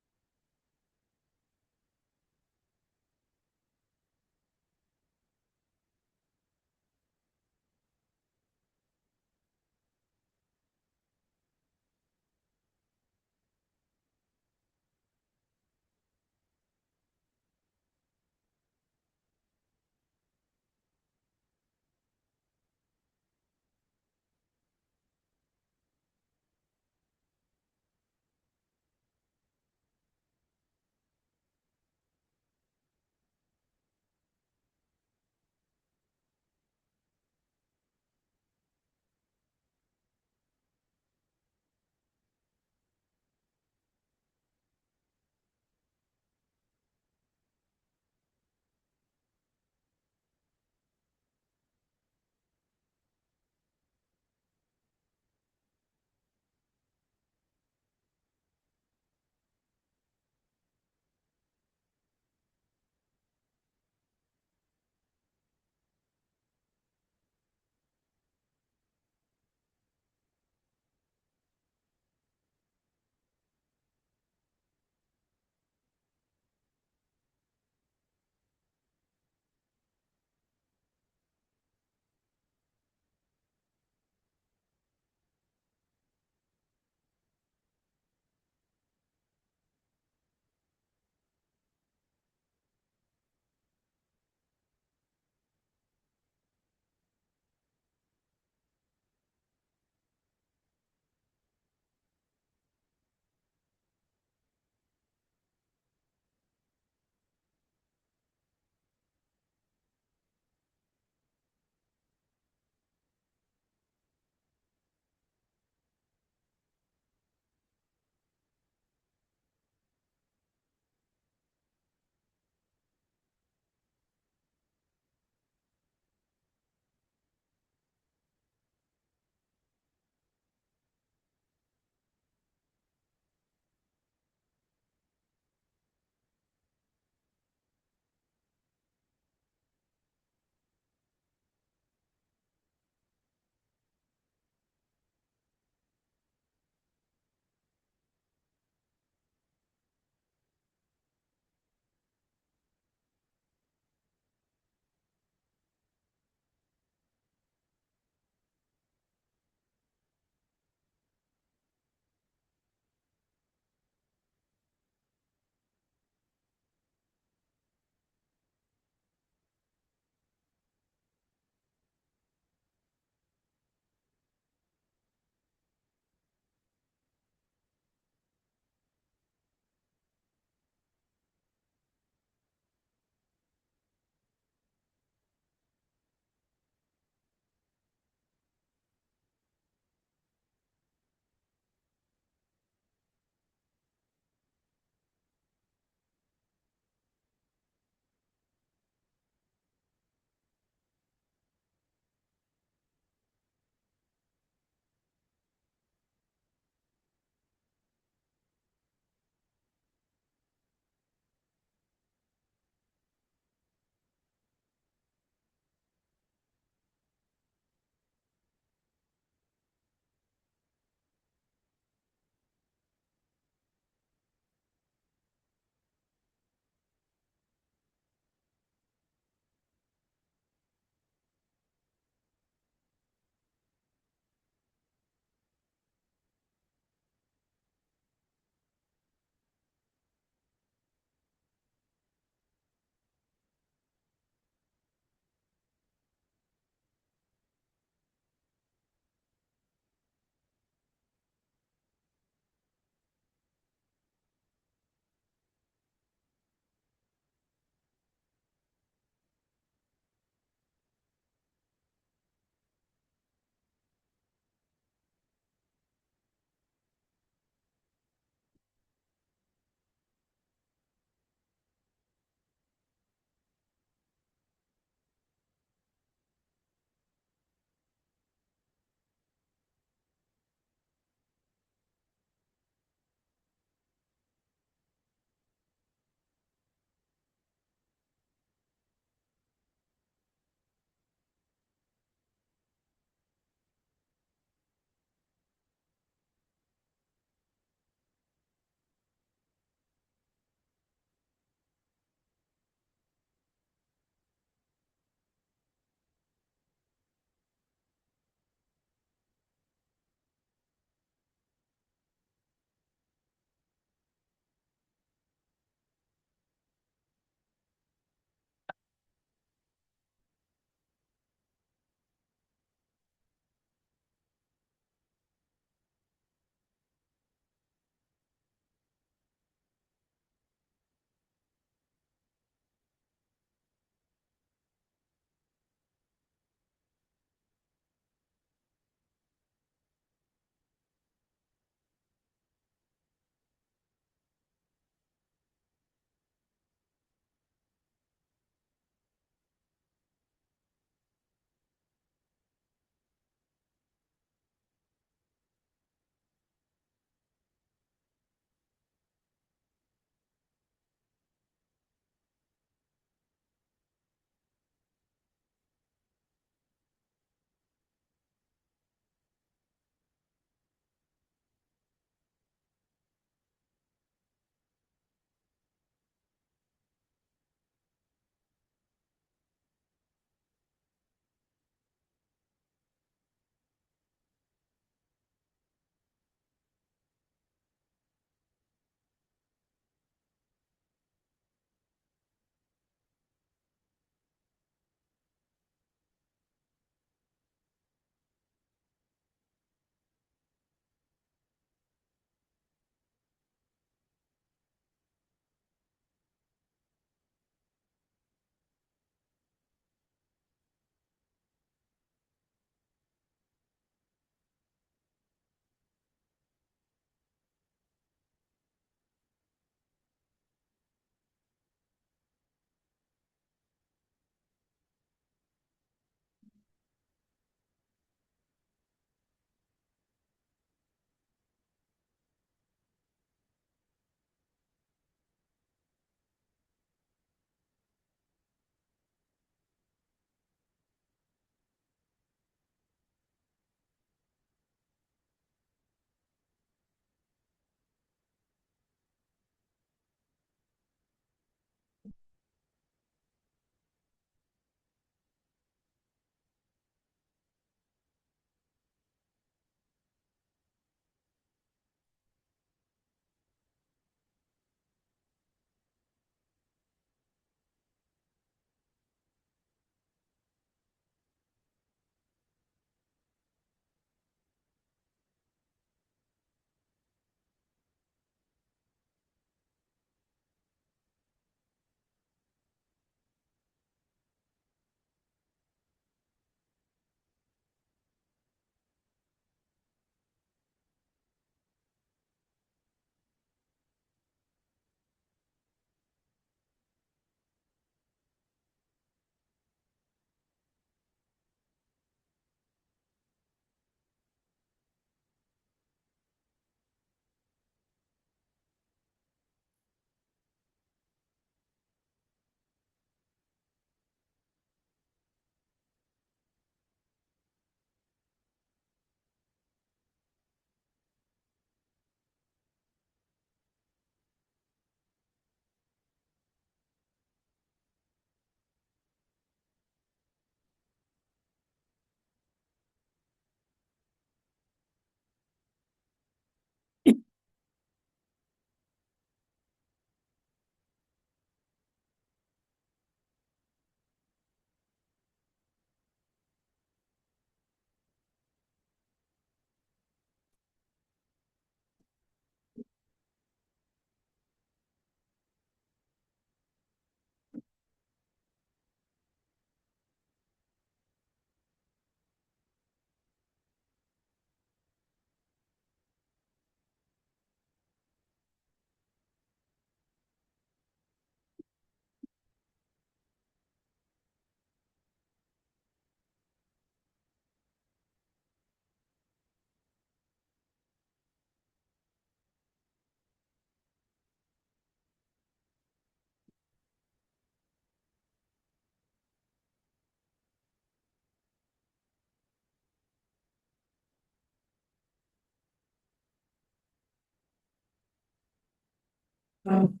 Mm.